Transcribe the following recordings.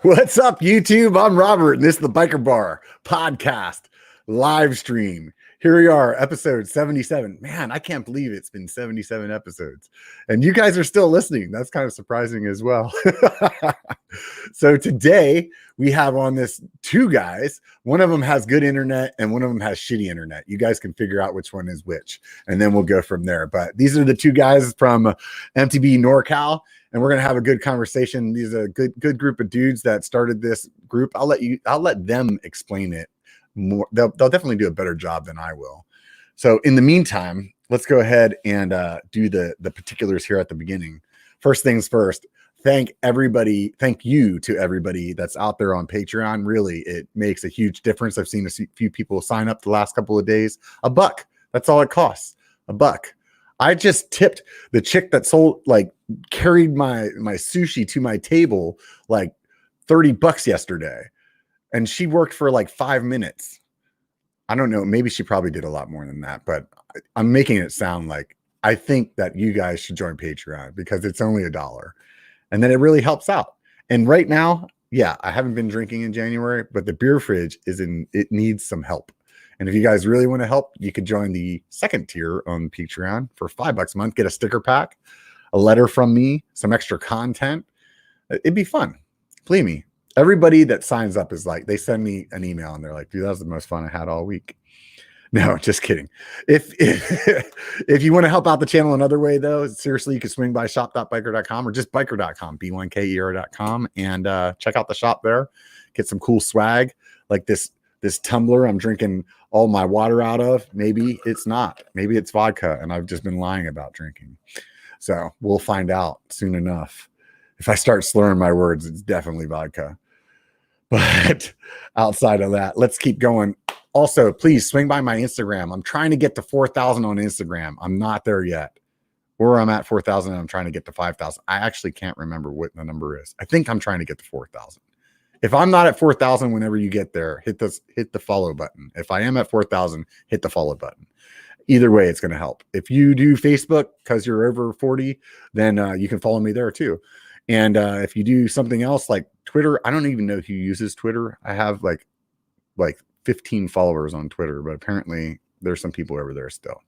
What's up, YouTube? I'm Robert, and this is the B1KER Bar Podcast live stream. Here we are, episode 77. Man, I can't believe it's been 77 episodes. And you guys are still listening. That's kind of surprising as well. So today, we have on this two guys. One of them has good internet, and one of them has shitty internet. You guys can figure out which one is which, and then we'll go from there. But these are the two guys from MTB Norcal. And we're gonna have a good conversation. These are a good group of dudes that started this group. I'll let them explain it more. They'll definitely do a better job than I will. So in the meantime, let's go ahead and do the particulars here at the beginning. First things first. Thank you to everybody that's out there on Patreon. Really, it makes a huge difference. I've seen a few people sign up the last couple of days. $1. That's all it costs. $1. I just tipped the chick that carried my sushi to my table like $30 yesterday. And she worked for like 5 minutes. I don't know. Maybe she probably did a lot more than that, but I'm making it sound like I think that you guys should join Patreon because it's only $1. And then it really helps out. And right now, yeah, I haven't been drinking in January, but the beer fridge it needs some help. And if you guys really want to help, you could join the second tier on Patreon for $5 a month. Get a sticker pack, a letter from me, some extra content. It'd be fun. Believe me. Everybody that signs up is like, they send me an email and they're like, dude, that was the most fun I had all week. No, just kidding. If you want to help out the channel another way, though, seriously, you can swing by shop.biker.com or just biker.com, B1KER.com, and check out the shop there. Get some cool swag like this tumbler I'm drinking all my water out of. Maybe it's not. Maybe it's vodka, and I've just been lying about drinking. So we'll find out soon enough. If I start slurring my words, it's definitely vodka. But outside of that, let's keep going. Also, please swing by my Instagram. I'm trying to get to 4,000 on Instagram. I'm not there yet. Or I'm at 4,000 and I'm trying to get to 5,000. I actually can't remember what the number is. I think I'm trying to get to 4,000. If I'm not at 4,000, whenever you get there, hit the follow button. If I am at 4,000, hit the follow button. Either way, it's going to help. If you do Facebook because you're over 40, then you can follow me there too. And if you do something else like Twitter, I don't even know who uses Twitter. I have like 15 followers on Twitter, but apparently there's some people over there still.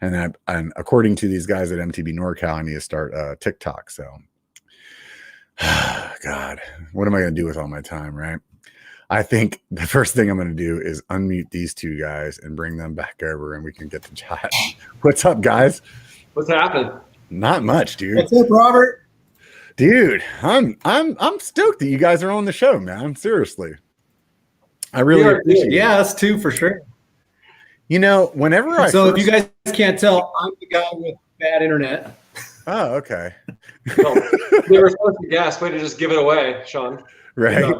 And according to these guys at MTB Norcal, I need to start TikTok. So, God, what am I going to do with all my time, right? I think the first thing I'm going to do is unmute these two guys and bring them back over, and we can get to chat. What's up, guys? What's happening? Not much, dude. What's up, Robert? Dude, I'm stoked that you guys are on the show, man. Seriously. I really appreciate it. Yeah, us too, for sure. You know, whenever if you guys can't tell, I'm the guy with bad internet. Oh, okay. Well, they were supposed to guess. Way to just give it away, Sean. Right.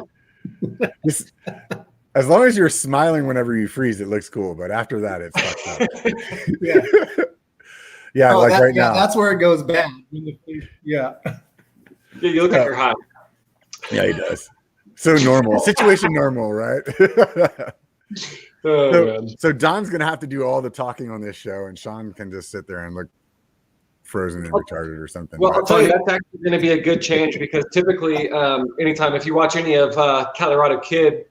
As long as you're smiling whenever you freeze, it looks cool. But after that, it's fucked up. Yeah. Yeah, right now. That's where it goes bad. Yeah. You look like you're hot. Yeah, he does. So normal. Situation normal, right? So Don's going to have to do all the talking on this show, and Sean can just sit there and look frozen and retarded or something. Well, I'll tell you, that's actually going to be a good change because typically, anytime if you watch any of Colorado Kid,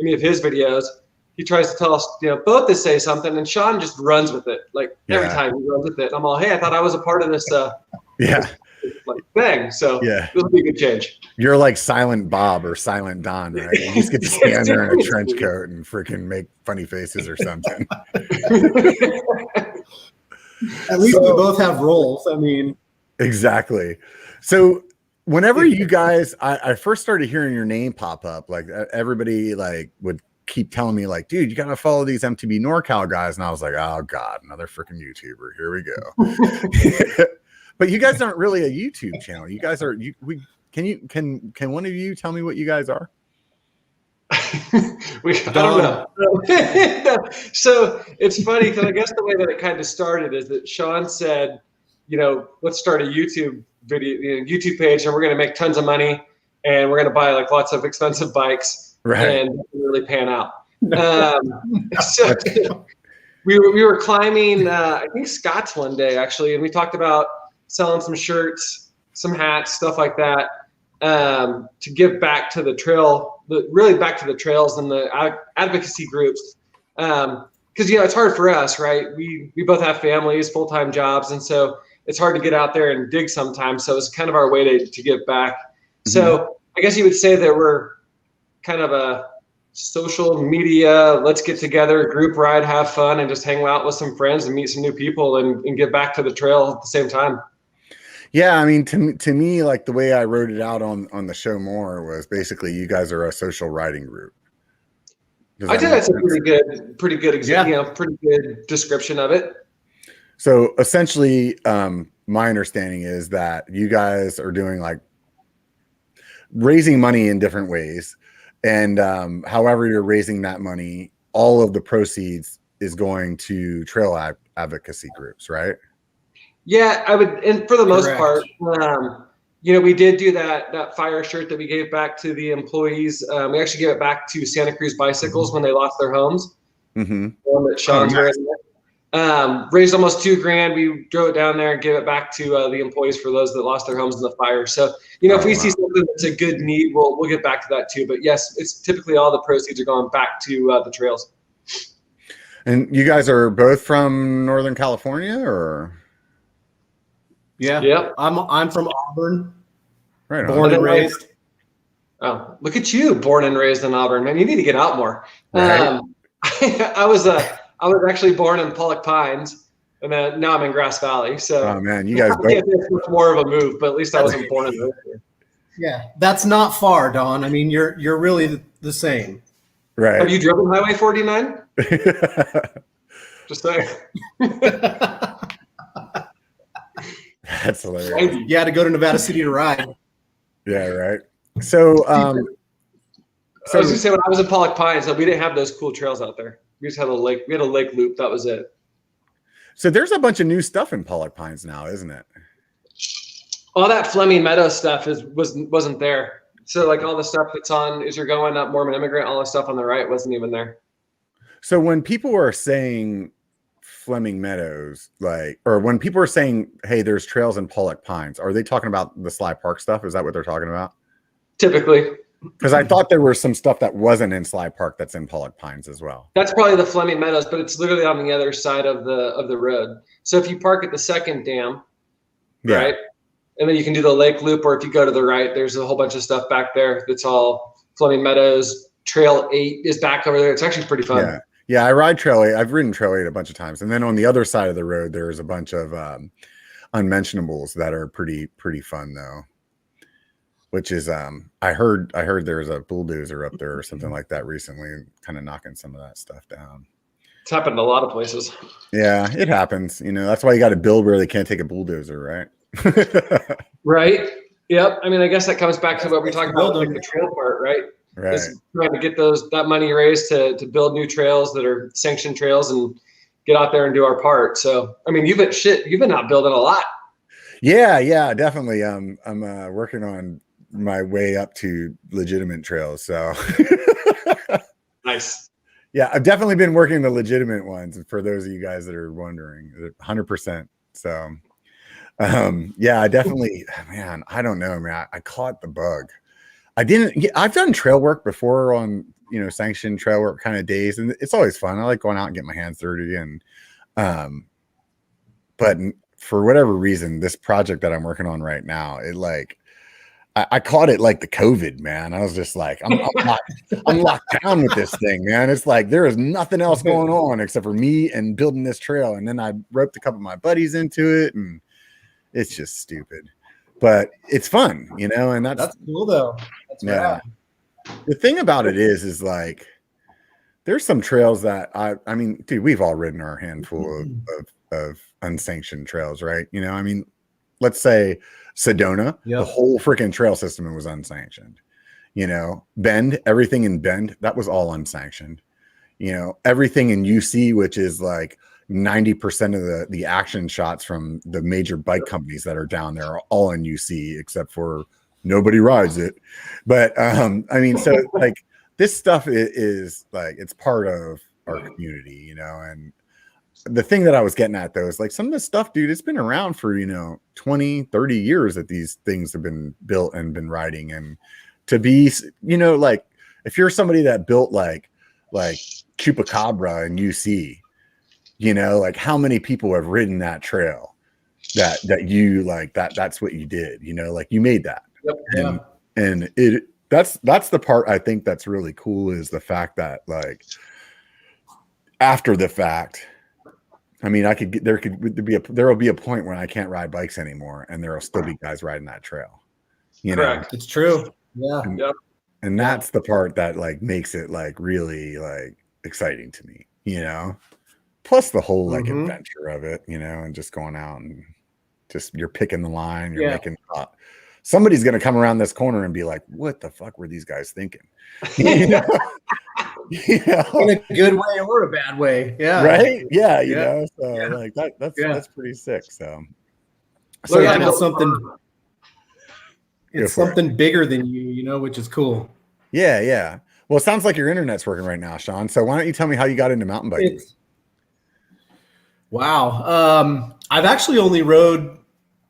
any of his videos, he tries to tell us, both to say something, and Sean just runs with it. Every time he runs with it. I'm all, hey, I thought I was a part of this thing. So this will be a good change. You're like Silent Bob or Silent Don, right? You just get to stand there in a trench coat and freaking make funny faces or something. At least we both have roles. I mean, exactly. So whenever you guys, I first started hearing your name pop up, like everybody would keep telling me dude, you got to follow these MTB Norcal guys. And I was like, oh God, another freaking YouTuber. Here we go. But you guys aren't really a YouTube channel. You guys are, can one of you tell me what you guys are? I don't know. So it's funny because I guess the way that it kind of started is that Sean said, let's start a YouTube video, YouTube page, and we're going to make tons of money, and we're going to buy lots of expensive bikes, and really pan out. So we were climbing, I think Scott's one day actually, and we talked about selling some shirts, some hats, stuff like that. to give back to the trail, really back to the trails and the advocacy groups. Because, it's hard for us, right? We both have families, full-time jobs, and so it's hard to get out there and dig sometimes. So it's kind of our way to give back. Mm-hmm. So I guess you would say that we're kind of a social media, let's get together, group ride, have fun, and just hang out with some friends and meet some new people and give back to the trail at the same time. Yeah, I mean, to me, like the way I wrote it out on the show more was basically you guys are a social riding group. I think that's a pretty good example, pretty good description of it. So essentially, my understanding is that you guys are doing like raising money in different ways. And however you're raising that money, all of the proceeds is going to trail advocacy groups, right? Yeah, I would, and for the most part, we did do that fire shirt that we gave back to the employees. We actually gave it back to Santa Cruz Bicycles when they lost their homes. Mm-hmm. The one that Sean's wearing. Raised almost $2,000. We drove it down there and gave it back to the employees for those that lost their homes in the fire. So, if we see something that's a good need, we'll get back to that too. But yes, it's typically all the proceeds are going back to the trails. And you guys are both from Northern California, or? Yeah. Yep. I'm from Auburn. Right. Born and raised. Oh, look at you, born and raised in Auburn. Man, you need to get out more. Right. I was actually born in Pollock Pines, and then now I'm in Grass Valley. So, oh man, you guys it's much more of a move, but at least I wasn't born in the area. Yeah, that's not far, Don. I mean, you're really the same. Right. Have you driven Highway 49? Just saying. That's hilarious. You had to go to Nevada City to ride. Yeah, right. So, I was gonna say when I was in Pollock Pines, we didn't have those cool trails out there. We just had a lake. We had a lake loop. That was it. So there's a bunch of new stuff in Pollock Pines now, isn't it? All that Fleming meadows stuff wasn't there. So like all the stuff that's on as you're going up Mormon Immigrant, all the stuff on the right wasn't even there. So when people are saying Fleming Meadows, or when people are saying, hey, there's trails in Pollock Pines, are they talking about the Sly Park stuff? Is that what they're talking about? Typically. Because I thought there was some stuff that wasn't in Sly Park that's in Pollock Pines as well. That's probably the Fleming Meadows, but it's literally on the other side of the road. So if you park at the second dam, right, and then you can do the lake loop, or if you go to the right, there's a whole bunch of stuff back there that's all Fleming Meadows. Trail 8 is back over there. It's actually pretty fun. Yeah, I ride Trail 8. I've ridden Trail 8 a bunch of times. And then on the other side of the road, there's a bunch of unmentionables that are pretty fun though. Which is I heard there was a bulldozer up there or something like that recently, kind of knocking some of that stuff down. It's happened in a lot of places. Yeah, it happens. That's why you got to build where they can't take a bulldozer, right? Right. Yep. I mean, I guess that comes back to what we talked about, like the trail part, right? Right. It's trying to get that money raised to build new trails that are sanctioned trails and get out there and do our part. So, I mean, you've been out building a lot. Yeah, definitely. I'm working on my way up to legitimate trails. So nice. Yeah, I've definitely been working the legitimate ones for those of you guys that are wondering, 100%. So yeah, I definitely, man, I don't know, man. I caught the bug. I've done trail work before on, sanctioned trail work kind of days, and it's always fun. I like going out and getting my hands dirty, and but for whatever reason, this project that I'm working on right now, I caught it like the COVID, man. I was just like, I'm locked down with this thing, man. It's like there is nothing else going on except for me and building this trail. And then I roped a couple of my buddies into it, and it's just stupid, but it's fun, and that's cool though. That's yeah. The thing about it is like there's some trails that I mean, dude, we've all ridden our handful of unsanctioned trails, right? I mean, let's say Sedona, the whole freaking trail system was unsanctioned. Bend, everything in Bend, that was all unsanctioned. Everything in UC, which is like 90% of the action shots from the major bike companies that are down there are all in UC, except for nobody rides it. But I mean, so like this stuff is like, it's part of our community, and the thing that I was getting at though is like some of this stuff, dude, it's been around for 20, 30 years that these things have been built and been riding. And to be, like if you're somebody that built like Chupacabra in UC, like how many people have ridden that trail that you like that's what you did, like you made that. Yep. And that's the part I think that's really cool is the fact that like after the fact, I mean, there will be a point where I can't ride bikes anymore, and there will still be guys riding that trail. Correct. It's true. Yeah. And that's the part that like makes it like really like exciting to me, Plus the whole like adventure of it, and just going out and just you're picking the line, you're making somebody's gonna come around this corner and be like, "What the fuck were these guys thinking?" In a good way or a bad way. Yeah. Right. Yeah. So like that's pretty sick. So it's something bigger than you, which is cool. Yeah. Yeah. Well, it sounds like your internet's working right now, Sean. So why don't you tell me how you got into mountain biking? Wow. I've actually only rode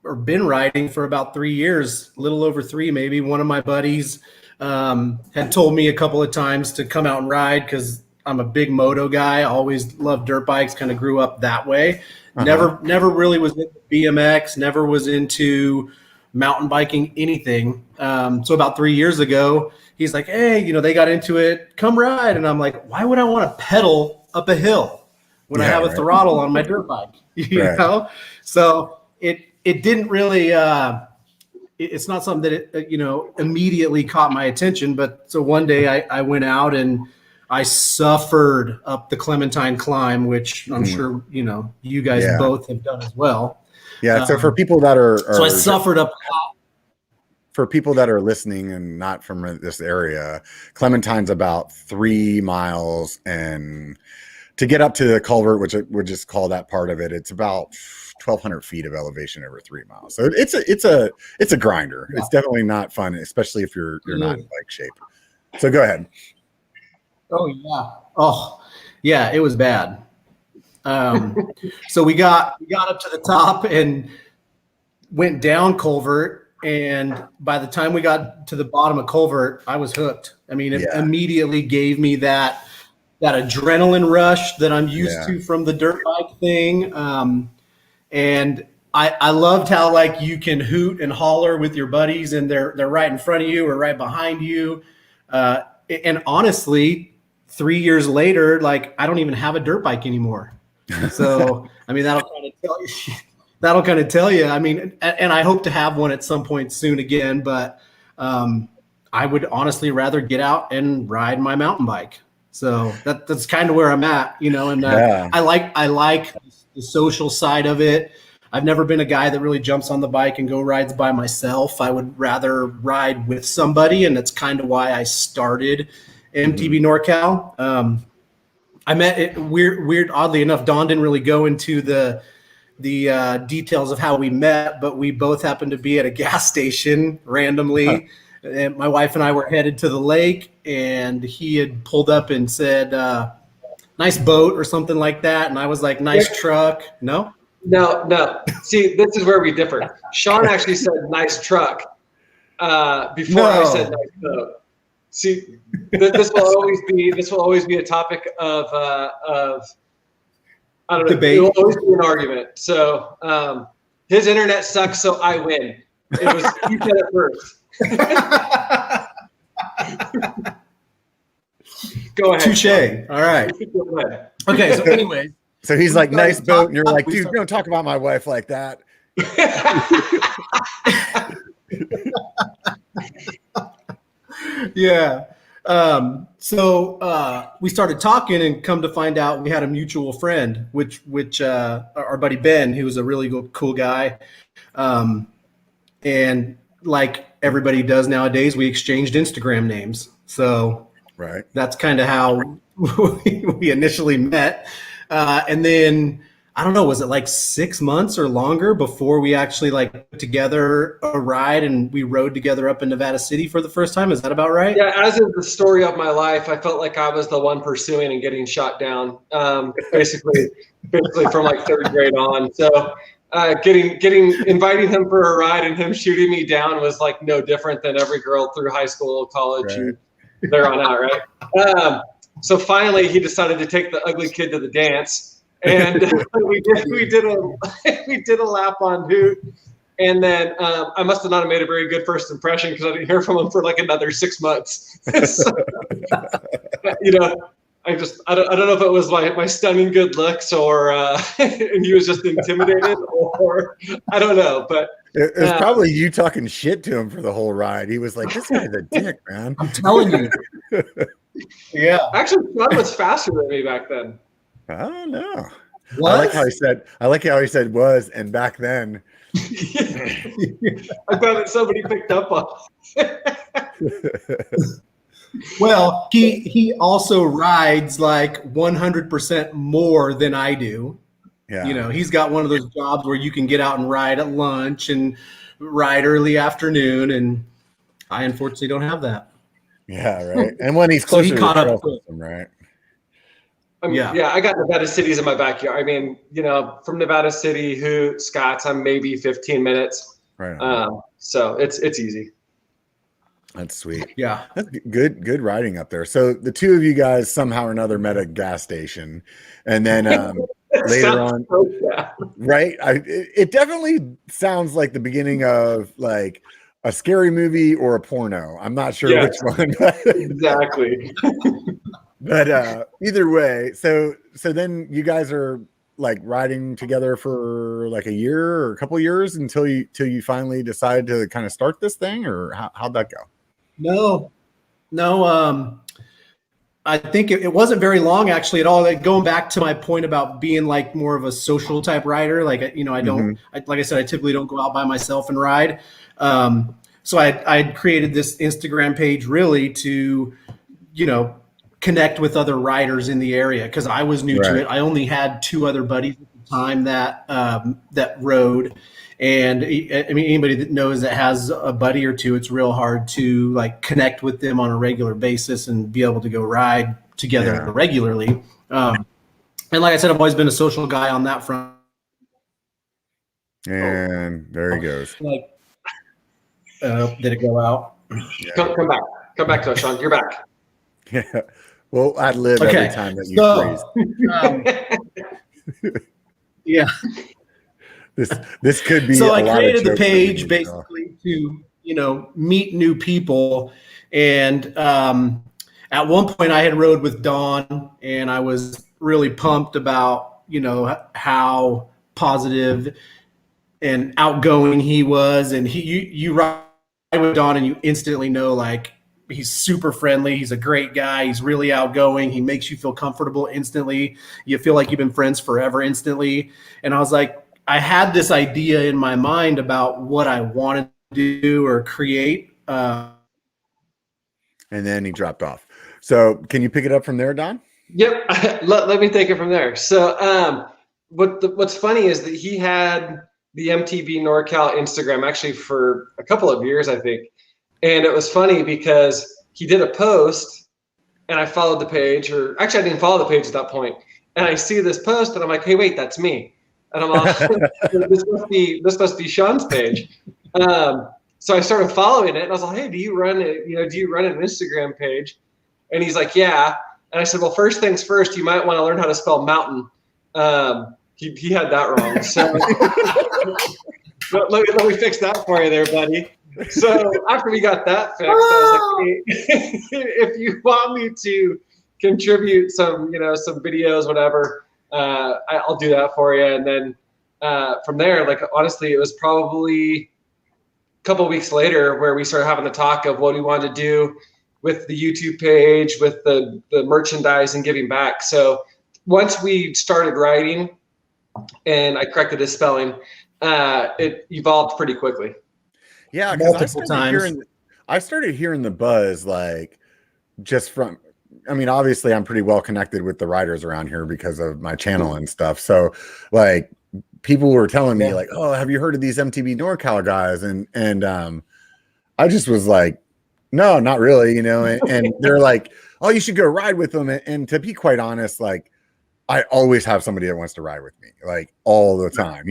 or been riding for about 3 years, a little over 3, maybe. One of my buddies had told me a couple of times to come out and ride because I'm a big moto guy. I always loved dirt bikes, kind of grew up that way. Never really was into BMX, never was into mountain biking, anything. So about 3 years ago, he's like, "Hey, they got into it. Come ride." And I'm like, why would I want to pedal up a hill when I have a throttle on my dirt bike? You know? So it didn't really it's not something that immediately caught my attention. But so one day I went out and I suffered up the Clementine climb, which I'm sure you guys both have done as well. Yeah. So for people that are so I suffered up. For people that are listening and not from this area, Clementine's about 3 miles, and to get up to the culvert, which we'll just call that part of it, it's about 1,200 feet of elevation over 3 miles. So it's a grinder. Yeah. It's definitely not fun, especially if you're not in bike shape. So go ahead. Oh yeah, it was bad. So we got up to the top and went down culvert. And by the time we got to the bottom of culvert, I was hooked. I mean, it immediately gave me that adrenaline rush that I'm used to from the dirt bike thing. And I loved how like you can hoot and holler with your buddies and they're right in front of you or right behind you. And honestly, 3 years later, like I don't even have a dirt bike anymore. So, I mean, that'll kind of tell you. I mean, and I hope to have one at some point soon again, but I would honestly rather get out and ride my mountain bike. So that's kind of where I'm at, and I like the social side of it. I've never been a guy that really jumps on the bike and go rides by myself. I would rather ride with somebody, and that's kind of why I started MTB Norcal. I met it weird. Oddly enough, Don didn't really go into the details of how we met, but we both happened to be at a gas station randomly. And my wife and I were headed to the lake, and he had pulled up and said, "Nice boat" or something like that. And I was like, "Nice truck." No. See, this is where we differ. Sean actually said "nice truck" before I said "nice boat." See, this will always be a topic of I don't know. Debate. It will always be an argument. So his internet sucks, so I win. It was you said it first. Go ahead. Touche. All right. Go ahead. Okay. So anyway. So he's like, "Nice boat," and you're like, "Dude, don't talk about my wife like that." Yeah. So we started talking, and come to find out we had a mutual friend, which our buddy Ben, who was a really cool guy. And like everybody does nowadays, we exchanged Instagram names. So that's kind of how we initially met. And then I don't know, was it like 6 months or longer before we actually like put together a ride and we rode together up in Nevada City for the first time? Is that about right? Yeah, as is the story of my life, I felt like I was the one pursuing and getting shot down, basically from like third grade on. So inviting him for a ride and him shooting me down was like no different than every girl through high school, college, Right. and there on out, right? So finally, he decided to take the ugly kid to the dance. And we did a lap on Hoot, and then I must have not made a very good first impression because I didn't hear from him for like another 6 months. So, you know, I don't know if it was my stunning good looks or and he was just intimidated, or I don't know, but It was probably you talking shit to him for the whole ride. He was like, "This guy's a dick, man." I'm telling you. Yeah. Actually, Sean was faster than me back then. I don't know. What? I like how he said was, and back then. I thought that somebody picked up on. Well, he also rides like 100% more than I do. Yeah. You know, he's got one of those jobs where you can get out and ride at lunch and ride early afternoon, and I unfortunately don't have that. Yeah, right. And when he's So closer he to caught the up trail system, right? I mean, yeah, I got Nevada cities in my backyard. I mean, you know, from Nevada City, Hoot, Scotts, I'm maybe 15 minutes. Right. So it's easy. That's sweet. Yeah. That's good riding up there. So the two of you guys somehow or another met a gas station, and then later on, right? It definitely sounds like the beginning of like a scary movie or a porno. I'm not sure which one. Exactly. But either way, so then you guys are like riding together for like a year or a couple of years until you finally decide to kind of start this thing, or how'd that go? No. I think it wasn't very long actually at all. Like going back to my point about being like more of a social type rider, like, you know, like I said, I typically don't go out by myself and ride. So I created this Instagram page really to, you know, connect with other riders in the area because I was new to it. I only had 2 other buddies at the time that rode. And I mean, anybody that knows that has a buddy or two, it's real hard to like connect with them on a regular basis and be able to go ride together regularly. And like I said, I've always been a social guy on that front. And there he goes. Like, did it go out? Yeah. Come back to us, Sean. You're back. Yeah. Well, I'd live every time that you freeze. Yeah. This could be. So I created the page basically to, you know, meet new people. And at one point I had rode with Don and I was really pumped about, you know, how positive and outgoing he was. And you ride with Don and you instantly know, like, he's super friendly. He's a great guy. He's really outgoing. He makes you feel comfortable instantly. You feel like you've been friends forever instantly. And I was like, I had this idea in my mind about what I wanted to do or create. And then he dropped off. So can you pick it up from there, Don? Yep. Let me take it from there. So what's funny is that he had the MTB Norcal Instagram actually for a couple of years, I think. And it was funny because he did a post and I followed the page, or actually I didn't follow the page at that point. And I see this post and I'm like, hey, wait, that's me. And I'm like, this must be Sean's page. So I started following it and I was like, hey, do you run an Instagram page? And he's like, yeah. And I said, well, first things first, you might want to learn how to spell mountain. He had that wrong. So let me fix that for you there, buddy. So after we got that fixed, I was like, hey, if you want me to contribute some videos, whatever, I'll do that for you. And then from there, like, honestly, it was probably a couple of weeks later where we started having the talk of what we wanted to do with the YouTube page, with the merchandise and giving back. So once we started writing and I corrected his spelling, it evolved pretty quickly. Yeah, because I started hearing the buzz, like, just from I mean, obviously I'm pretty well connected with the riders around here because of my channel and stuff. So like people were telling me like, oh, have you heard of these MTB Norcal guys? And I just was like, no, not really, and they're like, oh, you should go ride with them. And to be quite honest, like I always have somebody that wants to ride with me, like all the time,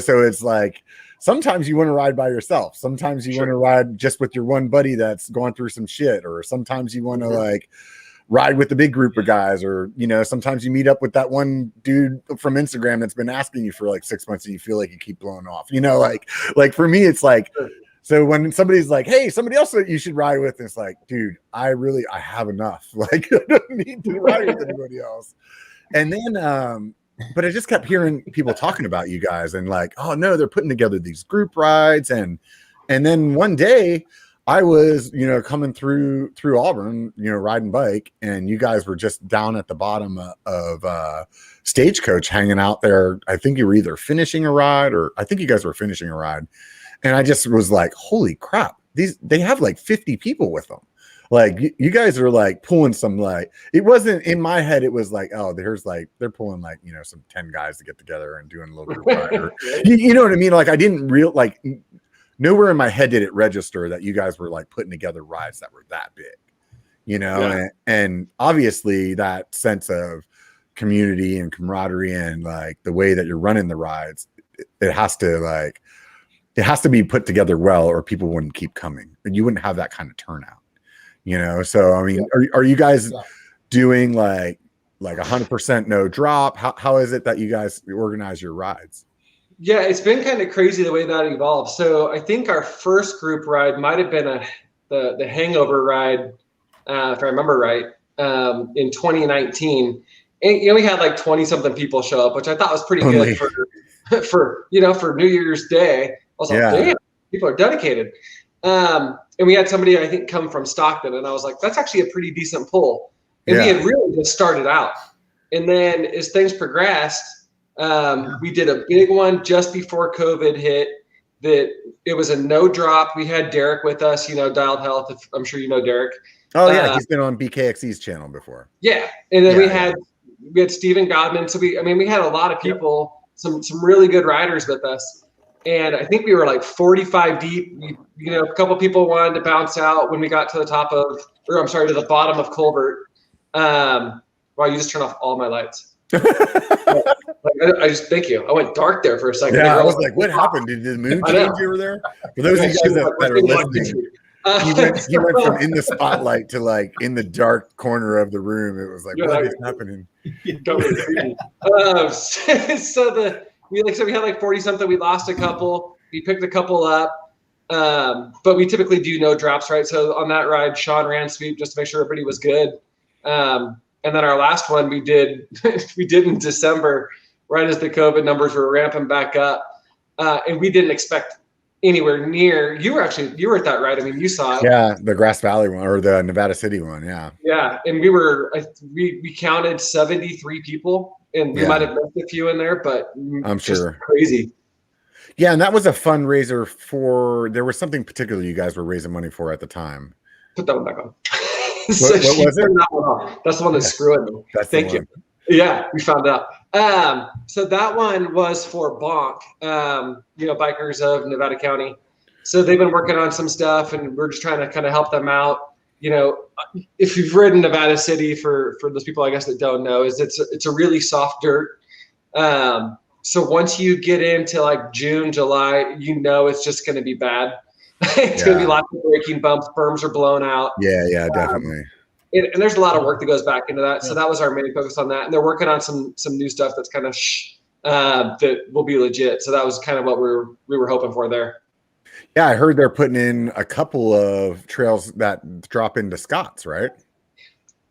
so it's like, sometimes you want to ride by yourself. Sometimes you want to ride just with your one buddy that's going through some shit, or sometimes you want to like ride with the big group of guys, or, sometimes you meet up with that one dude from Instagram that's been asking you for like 6 months and you feel like you keep blowing off, like for me, it's like, so when somebody's like, hey, somebody else that you should ride with, it's like, dude, I have enough. Like, I don't need to ride with anybody else. And then, but I just kept hearing people talking about you guys and like, oh no, they're putting together these group rides. And then one day I was, coming through Auburn, riding bike, and you guys were just down at the bottom of Stagecoach hanging out there. I think you were either finishing a ride, or I think you guys were finishing a ride. And I just was like, holy crap, they have like 50 people with them. Like you guys are like pulling some, like, it wasn't in my head. It was like, oh, they're pulling like, some 10 guys to get together and doing a little group ride. Or, you know what I mean? Like I didn't nowhere in my head did it register that you guys were like putting together rides that were that big, and obviously that sense of community and camaraderie and like the way that you're running the rides, it has to be put together well, or people wouldn't keep coming, and you wouldn't have that kind of turnout, So, I mean, are you guys doing like 100% no drop? How is it that you guys organize your rides? Yeah, it's been kind of crazy the way that evolved. So I think our first group ride might've been the hangover ride, if I remember right, in 2019. And, we had like 20 something people show up, which I thought was pretty good for New Year's Day. I was like, damn, people are dedicated. And we had somebody, I think, come from Stockton, and I was like, that's actually a pretty decent pull. And we had really just started out. And then as things progressed, we did a big one just before COVID hit. That it was a no drop. We had Derek with us, Dialed Health. I'm sure you know Derek. Oh yeah, he's been on BKXE's channel before. Yeah, and then we had Stephen Godman. So we had a lot of people, some really good riders with us. And I think we were like 45 deep. A couple people wanted to bounce out when we got to the to the bottom of Culvert. Wow, you just turned off all my lights. I just, thank you. I went dark there for a second. Yeah, I was like, what happened? Did the moon change over there? For those of you guys that are listening, he went from in the spotlight to like in the dark corner of the room. It was like, what is happening? We had like 40 something. We lost a couple. We picked a couple up. But we typically do no drops, right? So on that ride, Sean ran sweep just to make sure everybody was good. And then our last one we did in December, right as the COVID numbers were ramping back up. And we didn't expect anywhere near. You were at that ride. I mean, you saw it. Yeah, the Grass Valley one or the Nevada City one. Yeah. Yeah, and we counted 73 people, and we might have missed a few in there, but I'm sure crazy. Yeah, and that was a fundraiser for. There was something particular you guys were raising money for at the time. Put that one back on. What was it? That one off. That's the one that's screwing me. Thank you. Yeah, we found out. So that one was for Bonk, bikers of Nevada County. So they've been working on some stuff, and we're just trying to kind of help them out. If you've ridden Nevada City, for those people I guess that don't know, it's a really soft dirt. So once you get into like June, July, it's just going to be bad. It's going to be lots of braking bumps. Berms are blown out. Yeah, definitely. And there's a lot of work that goes back into that. So that was our main focus on that. And they're working on some new stuff that's kind of that will be legit. So that was kind of what we were hoping for there. Yeah, I heard they're putting in a couple of trails that drop into Scott's, right?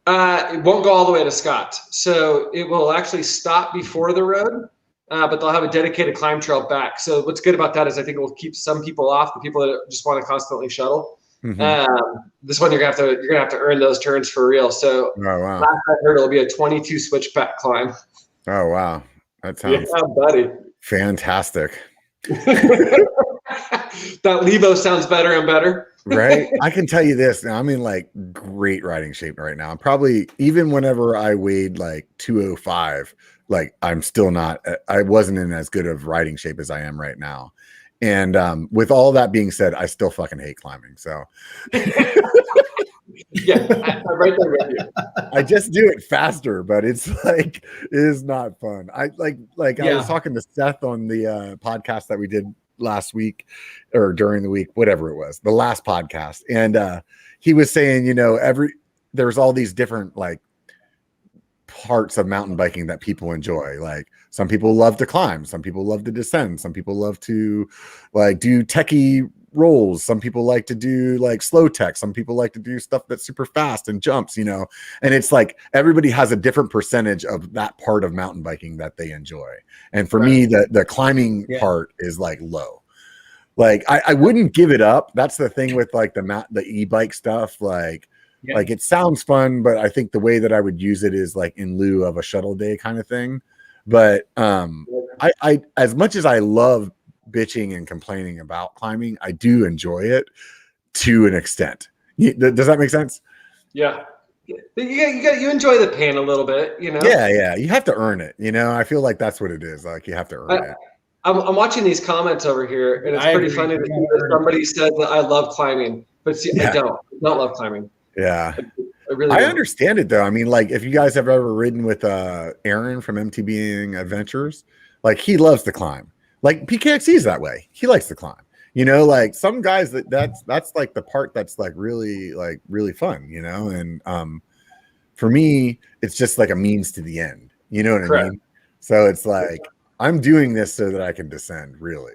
It won't go all the way to Scott's. So it will actually stop before the road. But they'll have a dedicated climb trail back. So what's good about that is I think it will keep some people off, the people that just want to constantly shuttle. Mm-hmm. This one you're gonna have to earn those turns for real. So last I heard it'll be a 22 switchback climb. Oh wow, that sounds buddy, fantastic. That Levo sounds better and better. Right. I can tell you this now. I'm in like great riding shape right now. I'm probably, even whenever I weighed like 205, like I wasn't in as good of riding shape as I am right now. And with all that being said, I still fucking hate climbing. So yeah, I'm right there with you. I just do it faster, but it's like, it is not fun. I was talking to Seth on the podcast that we did last week or during the week, whatever it was, the last podcast. And he was saying, there's all these different like parts of mountain biking that people enjoy. Like some people love to climb, some people love to descend, some people love to like do techie rolls, some people like to do like slow tech, some people like to do stuff that's super fast and jumps, and it's like everybody has a different percentage of that part of mountain biking that they enjoy. And for me, the climbing part is like low. Like I wouldn't give it up. That's the thing with like the e-bike stuff. Like it sounds fun, but I think the way that I would use it is like in lieu of a shuttle day kind of thing. But I as much as I love bitching and complaining about climbing, I do enjoy it to an extent. Does that make sense? Yeah. You enjoy the pain a little bit, Yeah. You have to earn it. I feel like that's what it is. Like you have to earn it. I'm watching these comments over here, and it's pretty funny that somebody said that I love climbing, but see, I don't love climbing. Yeah. I really don't. understand it though. I mean, like if you guys have ever ridden with Aaron from MTB Adventures, like he loves to climb. Like PKXC is that way. He likes to climb. Like some guys that's like the part that's like really fun, and for me, it's just like a means to the end. You know what I mean? So it's like I'm doing this so that I can descend, really.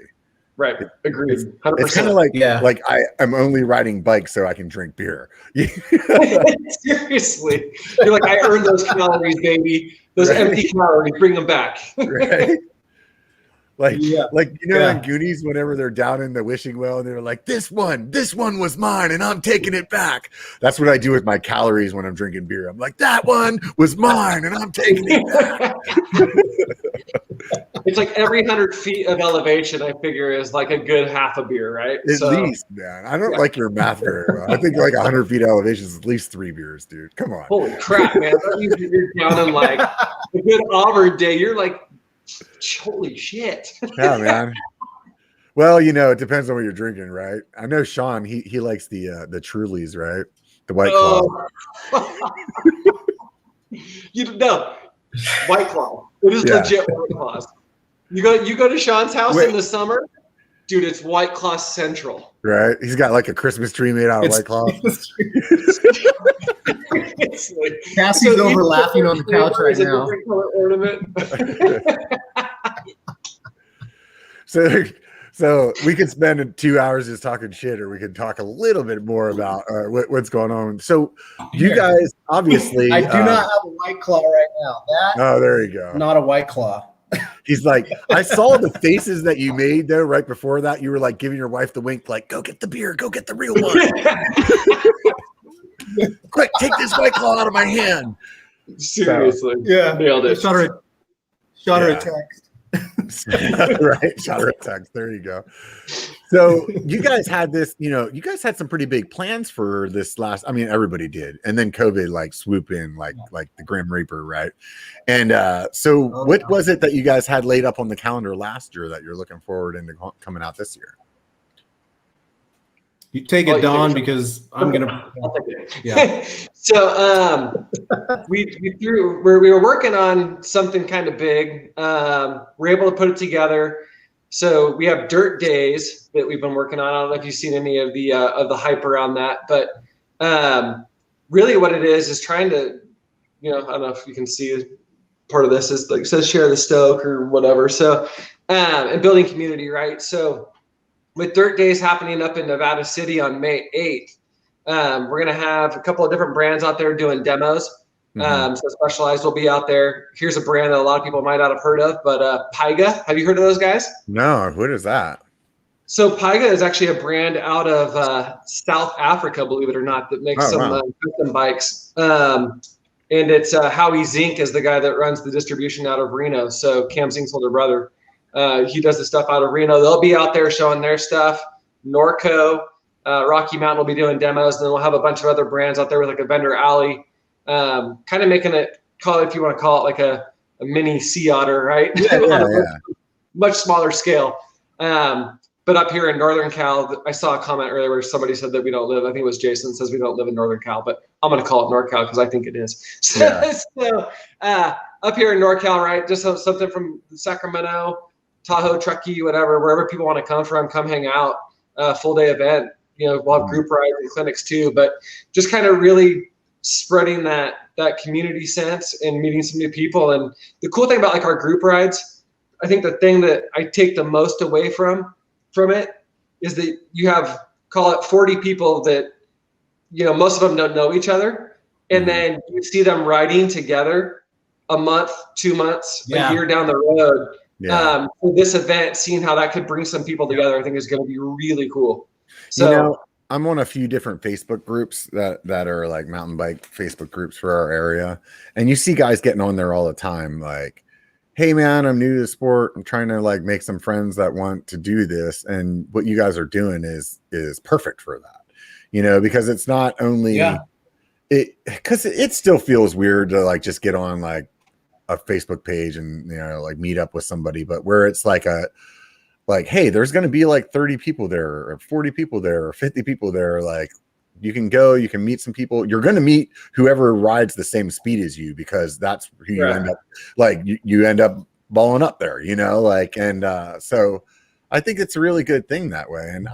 Right. Agreed. 100%. It's kind of like I am only riding bikes so I can drink beer. Seriously. You're like, I earned those calories, baby. Those empty calories, bring them back. Right. In Goonies, whenever they're down in the wishing well and they're like, this one was mine and I'm taking it back. That's what I do with my calories when I'm drinking beer. I'm like, that one was mine and I'm taking it back. It's like every 100 feet of elevation, I figure, is like a good half a beer, right? At least, man. I don't like your math very well. I think like 100 feet elevation is at least 3 beers, dude. Come on. Holy crap, man. That means you're down in like a good Auburn day. You're like, holy shit. Yeah, man. Well, it depends on what you're drinking, right? I know Sean, he likes the Trulies, right? The White Claw. White Claw. It is legit White Claws. You go to Sean's house in the summer, dude, it's White Claw Central. Right? He's got like a Christmas tree made out of White Claw. Cassie's over laughing on the couch right now. Ornament. So we could spend 2 hours just talking shit, or we could talk a little bit more about what's going on. So you guys, obviously, I do not have a White Claw right now. There you go. Not a White Claw. He's like, I saw the faces that you made though right before that. You were like giving your wife the wink, like, go get the beer, go get the real one. Quick, take this White Claw out of my hand. Seriously. Nailed it. Shot her a text. Right, shot her a text. There you go. So you guys had this, you guys had some pretty big plans for this last. I mean, everybody did, and then COVID like swoop in like the Grim Reaper, right? And what was it that you guys had laid up on the calendar last year that you're looking forward into coming out this year? You take it, Don, because I'm gonna. Yeah. So we were working on something kind of big. We're able to put it together. So we have dirt days that we've been working on. I don't know if you've seen any of the hype around that, but really what it is trying to, I don't know if you can see part of this is like it says share the stoke or whatever. So and building community, right? So with dirt days happening up in Nevada City on May 8th, we're going to have a couple of different brands out there doing demos. So Specialized will be out there. Here's a brand that a lot of people might not have heard of, but Paiga. Have you heard of those guys? No, what is that? So Paiga is actually a brand out of South Africa, believe it or not, that makes custom bikes. And it's Howie Zink is the guy that runs the distribution out of Reno. So Cam Zink's older brother. He does the stuff out of Reno. They'll be out there showing their stuff. Norco, Rocky Mountain will be doing demos, and then we'll have a bunch of other brands out there with like a vendor alley, kind of making it, if you want to call it like a mini sea otter, right? Yeah. Much smaller scale. But up here in Northern Cal, I saw a comment earlier where somebody said that we don't live. I think it was Jason says we don't live in Northern Cal, but I'm going to call it NorCal because I think it is. So up here in NorCal, right? Just something from Sacramento, Tahoe, Truckee, whatever, wherever people want to come from, come hang out. Full day event. We'll have group rides and clinics too, but just kind of really spreading that community sense and meeting some new people. And the cool thing about like our group rides, I think the thing that I take the most away from it is that you have, call it 40 people that, most of them don't know each other. And then you see them riding together a month, 2 months, a year down the road. For this event, seeing how that could bring some people together, I think is going to be really cool. So I'm on a few different Facebook groups that are like mountain bike Facebook groups for our area. And you see guys getting on there all the time. Like, hey man, I'm new to the sport. I'm trying to like make some friends that want to do this. And what you guys are doing is perfect for that, because it's not only because it still feels weird to like just get on like a Facebook page and, like meet up with somebody, but where it's like hey, there's going to be like 30 people there or 40 people there or 50 people there. Like you can go, you can meet some people. You're going to meet whoever rides the same speed as you, because that's who you end up like, you end up balling up there, so I think it's a really good thing that way. And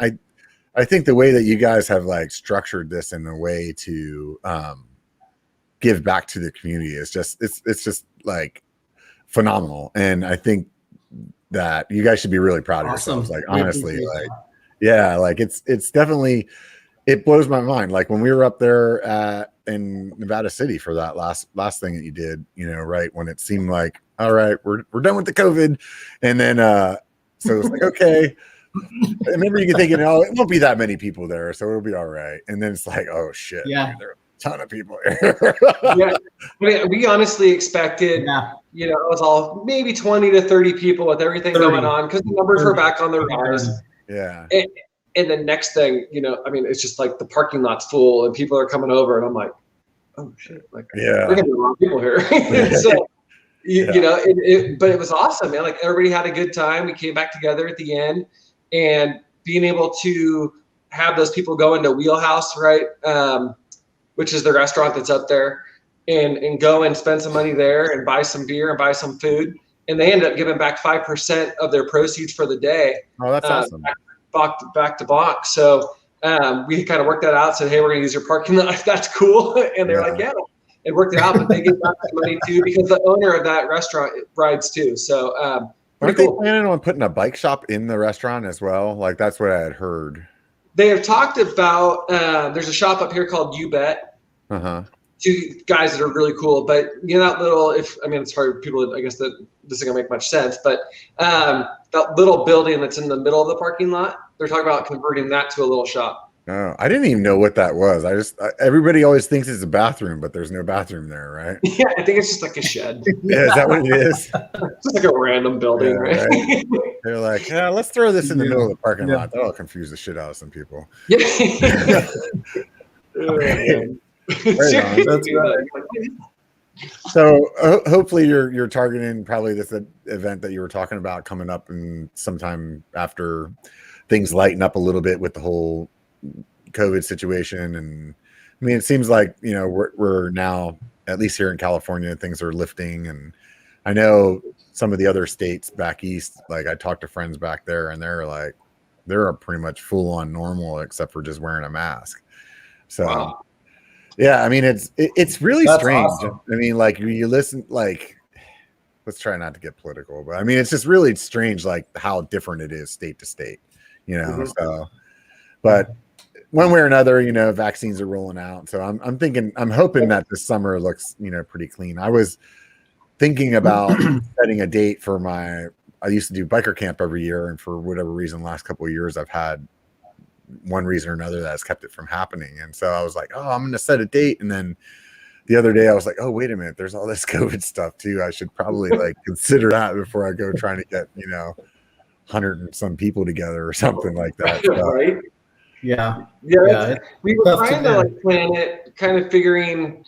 I think the way that you guys have like structured this in a way to give back to the community is just, it's just like phenomenal. And I think that you guys should be really proud of yourselves. Like, honestly, like, it's definitely, it blows my mind. Like when we were up there in Nevada City for that last thing that you did, right when it seemed like, all right, we're done with the COVID. And then, so it's like, okay. I remember you thinking, oh, it won't be that many people there, so it'll be all right. And then it's like, oh shit, dude, there are a ton of people here. We honestly expected, it was all maybe 20 to 30 people with everything going on, because the numbers were back on the rise. And the next thing, it's just like the parking lot's full and people are coming over, and I'm like, oh shit, like we're gonna be a lot of people here. So but it was awesome, man. Like everybody had a good time. We came back together at the end, and being able to have those people go into Wheelhouse, right, which is the restaurant that's up there, and go and spend some money there and buy some beer and buy some food, and they ended up giving back 5% of their proceeds for the day. Oh, that's awesome. Back to box. So we kind of worked that out. Said, hey, we're gonna use your parking lot if that's cool. And they're like, yeah. It worked it out, but they get back the money too, because the owner of that restaurant rides too. So aren't they planning on putting a bike shop in the restaurant as well? Like that's what I had heard. They have talked about there's a shop up here called You Bet. Two guys that are really cool, but that little, it's hard people, I guess that this isn't gonna make much sense, but that little building that's in the middle of the parking lot, they're talking about converting that to a little shop. Oh, I didn't even know what that was. Everybody always thinks it's a bathroom, but there's no bathroom there, right? Yeah, I think it's just like a shed. Is that what it is? Just like a random building, right? They're like, yeah, let's throw this in the middle of the parking lot. That'll confuse the shit out of some people. Yeah. That's right. So hopefully you're targeting probably this event that you were talking about coming up in sometime after things lighten up a little bit with the whole COVID situation. And it seems like we're now, at least here in California, things are lifting, and I know some of the other states back east, like I talked to friends back there, and they're pretty much full on normal except for just wearing a mask. So wow. Yeah, it's really That's strange. Awesome. Like you listen, like let's try not to get political, but it's just really strange, like how different it is state to state, So, but one way or another, vaccines are rolling out. So I'm hoping that this summer looks, pretty clean. I was thinking about setting a date for I used to do biker camp every year, and for whatever reason, last couple of years, I've had one reason or another that has kept it from happening. And so I was like, oh, I'm going to set a date. And then the other day I was like, oh, wait a minute, there's all this COVID stuff too. I should probably consider that before I go trying to get, 100 and some people together or something like that. So, right. Yeah. We were trying to like plan it, kind of figuring,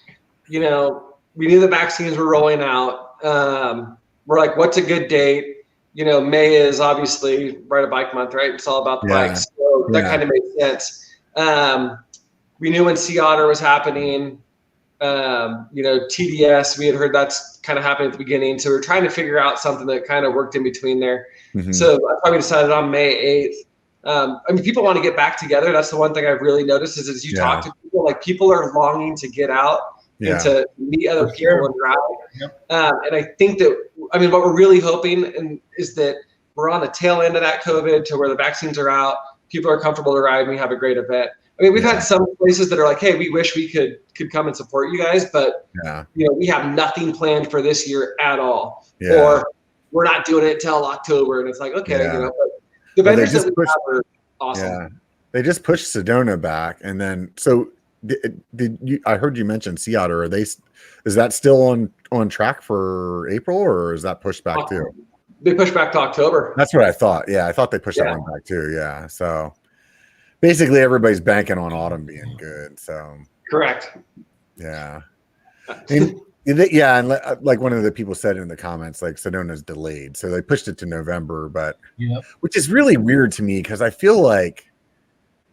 you know, we knew the vaccines were rolling out. We're like, what's a good date? You know, May is obviously Ride a Bike Month, right? It's all about the bikes. So that kind of made sense. We knew when Otter was happening. You know, TDS, we had heard that's kind of happening at the beginning. So we're trying to figure out something that kind of worked in between there. Mm-hmm. So I probably decided on May 8th. I mean, people want to get back together. That's the one thing I've really noticed is as you talk to people, like people are longing to get out and to meet other people and ride. Yep. And I think that, I mean, what we're really hoping is that we're on the tail end of that COVID to where the vaccines are out, people are comfortable to ride, and we have a great event. I mean, we've had some places that are like, hey, we wish we could come and support you guys, but you know, we have nothing planned for this year at all. Or we're not doing it till October. And it's like, okay, you know, but the vendors that we have are awesome. Yeah. They just pushed Sedona back. And then, so did you, I heard you mention Sea Otter. Is that still on track for April, or is that pushed back too? They pushed back to October. That's what I thought. Yeah. I thought they pushed that one back too. Yeah. So basically everybody's banking on autumn being good. So correct. Yeah. And like one of the people said in the comments, like Sedona's delayed. So they pushed it to November, but which is really weird to me because I feel like,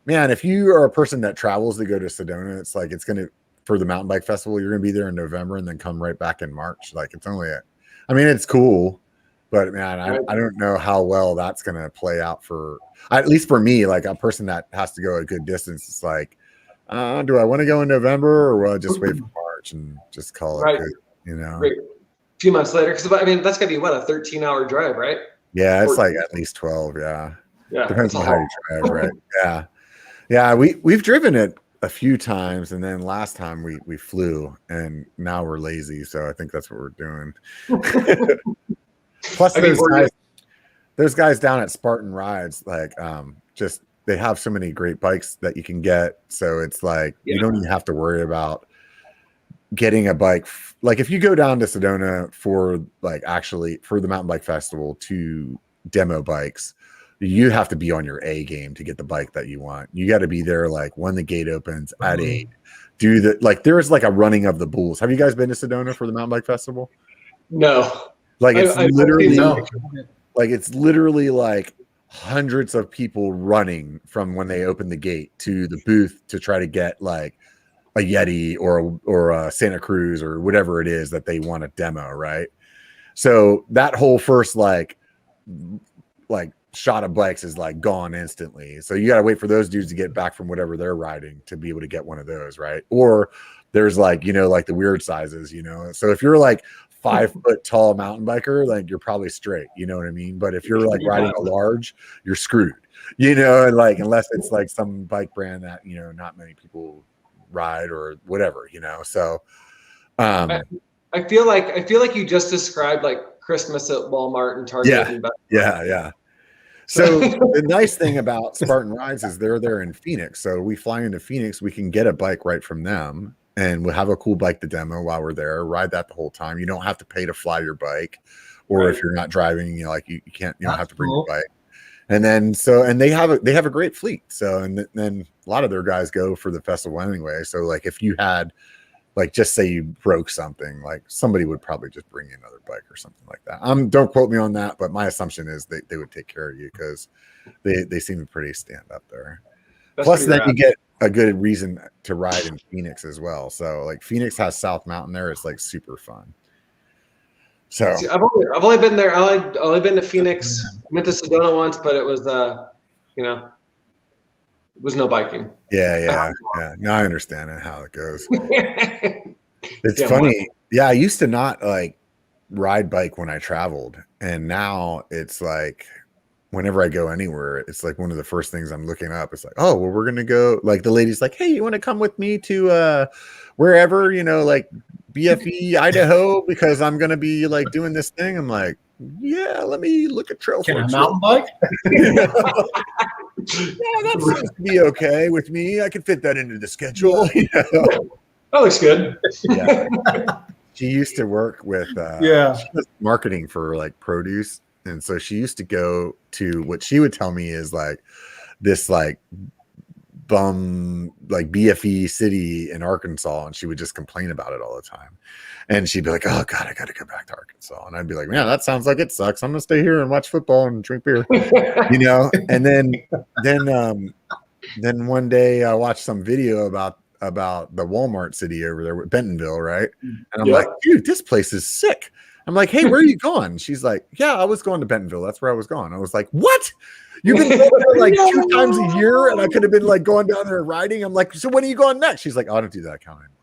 man, if you are a person that travels to go to Sedona, it's like for the mountain bike festival, you're gonna be there in November and then come right back in March. Like it's only it's cool, but man, I don't know how well that's gonna play out for at least for me, like a person that has to go a good distance. It's like, do I want to go in November or will I just wait for March and just call it good, you know? Right. A few months later, because I mean that's gonna be what, a 13-hour drive, right? Yeah, it's like at least 12. Yeah, depends on how you drive, right? Yeah, we've driven it a few times, and then last time we flew, and now we're lazy, so I think that's what we're doing. Plus, those guys down at Spartan Rides, like they have so many great bikes that you can get, so it's like you don't even have to worry about getting a bike. Like if you go down to Sedona for the mountain bike festival to demo bikes, you have to be on your A game to get the bike that you want. You got to be there like when the gate opens at 8. There's like a running of the bulls. Have you guys been to Sedona for the mountain bike festival? No. Like it's literally like hundreds of people running from when they open the gate to the booth to try to get like a Yeti or a Santa Cruz or whatever it is that they want to demo, right? So that whole first like shot of bikes is like gone instantly. So you got to wait for those dudes to get back from whatever they're riding to be able to get one of those, right? Or there's like, you know, like the weird sizes, you know. So if you're like 5 foot tall mountain biker, like you're probably straight, you know what I mean? But if you're like riding a large, you're screwed, you know, and like unless it's like some bike brand that, you know, not many people ride or whatever, you know. So I feel like you just described like Christmas at Walmart and Target. Yeah. So the nice thing about Spartan Rides is they're there in Phoenix. So we fly into Phoenix, we can get a bike right from them, and we'll have a cool bike to demo while we're there. Ride that the whole time. You don't have to pay to fly your bike, or if you're not driving, you know, like you can't, you don't have to bring your bike. And then they have a great fleet. So and then a lot of their guys go for the festival anyway. So like if you had, like, just say you broke something, like somebody would probably just bring you another bike or something like that. Don't quote me on that, but my assumption is they would take care of you because they seem pretty stand up there. Plus, then you get a good reason to ride in Phoenix as well. So like Phoenix has South Mountain there. It's like super fun. So see, I've only been there. I've only been to Phoenix. I went to Sedona once, but it was you know, it was no biking. Yeah. Now I understand how it goes. It's funny. Yeah, I used to not like ride bike when I traveled, and now it's like whenever I go anywhere, it's like one of the first things I'm looking up. It's like, oh, well, we're gonna go. Like the lady's like, hey, you want to come with me to wherever, you know, like BFE Idaho, because I'm gonna be like doing this thing. I'm like, yeah, let me look at trail. Can a mountain bike? Yeah, that seems to be okay with me. I can fit that into the schedule. You know? That looks good. Yeah. She used to work with she was marketing for like produce. And so she used to go to what she would tell me is like this like bum like BFE city in Arkansas, and she would just complain about it all the time. And she'd be like, "Oh God, I got to go back to Arkansas." And I'd be like, "Man, that sounds like it sucks. I'm gonna stay here and watch football and drink beer," you know. And then one day I watched some video about the Walmart city over there with Bentonville, right? And I'm like, "Dude, this place is sick." I'm like, "Hey, where are you going?" She's like, "Yeah, I was going to Bentonville. That's where I was going." I was like, "What? You've been going there like 2 times a year, and I could have been like going down there riding." I'm like, "So when are you going next?" She's like, "Oh, I don't do that account anymore."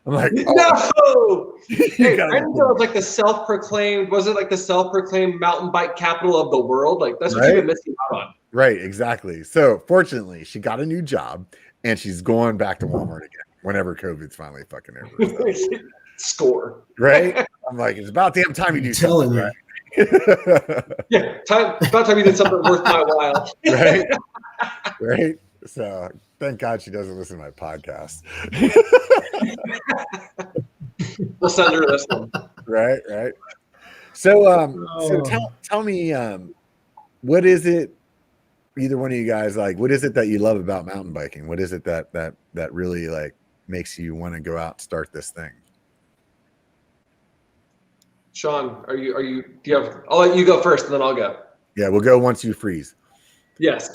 I'm like, "No." Hey, Bentonville was like the self-proclaimed mountain bike capital of the world. Like that's what you've been missing out on. Right, exactly. So fortunately, she got a new job, and she's going back to Walmart again whenever COVID's finally fucking over. Score. Right? I'm like, it's about damn time you do telling something, you. right? Yeah, about time you did something worth my while. Right? Right? So thank God she doesn't listen to my podcast. We'll send her this one. Right. So tell me, what is it, either one of you guys, like, what is it that you love about mountain biking? What is it that really like makes you want to go out and start this thing? Sean, do you have, I'll let you go first and then I'll go. Yeah, we'll go once you freeze. Yes.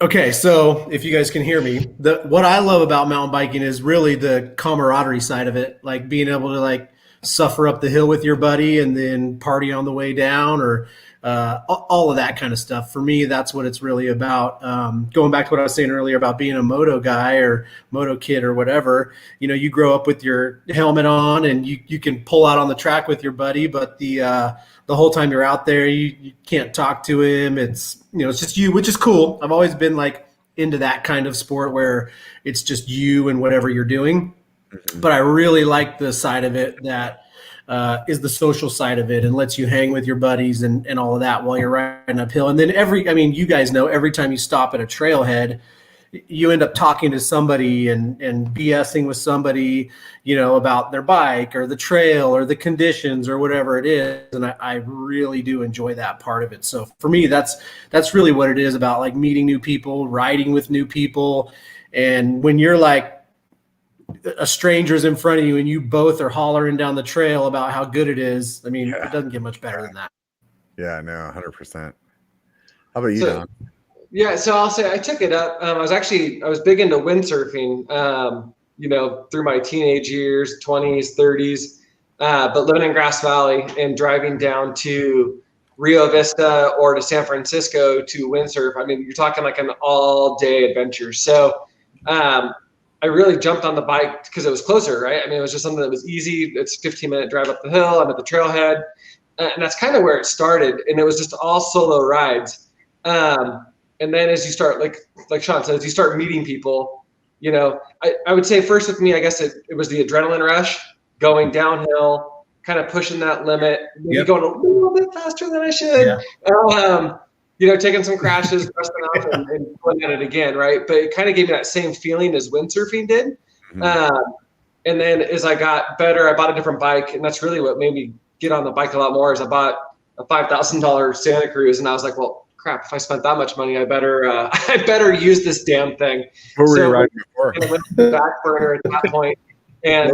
Okay, so if you guys can hear me, what I love about mountain biking is really the camaraderie side of it, like being able to like suffer up the hill with your buddy and then party on the way down, or all of that kind of stuff. For me, that's what it's really about. Going back to what I was saying earlier about being a moto guy or moto kid or whatever, you know, you grow up with your helmet on and you can pull out on the track with your buddy, but the whole time you're out there, you can't talk to him. It's, you know, it's just you, which is cool. I've always been like into that kind of sport where it's just you and whatever you're doing. Mm-hmm. But I really like the side of it that is the social side of it and lets you hang with your buddies and all of that while you're riding uphill. And then you guys know, every time you stop at a trailhead, you end up talking to somebody and BSing with somebody, you know, about their bike or the trail or the conditions or whatever it is. And I really do enjoy that part of it. So for me, that's really what it is about, like meeting new people, riding with new people. And when you're like, a stranger's in front of you and you both are hollering down the trail about how good it is. I mean, It doesn't get much better than that. Yeah, no, 100%. How about you, Don? Yeah, so I'll say I took it up. I was big into windsurfing, you know, through my teenage years, 20s, 30s, but living in Grass Valley and driving down to Rio Vista or to San Francisco to windsurf. I mean, you're talking like an all-day adventure. So I really jumped on the bike because it was closer, right? I mean, it was just something that was easy. It's a 15-minute drive up the hill. I'm at the trailhead. And that's kind of where it started. And it was just all solo rides. And then as you start, like Sean said, as you start meeting people, you know, I would say first with me, I guess it was the adrenaline rush, going downhill, kind of pushing that limit, maybe going a little bit faster than I should. Yeah. You know, taking some crashes, dusting off, and going at it again, right? But it kind of gave me that same feeling as windsurfing did. Mm-hmm. And then as I got better, I bought a different bike, and that's really what made me get on the bike a lot more. Is I bought a $5,000 Santa Cruz, and I was like, well, crap! If I spent that much money, I better use this damn thing. What were you riding before? I went to the back burner at that point, and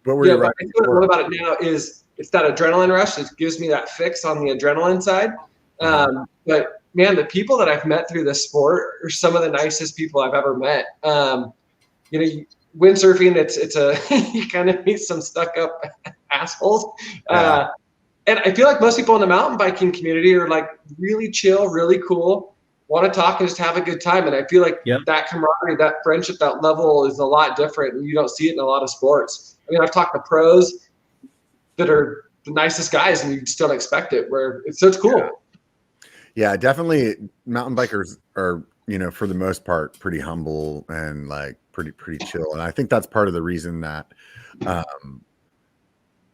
what were you riding before? What I love about it now is it's that adrenaline rush. It gives me that fix on the adrenaline side. But man, the people that I've met through this sport are some of the nicest people I've ever met. You know, windsurfing, it's you kind of meet some stuck up assholes. And I feel like most people in the mountain biking community are like really chill, really cool, want to talk and just have a good time. And I feel like that camaraderie, that friendship, that level is a lot different. And you don't see it in a lot of sports. I mean, I've talked to pros that are the nicest guys and you still expect it, where it's cool. Yeah, definitely. Mountain bikers are, you know, for the most part, pretty humble and like pretty chill. And I think that's part of the reason that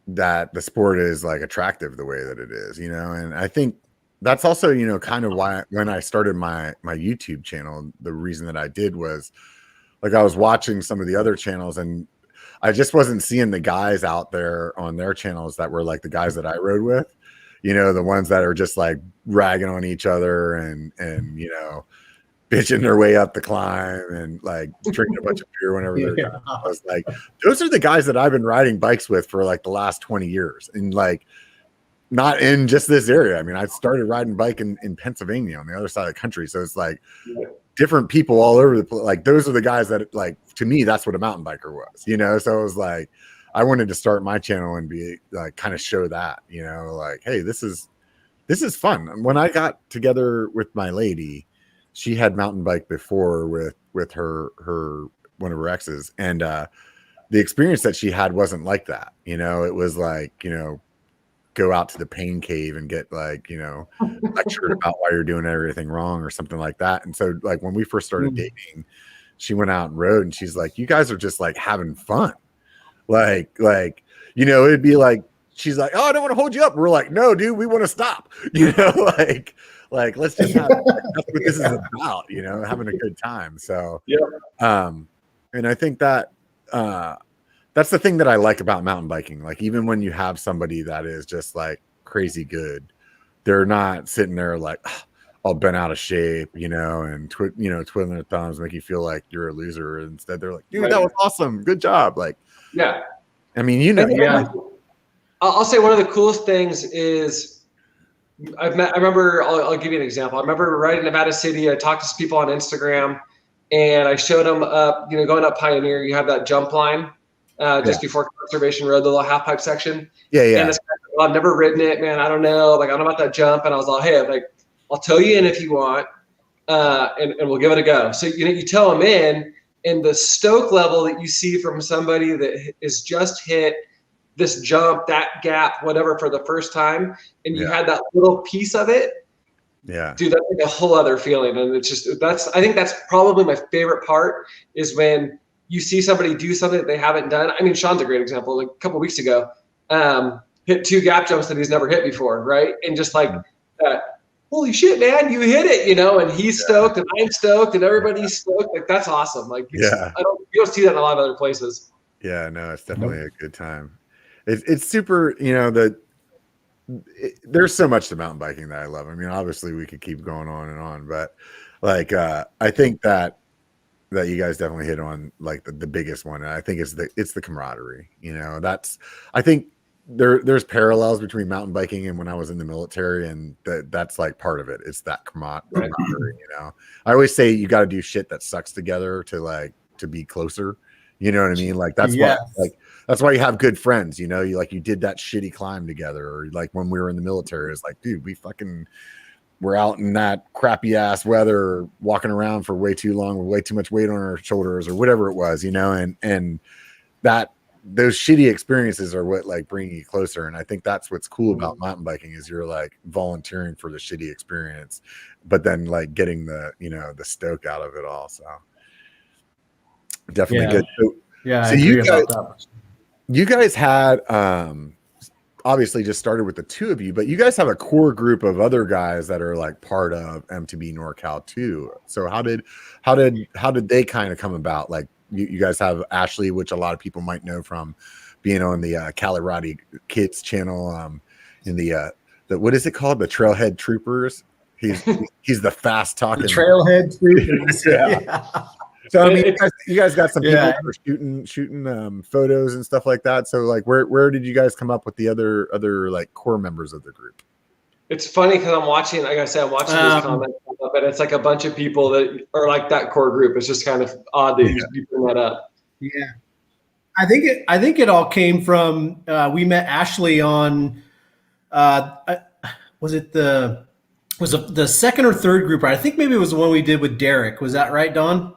that the sport is like attractive the way that it is, you know. And I think that's also, you know, kind of why when I started my YouTube channel, the reason that I did was like I was watching some of the other channels and I just wasn't seeing the guys out there on their channels that were like the guys that I rode with. You know, the ones that are just like ragging on each other and you know, bitching their way up the climb and like drinking a bunch of beer whenever they're done. I was like, those are the guys that I've been riding bikes with for like the last 20 years. And like, not in just this area. I mean, I started riding bike in Pennsylvania on the other side of the country. So it's like different people all over the place. Like those are the guys that, like, to me, that's what a mountain biker was, you know? So it was like, I wanted to start my channel and be like, kind of show that, you know, like, hey, this is fun. When I got together with my lady, she had mountain bike before with her one of her exes. And the experience that she had wasn't like that. You know, it was like, you know, go out to the pain cave and get like, you know, lectured about why you're doing everything wrong or something like that. And so like when we first started dating, she went out and rode and she's like, you guys are just like having fun. Like, you know, it'd be like, she's like, oh, I don't want to hold you up. We're like, no, dude, we want to stop, you know, like let's just have, like, that's what this is about, you know, having a good time. So, and I think that, that's the thing that I like about mountain biking. Like, even when you have somebody that is just like crazy good, they're not sitting there like all bent out of shape, you know, and twiddling their thumbs, make you feel like you're a loser. Instead, they're like, dude, that was awesome. Good job. Like, yeah. I mean, you know, I'll say one of the coolest things is I remember, I'll give you an example. I remember riding Nevada City. I talked to people on Instagram and I showed them up, you know, going up Pioneer, you have that jump line. Just before Conservation Road, the little half pipe section. And this guy, well, I've never ridden it, man. I don't know. Like, I don't know about that jump. And I was like, hey, like, I'll tow you in if you want, and we'll give it a go. So, you know, you tow him in, and the stoke level that you see from somebody that is just hit this jump, that gap, whatever, for the first time, and you had that little piece of it. Yeah, dude, that's like a whole other feeling. And it's just, I think that's probably my favorite part, is when you see somebody do something that they haven't done. I mean, Sean's a great example. Like a couple of weeks ago, hit 2 gap jumps that he's never hit before, right? And just like, holy shit, man, you hit it, you know? And he's stoked, and I'm stoked, and everybody's stoked. Like, that's awesome. Like, you don't see that in a lot of other places. Yeah, no, it's definitely a good time. It's super, you know, there's so much to mountain biking that I love. I mean, obviously we could keep going on and on, but like, I think that you guys definitely hit on like the biggest one. And I think it's the camaraderie, you know. I think there's parallels between mountain biking and when I was in the military, and that's like part of it. It's that camaraderie, you know. I always say you got to do shit that sucks together to be closer. You know what I mean? Like that's why you have good friends, you know. You did that shitty climb together, or like when we were in the military, it's like, dude, we're out in that crappy ass weather, walking around for way too long with way too much weight on our shoulders or whatever it was, you know, and those shitty experiences are what like bring you closer. And I think that's what's cool about mountain biking, is you're like volunteering for the shitty experience, but then like getting the, you know, the stoke out of it all. So definitely good. So you guys had, obviously just started with the 2 of you, but you guys have a core group of other guys that are like part of MTB Norcal too. So how did they kind of come about? Like you guys have Ashley, which a lot of people might know from being on the Colorado Kids channel, in the what is it called? The Trailhead Troopers. He's the fast talking Trailhead Troopers. Yeah. So I mean, you guys got some people that are shooting photos and stuff like that. So like, where did you guys come up with the other like core members of the group? It's funny because I'm watching. Like I said, I'm watching these comments, but it's like a bunch of people that are like that core group. It's just kind of odd that you bring that up. Yeah, I think it all came from we met Ashley on was it the second or third group ride? I think maybe it was the one we did with Derek. Was that right, Don?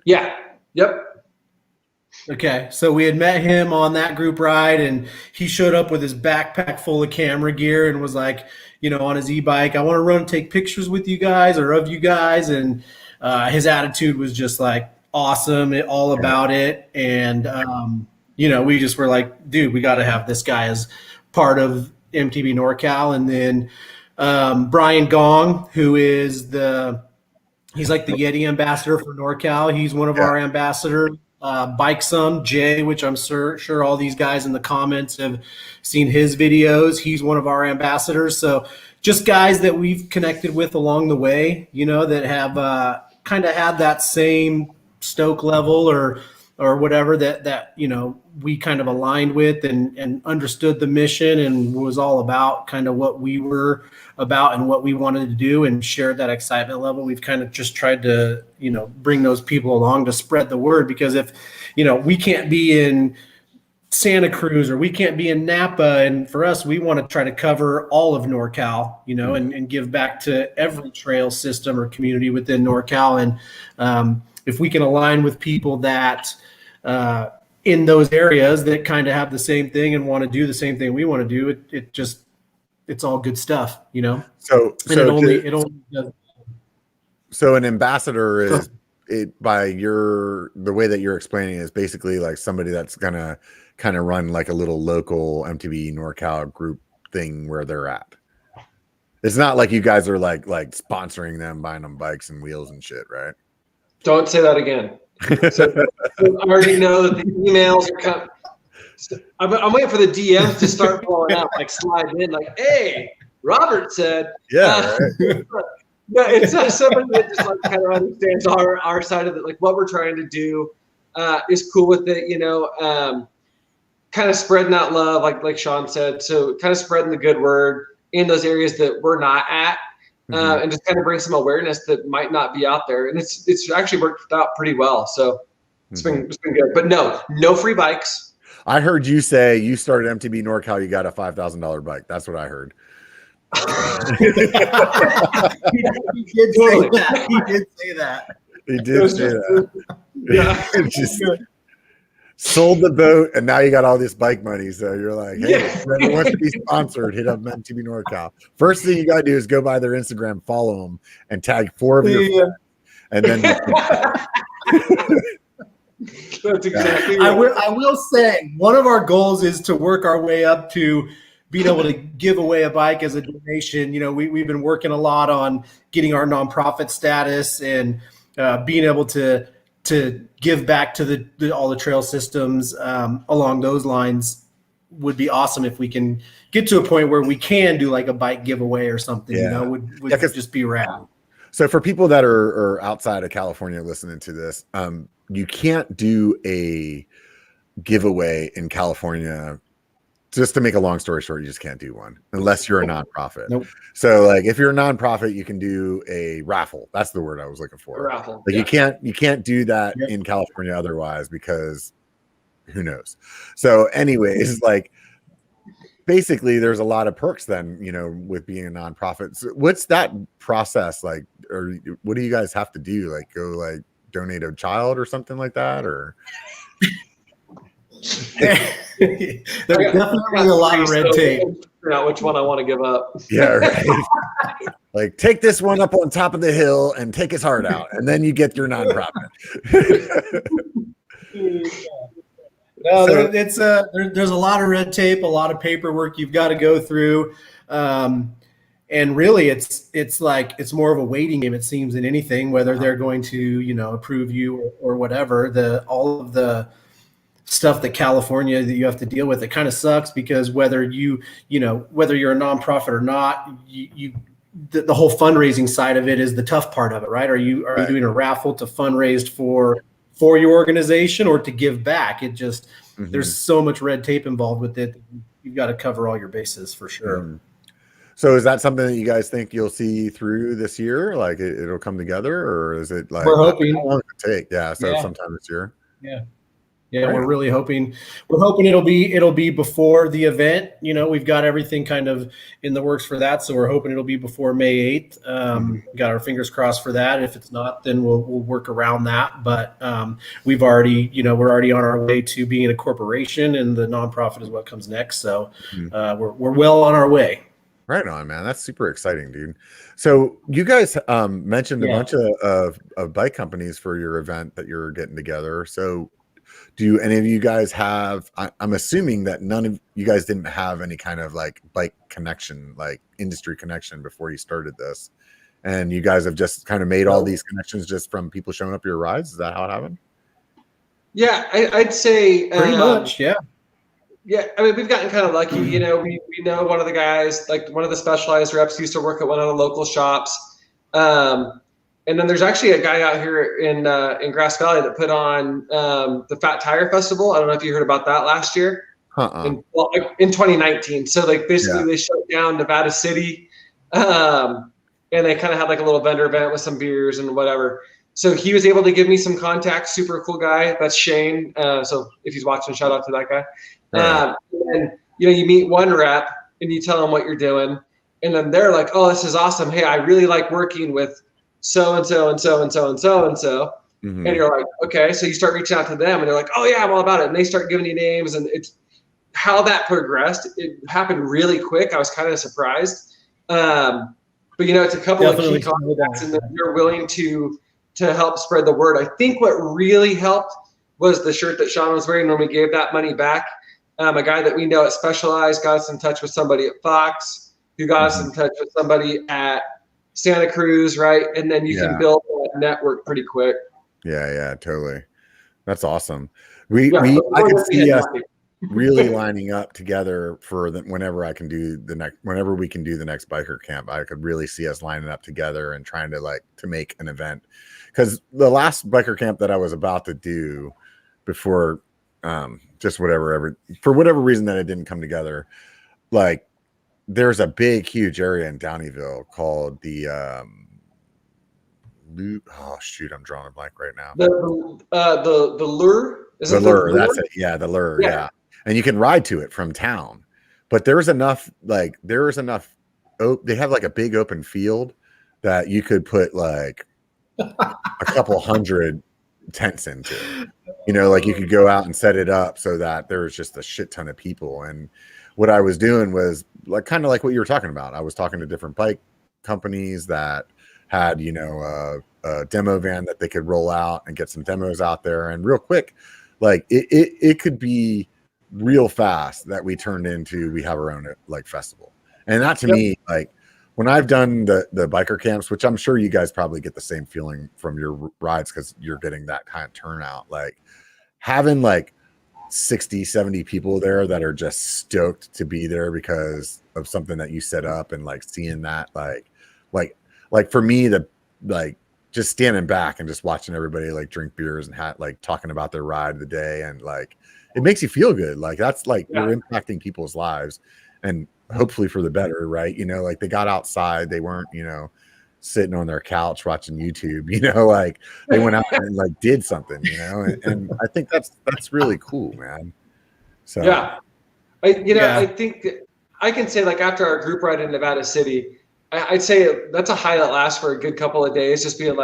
Yeah. Yep. Okay. So we had met him on that group ride, and he showed up with his backpack full of camera gear and was like, you know, on his e-bike, I want to run and take pictures with you guys or of you guys. And his attitude was just like awesome, all about it. And, you know, we just were like, dude, we got to have this guy as part of MTB Norcal. And then Brian Gong, who is he's like the Yeti ambassador for NorCal. He's one of our ambassadors. Bikesome Jay, which I'm sure all these guys in the comments have seen his videos. He's one of our ambassadors. So just guys that we've connected with along the way, you know, that have kind of had that same stoke level or whatever that we kind of aligned with and understood the mission and was all about kind of what we were about and what we wanted to do and shared that excitement level. We've kind of just tried to, bring those people along to spread the word, because if, we can't be in Santa Cruz or we can't be in Napa. And for us, we want to try to cover all of NorCal, and give back to every trail system or community within NorCal. And if we can align with people that in those areas that kind of have the same thing and want to do the same thing we want to do, it's all good stuff, So So an ambassador is the way that you're explaining is basically like somebody that's gonna kind of run like a little local MTB NorCal group thing where they're at. It's not like you guys are like sponsoring them, buying them bikes and wheels and shit, right? Don't say that again. So I already know that the emails are coming. So I'm waiting for the DMs to start blowing out, like slide in, like, "Hey, Robert said." Yeah. Right. No, it's not somebody that just like kind of understands our side of it, like what we're trying to do, is cool with it, kind of spreading that love, like Sean said. So kind of spreading the good word in those areas that we're not at, and just kind of bring some awareness that might not be out there. And it's actually worked out pretty well. So it's been good. But no free bikes. I heard you say you started MTB NorCal, you got a $5,000 bike. That's what I heard. He did say that. He did say that. Yeah. Just sold the boat, and now you got all this bike money. So you're like, hey, whoever wants to be sponsored, hit up MTB NorCal. First thing you got to do is go by their Instagram, follow them, and tag 4 of your friends. And then That's exactly right. right. I will say one of our goals is to work our way up to being able to give away a bike as a donation. We've been working a lot on getting our nonprofit status and being able to give back to all the trail systems along those lines. Would be awesome if we can get to a point where we can do like a bike giveaway or something. Would just be rad. So for people that are outside of California listening to this, you can't do a giveaway in California. Just to make a long story short, you just can't do one unless you're a nonprofit. Nope. So like if you're a nonprofit, you can do a raffle. That's the word I was looking for. A raffle. Like you can't do that in California otherwise, because who knows? So anyways, like basically there's a lot of perks then, with being a nonprofit. So what's that process like? Or what do you guys have to do? Like go like donate a child or something like that, or There's definitely a lot of red tape. Figure out which one I want to give up. Yeah, right. Like take this one up on top of the hill and take his heart out, and then you get your nonprofit. No, there's a lot of red tape, a lot of paperwork you've got to go through, and really it's like it's more of a waiting game, it seems, than anything. Whether they're going to approve you or whatever, all of the stuff that California that you have to deal with, it kind of sucks, because whether you're a nonprofit or not, the whole fundraising side of it is the tough part of it, right? Are you doing a raffle to fundraise for your organization or to give back? It just there's so much red tape involved with it. You've got to cover all your bases for sure. So is that something that you guys think you'll see through this year? Like it'll come together, or is it like we're hoping? How long does it take? Sometime this year. Yeah, we're really hoping. We're hoping it'll be before the event. We've got everything kind of in the works for that, so we're hoping it'll be before May 8th. Got our fingers crossed for that. If it's not, then we'll work around that. But we're already on our way to being a corporation, and the nonprofit is what comes next. So we're well on our way. Right on, man. That's super exciting, dude. So you guys mentioned a bunch of bike companies for your event that you're getting together. So do any of you guys have, I'm assuming that none of you guys didn't have any kind of like bike connection, like industry connection before you started this. And you guys have just kind of made all these connections just from people showing up to your rides. Is that how it happened? Yeah, I'd say pretty much. Yeah. Yeah. I mean, we've gotten kind of lucky, we know one of the guys, like one of the Specialized reps used to work at one of the local shops. And then there's actually a guy out here in Grass Valley that put on the Fat Tire Festival. I don't know if you heard about that last year. In 2019. So like basically they shut down Nevada City, and they kind of had like a little vendor event with some beers and whatever. So he was able to give me some contacts. Super cool guy. That's Shane. So if he's watching, shout out to that guy. And you meet one rep and you tell them what you're doing, and then they're like, "Oh, this is awesome. Hey, I really like working with so and so and so and so and so and so." And you're like, "Okay." So you start reaching out to them, and they're like, "Oh yeah, I'm all about it." And they start giving you names, and it's how that progressed. It happened really quick. I was kind of surprised. But it's a couple of key contacts, and you're willing to help spread the word. I think what really helped was the shirt that Sean was wearing when we gave that money back. A guy that we know at Specialized got us in touch with somebody at Fox, who got us in touch with somebody at Santa Cruz, right? And then you can build that network pretty quick. Yeah, totally. That's awesome. I can see us really lining up together for whenever we can do the next biker camp. I could really see us lining up together and trying to make an event, because the last biker camp that I was about to do before, just for whatever reason that it didn't come together, like there's a big huge area in Downeyville called the I'm drawing a blank right now. The lure. The lure, that's it. Yeah, the lure. Yeah. And you can ride to it from town, but they have like a big open field that you could put like a couple hundred tents into. Like you could go out and set it up so that there's just a shit ton of people. And what I was doing was kind of like what you were talking about. I was talking to different bike companies that had, a demo van that they could roll out and get some demos out there. And real quick, like it could be real fast that we have our own festival. And that to me, like when I've done the biker camps, which I'm sure you guys probably get the same feeling from your rides, because you're getting that kind of turnout, like having 60, 70 people there that are just stoked to be there because of something that you set up, and seeing that, like for me, just standing back and just watching everybody drink beers and talking about their ride of the day, and it makes you feel good. That's you're impacting people's lives, and hopefully for the better, right? They got outside, they weren't, sitting on their couch watching YouTube, they went out and did something, and I think that's really cool, man. So I think that I can say after our group ride in Nevada City, I'd say that's a high that lasts for a good couple of days, just being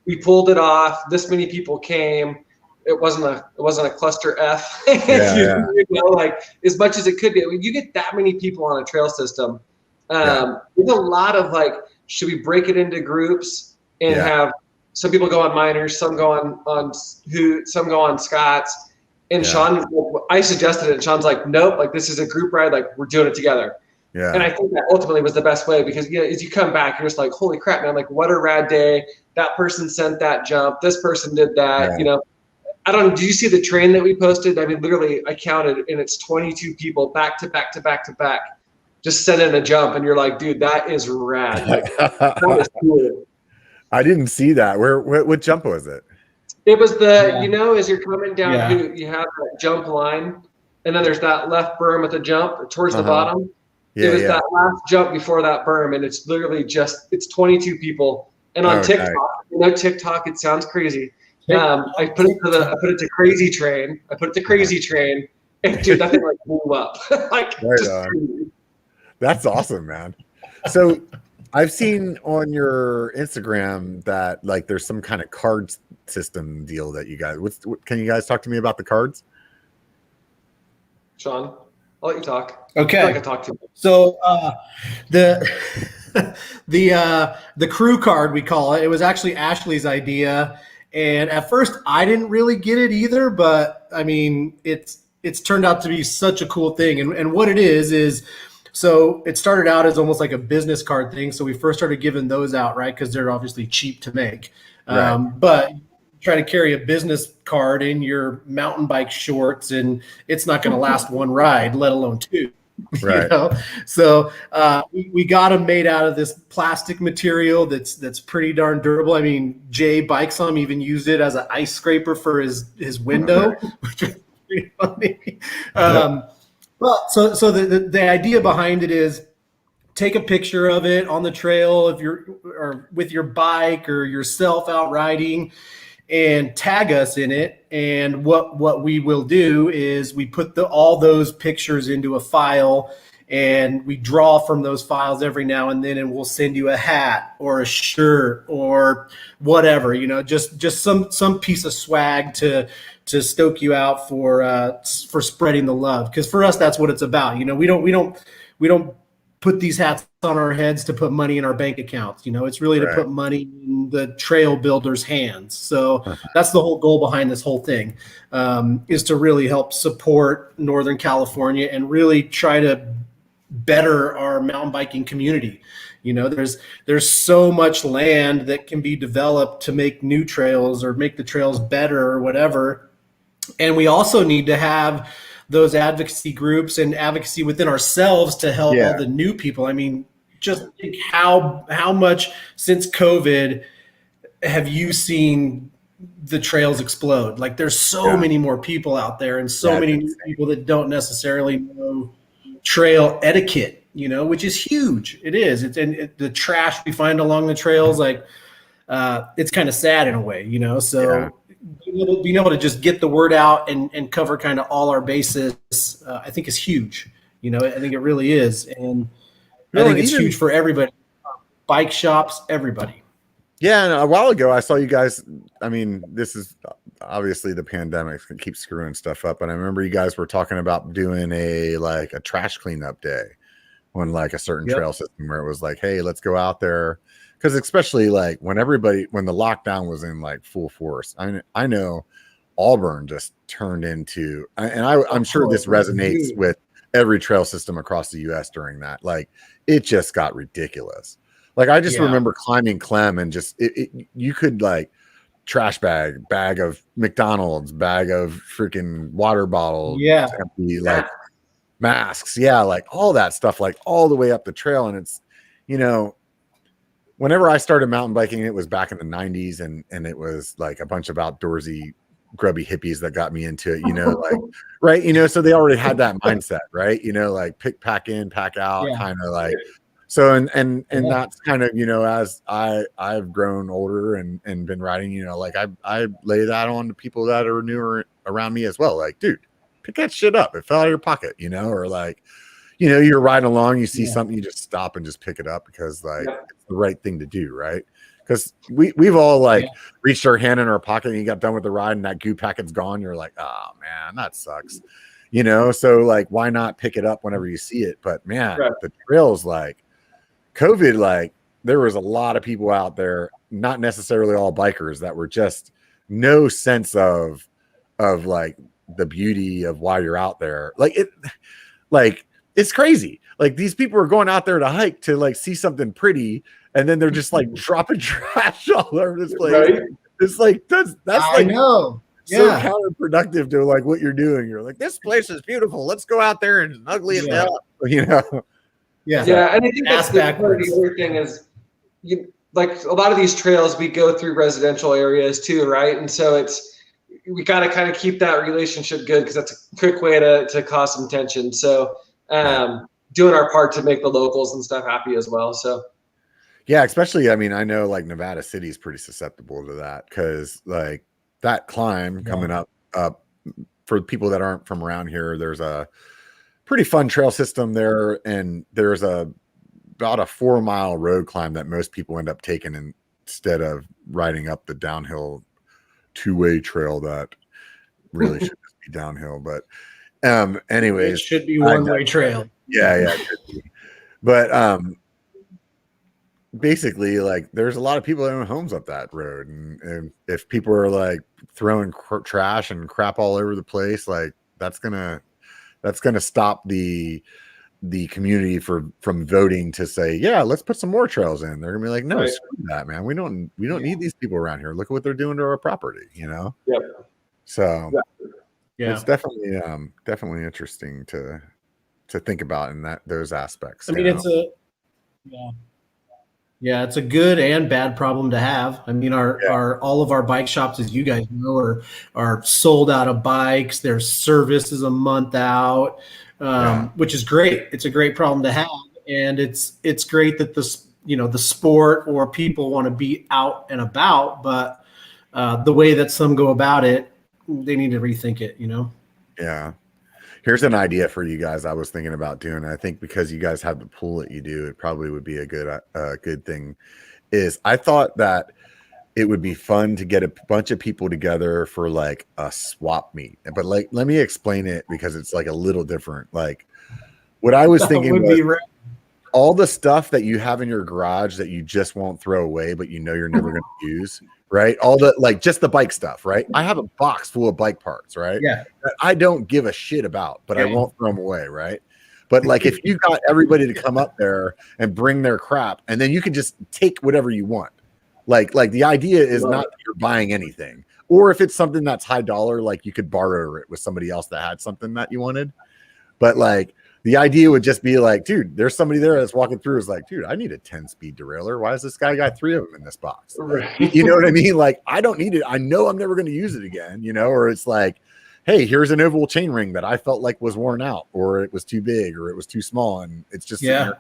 we pulled it off, this many people came. It wasn't a cluster F, as much as it could be. When you get that many people on a trail system, there's a lot of should we break it into groups and have some people go on minors, some go on Hoot, some go on Scots. And Sean, I suggested it, and Sean's like, nope, this is a group ride, we're doing it together. Yeah. And I think that ultimately was the best way, because as you come back, you're just like, holy crap, man, what a rad day. That person sent that jump, this person did that, I don't know. Did you see the train that we posted? I mean, literally, I counted, and it's 22 people back to back to back to back, just sending a jump, and you're like, dude, that is rad. That is cool. I didn't see that. What jump was it? It was as you're coming down, you have that jump line, and then there's that left berm at the jump towards the bottom. It was that last jump before that berm, and it's literally it's 22 people. And on TikTok, TikTok, it sounds crazy. I put it to Crazy Train. And dude, that thing blew up. That's awesome, man. So I've seen on your Instagram that there's some kind of card system deal that you guys. Can you guys talk to me about the cards? Sean, I'll let you talk. Okay. I can talk to you. So the crew card, we call it. It was actually Ashley's idea. And at first, I didn't really get it either, but I mean, it's turned out to be such a cool thing. And what it is so it started out as almost like a business card thing. So we first started giving those out, right? Because they're obviously cheap to make. Right. But try to carry a business card in your mountain bike shorts, and it's not going to last one ride, let alone two. Right. You know? So we got them made out of this plastic material that's pretty darn durable. I mean, Jay Bikesom even used it as an ice scraper for his window, which is pretty funny. But so the idea behind it is take a picture of it on the trail if you're or with your bike or yourself out riding, and tag us in it. And what we will do is we put all those pictures into a file, and we draw from those files every now and then, and we'll send you a hat or a shirt or whatever, just some piece of swag to stoke you out for spreading the love. Because for us, that's what it's about. We don't put these hats on our heads to put money in our bank accounts. It's really to put money in the trail builders' hands. So that's the whole goal behind this whole thing, is to really help support Northern California and really try to better our mountain biking community. There's so much land that can be developed to make new trails or make the trails better or whatever. And we also need to have those advocacy groups and advocacy within ourselves to help all the new people. I mean, just think how much since COVID have you seen the trails explode? Like, there's so many more people out there, and so many new people that don't necessarily know trail etiquette, which is huge. It is. The trash we find along the trails, like, it's kind of sad in a way, so being able to just get the word out and cover kind of all our bases, I think is huge. I think it really is. And I think it's huge for everybody, bike shops, everybody. Yeah. And a while ago, I saw you guys, I mean, this is obviously the pandemic can keep screwing stuff up. And I remember you guys were talking about doing a trash cleanup day on like a certain trail system where it was like, hey, let's go out there. Because especially like when the lockdown was in like full force, I know Auburn just turned into, and I'm sure this resonates with every trail system across the U.S. during that. Like, it just got ridiculous. Like, I just remember climbing Clem and just you could like trash bag of McDonald's, bag of freaking water bottle, empty, like masks, like all that stuff, like all the way up the trail. And it's whenever I started mountain biking, it was back in the 90s, and it was like a bunch of outdoorsy, grubby hippies that got me into it, like, right. So they already had that mindset, right. Like pack in, pack out, kind of like, so, and that's kind of, as I've grown older and been riding, like I lay that on to people that are newer around me as well. Like, dude, pick that shit up. It fell out of your pocket, or like, you're riding along, you see something, you just stop and just pick it up because like it's the right thing to do, right? Because we've all like reached our hand in our pocket and you got done with the ride and that goo packet's gone. You're like, oh man, that sucks. So like, why not pick it up whenever you see it? But man, the trails, like COVID, like there was a lot of people out there, not necessarily all bikers, that were just no sense of like the beauty of why you're out there. It's crazy. Like, these people are going out there to hike to like see something pretty, and then they're just like dropping trash all over this place. Right? It's like that's like so counterproductive to like what you're doing. You're like, this place is beautiful. Let's go out there and ugly it up. Yeah. And I think that's the other thing is, like a lot of these trails we go through residential areas too, right? And so we got to kind of keep that relationship good, because that's a quick way to cause some tension. So doing our part to make the locals and stuff happy as well. So especially, I mean, I know like Nevada City is pretty susceptible to that, because like that climb coming up for people that aren't from around here, there's a pretty fun trail system there, and there's about a 4-mile road climb that most people end up taking instead of riding up the downhill 2-way trail that really should just be downhill. But anyways, it should be one-way trail. It could be. But basically, like, there's a lot of people that own homes up that road, and if people are like throwing trash and crap all over the place, like that's gonna stop the community from voting to say, let's put some more trails in. They're gonna be like, no, screw that, man. We don't need these people around here. Look at what they're doing to our property, So it's definitely interesting to to think about in those aspects. I mean, it's it's a good and bad problem to have. I mean, our all of our bike shops, as you guys know, are sold out of bikes. Their service is a month out, which is great. It's a great problem to have, and it's great that the sport or people want to be out and about, but the way that some go about it, they need to rethink it. Yeah. Here's an idea for you guys I was thinking about doing. I think because you guys have the pool that you do, it probably would be a good thing. Is I thought that it would be fun to get a bunch of people together for like a swap meet. But like, let me explain it because it's like a little different. Like what I was thinking was all the stuff that you have in your garage that you just won't throw away, but you're never going to use. Right. All the like just the bike stuff. Right. I have a box full of bike parts. Right. Yeah. That I don't give a shit about, but I won't throw them away. Right. But like if you got everybody to come up there and bring their crap, and then you can just take whatever you want. Like the idea is not that you're buying anything, or if it's something that's high dollar, like you could barter it with somebody else that had something that you wanted. But like the idea would just be like, dude, there's somebody there that's walking through is like, dude, I need a 10-speed derailleur. Why does this guy got 3 of them in this box? Right. You know what I mean? Like, I don't need it. I know I'm never going to use it again, or it's like, hey, here's an oval chain ring that I felt like was worn out, or it was too big, or it was too small. And it's just, when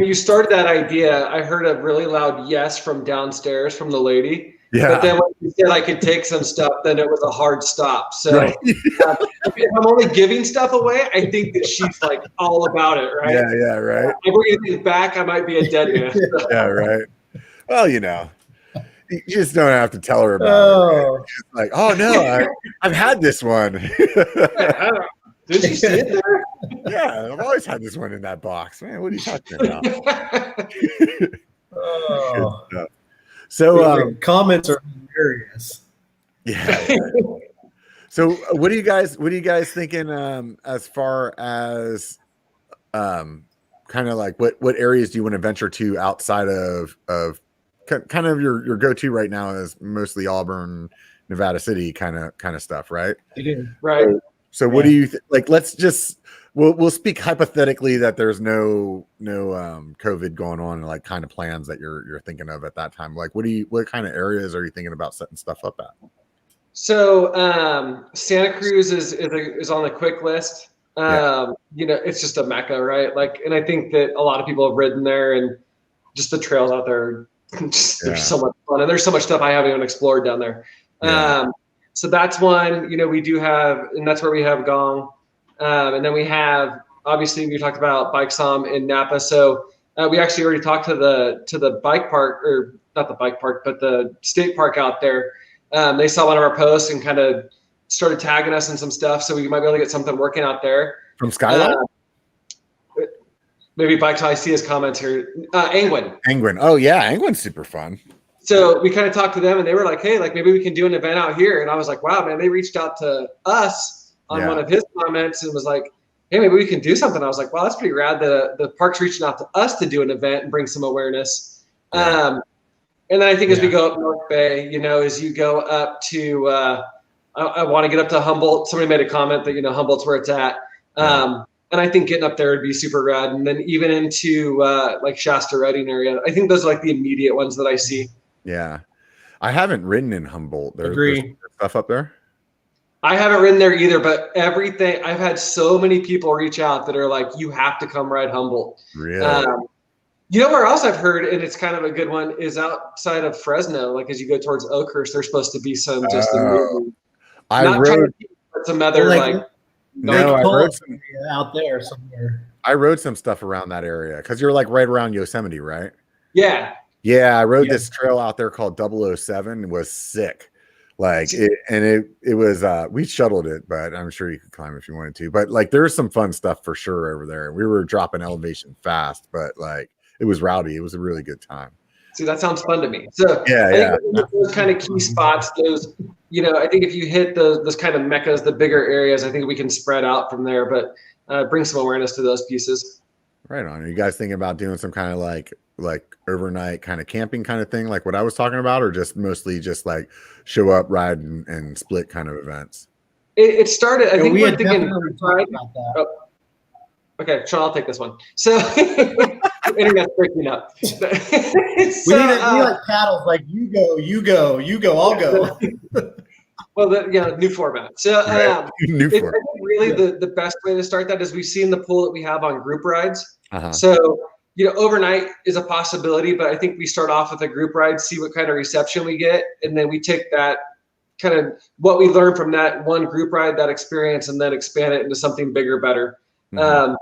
you started that idea, I heard a really loud yes from downstairs from the lady. Yeah. But then when you said I could take some stuff, then it was a hard stop. So if I'm only giving stuff away, I think that she's like all about it, right? Yeah, right. If we're going to think back, I might be a dead man. Yeah, right. Well, you just don't have to tell her about it. Right? Just like, oh no, I've had this one. Did you see it there? Yeah, I've always had this one in that box. Man, what are you talking about? So comments are hilarious. Yeah. So what are you guys thinking as far as kind of like what areas do you want to venture to outside of kind of your go-to right now is mostly Auburn, Nevada City kind of stuff, right? It is. Right. So what do you like? Let's just we'll speak hypothetically that there's no COVID going on and like kind of plans that you're thinking of at that time. Like what kind of areas are you thinking about setting stuff up at? So Santa Cruz is on the quick list. It's just a mecca, right? Like, and I think that a lot of people have ridden there, and just the trails out there, there's so much fun, and there's so much stuff I haven't even explored down there. So that's one. We do have, and that's where we have Gong. And then we have, obviously, we talked about Bike Som in Napa. So we actually already talked to the bike park, or not the bike park, but the state park out there. They saw one of our posts and kind of started tagging us in some stuff. So we might be able to get something working out there. From Skyline? Maybe Bike I see his comments here. Angwin. Oh, yeah. Angwin's super fun. So we kind of talked to them, and they were like, hey, like maybe we can do an event out here. And I was like, wow, man, they reached out to us on one of his comments and was like, hey, maybe we can do something. I was like, wow, that's pretty rad. The park's reaching out to us to do an event and bring some awareness. And then I think as we go up North Bay, as you go up to, I want to get up to Humboldt. Somebody made a comment that, Humboldt's where it's at. And I think getting up there would be super rad. And then even into like Shasta Redding area. I think those are like the immediate ones that I see. Yeah. I haven't ridden in Humboldt. Agree. There's stuff up there? I haven't ridden there either, but everything, I've had so many people reach out that are like, you have to come ride Humboldt. Really? Where else I've heard, and it's kind of a good one, is outside of Fresno. Like as you go towards Oakhurst, there's supposed to be some just amazing. I rode some other I rode some out there somewhere. I rode some stuff around that area because you're like right around Yosemite, right? Yeah. Yeah, I rode this trail out there called 007. It was sick. Like it was we shuttled it, but I'm sure you could climb if you wanted to. But like there was some fun stuff for sure over there. We were dropping elevation fast, but like it was rowdy. It was a really good time. See, that sounds fun to me. So I think those kind of key spots, those, I think if you hit those kind of meccas, the bigger areas, I think we can spread out from there, but bring some awareness to those pieces. Right on. Are you guys thinking about doing some kind of like overnight kind of camping kind of thing, like what I was talking about, or just mostly just like show up, ride, and split kind of events? It started. I think we we're had thinking. about that. Okay, Sean, I'll take this one. So, internet's breaking up. We need like paddles, like you go, I'll go. Well, new format. So, New format. I think really the best way to start that is we've seen the pool that we have on group rides. Uh-huh. So, overnight is a possibility, but I think we start off with a group ride, see what kind of reception we get, and then we take that kind of what we learn from that one group ride, that experience, and then expand it into something bigger, better. Mm-hmm.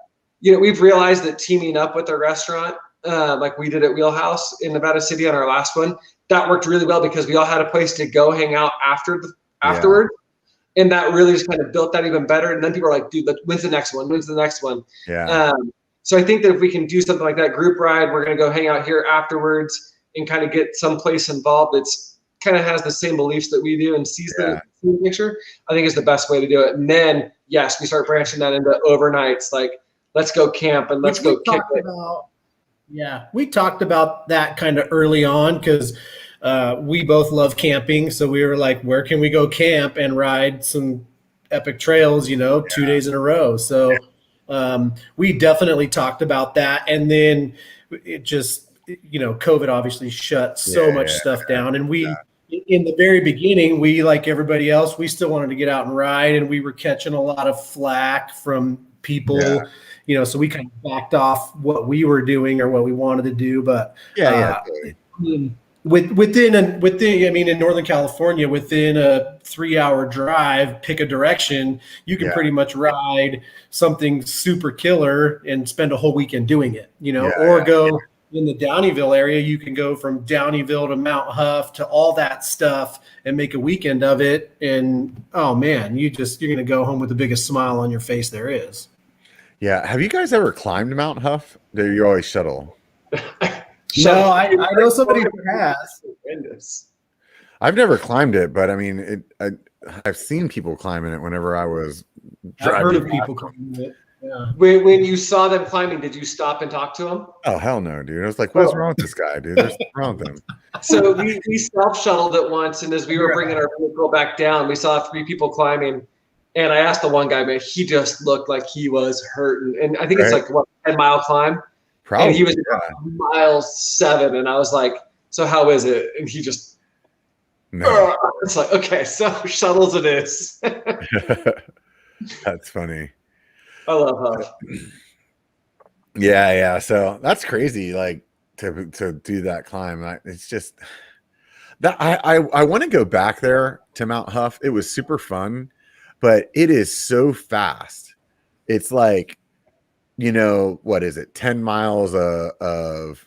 We've realized that teaming up with a restaurant, like we did at Wheelhouse in Nevada City on our last one, that worked really well because we all had a place to go hang out afterward. And that really just kind of built that even better. And then people are like, dude, when's the next one? When's the next one? Yeah. So I think that if we can do something like that group ride, we're going to go hang out here afterwards and kind of get someplace involved that's kind of has the same beliefs that we do and sees the picture, I think is the best way to do it. And then, yes, we start branching that into overnights, like let's go camp and let's go kick it. We talked about that kind of early on because we both love camping. So we were like, where can we go camp and ride some epic trails, 2 days in a row. So we definitely talked about that. And then it just, COVID obviously shut so much stuff down. And we, in the very beginning, we, like everybody else, we still wanted to get out and ride, and we were catching a lot of flack from people, so we kind of backed off what we were doing or what we wanted to do. But within in Northern California, within a 3-hour drive, pick a direction, you can pretty much ride something super killer and spend a whole weekend doing it, go in the Downeyville area. You can go from Downeyville to Mount Huff to all that stuff and make a weekend of it. And oh man, you're going to go home with the biggest smile on your face there is. Yeah. Have you guys ever climbed Mount Huff? Do you always shuttle? No, I know somebody who has. I've never climbed it, but I mean, I've seen people climbing it whenever I was driving. I've heard of people climbing it. Yeah. When you saw them climbing, did you stop and talk to them? Oh, hell no, dude. I was like, what's wrong with this guy, dude? There's something wrong with him. So we self-shuttled it once, and as we were bringing our vehicle back down, we saw 3 people climbing. And I asked the one guy, man, he just looked like he was hurting. And I think it's like, 10-mile climb? Probably. And he was mile 7. And I was like, so how is it? And he just, it's like, okay, so shuttles it is. That's funny. I love Huff. Yeah. So that's crazy. Like to do that climb. It's just that I want to go back there to Mount Huff. It was super fun, but it is so fast. It's like, what is it? 10 miles of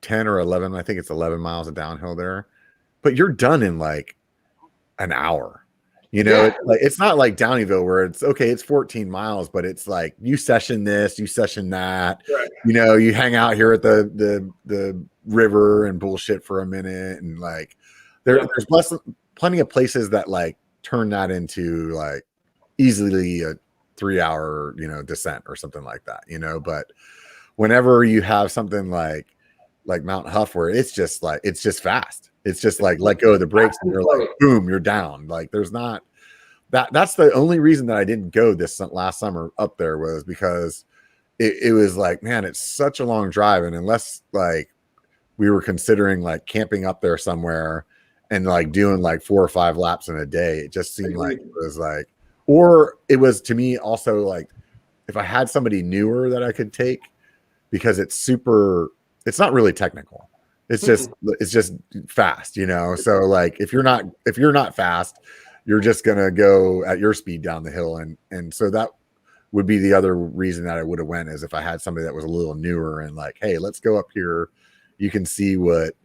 10 or 11. I think it's 11 miles of downhill there, but you're done in like an hour. It's not like Downeyville where it's okay, it's 14 miles, but it's like you session this, you session that, right. You hang out here at the river and bullshit for a minute. And like there's plenty of places that like turn that into like easily a 3-hour, descent or something like that, but whenever you have something like Mount Huff where it's just fast. It's just like let go of the brakes and you're like, boom, you're down. Like there's not that's the only reason that I didn't go this last summer up there was because it was like, man, it's such a long drive. And unless like we were considering like camping up there somewhere and like doing like 4 or 5 laps in a day, it just seemed like it was like, or it was to me also like if I had somebody newer that I could take because it's not really technical. It's just fast, So like if you're not fast, you're just gonna go at your speed down the hill, and so that would be the other reason that I would have went is if I had somebody that was a little newer and like, hey, let's go up here. You can see what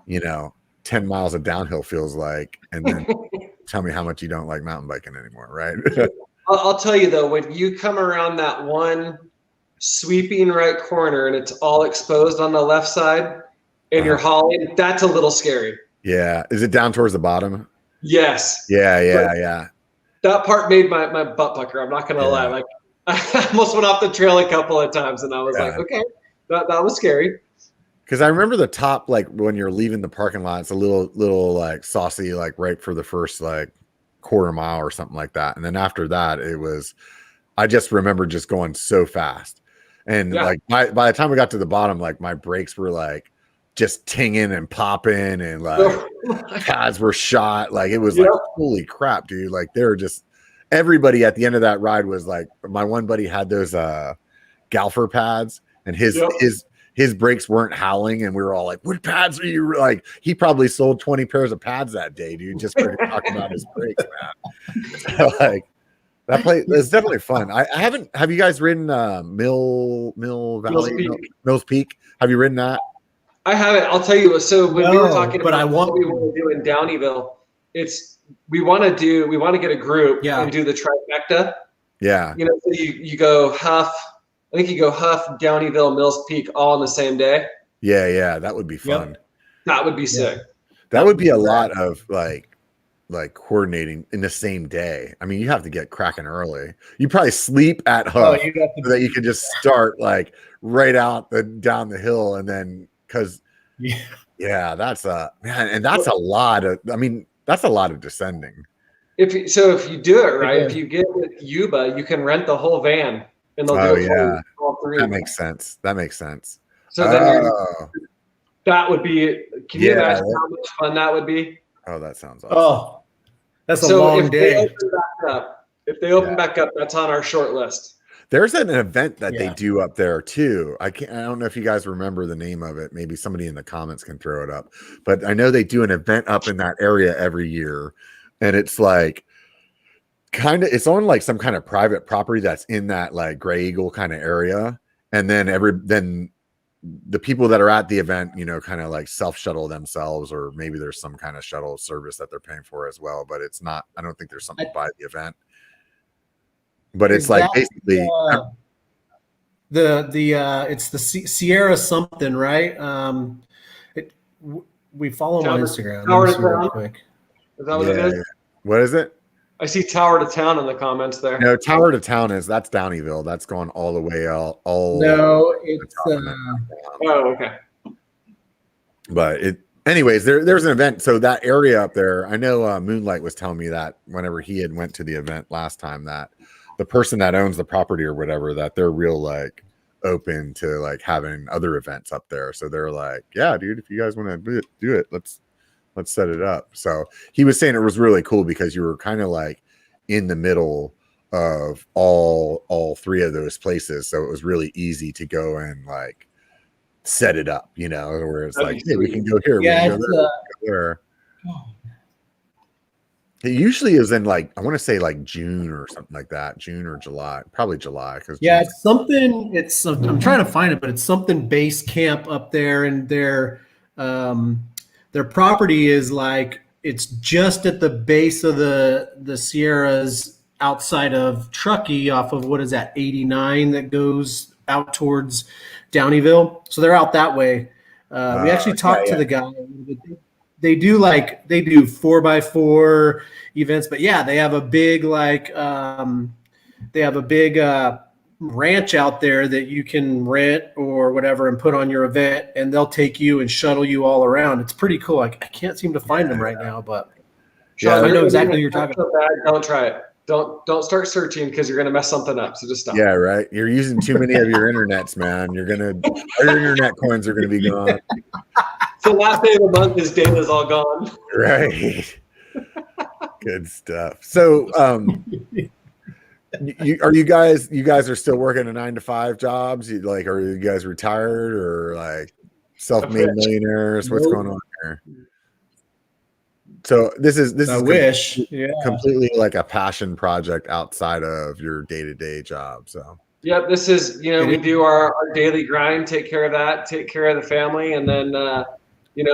10 miles of downhill feels like, and then tell me how much you don't like mountain biking anymore, right? I'll tell you though, when you come around that one sweeping right corner and it's all exposed on the left side. And you're hauling, that's a little scary. Yeah. Is it down towards the bottom? Yes. Yeah. That part made my butt pucker. I'm not going to lie. Like I almost went off the trail a couple of times and I was like, okay, that was scary. Because I remember the top, like when you're leaving the parking lot, it's a little like saucy, like right for the first like quarter mile or something like that. And then after that, I just remember just going so fast. And like by the time we got to the bottom, like my brakes were like just tinging and popping, and like pads were shot. Like it was like, holy crap, dude. Like they were just, everybody at the end of that ride was like, my one buddy had those Galfer pads, and his brakes weren't howling, and we were all like, what pads are you like? He probably sold 20 pairs of pads that day, dude, just for talking about his brakes, man. So, like that place is definitely fun. I haven't, have you guys ridden Mill Valley, Mills Peak? Have you ridden that? I haven't. I'll tell you. So when we were talking about what we want to do in Downeyville, we want to get a group and do the trifecta. Yeah. You know, so you go Huff. I think you go Huff, Downeyville, Mills Peak, all in the same day. Yeah, that would be fun. Yep. That would be sick. That would be a lot of like coordinating in the same day. I mean, you have to get cracking early. You probably sleep at Huff so that you can just start like right out down the hill, and then because that's man, and that's a lot of. I mean, that's a lot of descending. If you do it right, if you get with Yuba, you can rent the whole van, and they'll do all three. That makes sense. So then that would be. Can you imagine how much fun that would be? Oh, that sounds awesome. Oh, that's a long day. If they open back up, that's on our short list. There's an event that they do up there too. I don't know if you guys remember the name of it. Maybe somebody in the comments can throw it up. But I know they do an event up in that area every year, and it's like it's on like some kind of private property that's in that like Gray Eagle kind of area, and then then the people that are at the event, you know, kind of like self-shuttle themselves, or maybe there's some kind of shuttle service that they're paying for as well. But it's not. I don't think there's something by the event. But it's like basically it's the Sierra something, right? We follow them on Instagram. Tower to Town. Quick. Is that what it is? What is it? I see Tower to Town in the comments there. No, Tower to Town that's Downeyville. That's going all the way all. No, it's. Okay. But anyways, there's an event. So that area up there, I know Moonlight was telling me that whenever he had went to the event last time, that the person that owns the property or whatever, that they're real like open to like having other events up there. So they're like, yeah, dude, if you guys want to do it, let's set it up. So he was saying it was really cool because you were kind of like in the middle of all three of those places. So it was really easy to go and like set it up, you know, where it's like, hey, we can go here. Yeah, we can go there. It usually is in like, I want to say like June or something like that, June or July, probably July. It's something. I'm trying to find it, but it's something base camp up there, and their property is like it's just at the base of the Sierras outside of Truckee, off of what is that 89 that goes out towards Downeyville. So they're out that way. We actually talked to the guy. They do 4x4 events, but they have a big ranch out there that you can rent or whatever and put on your event, and they'll take you and shuttle you all around. It's pretty cool. I can't seem to find them right now, but I know exactly what you're talking about. Don't try it. Don't start searching because you're gonna mess something up. So just stop. Yeah, right. You're using too many of your internets, man. Your internet coins are gonna be gone. So last day of the month, his data's all gone. Right. Good stuff. So you guys are still working a 9-to-5 jobs? Are you guys retired or like self-made millionaires? What's going on here? So this is completely like a passion project outside of your day-to-day job. So yep, this is, we do our daily grind, take care of that, take care of the family, and then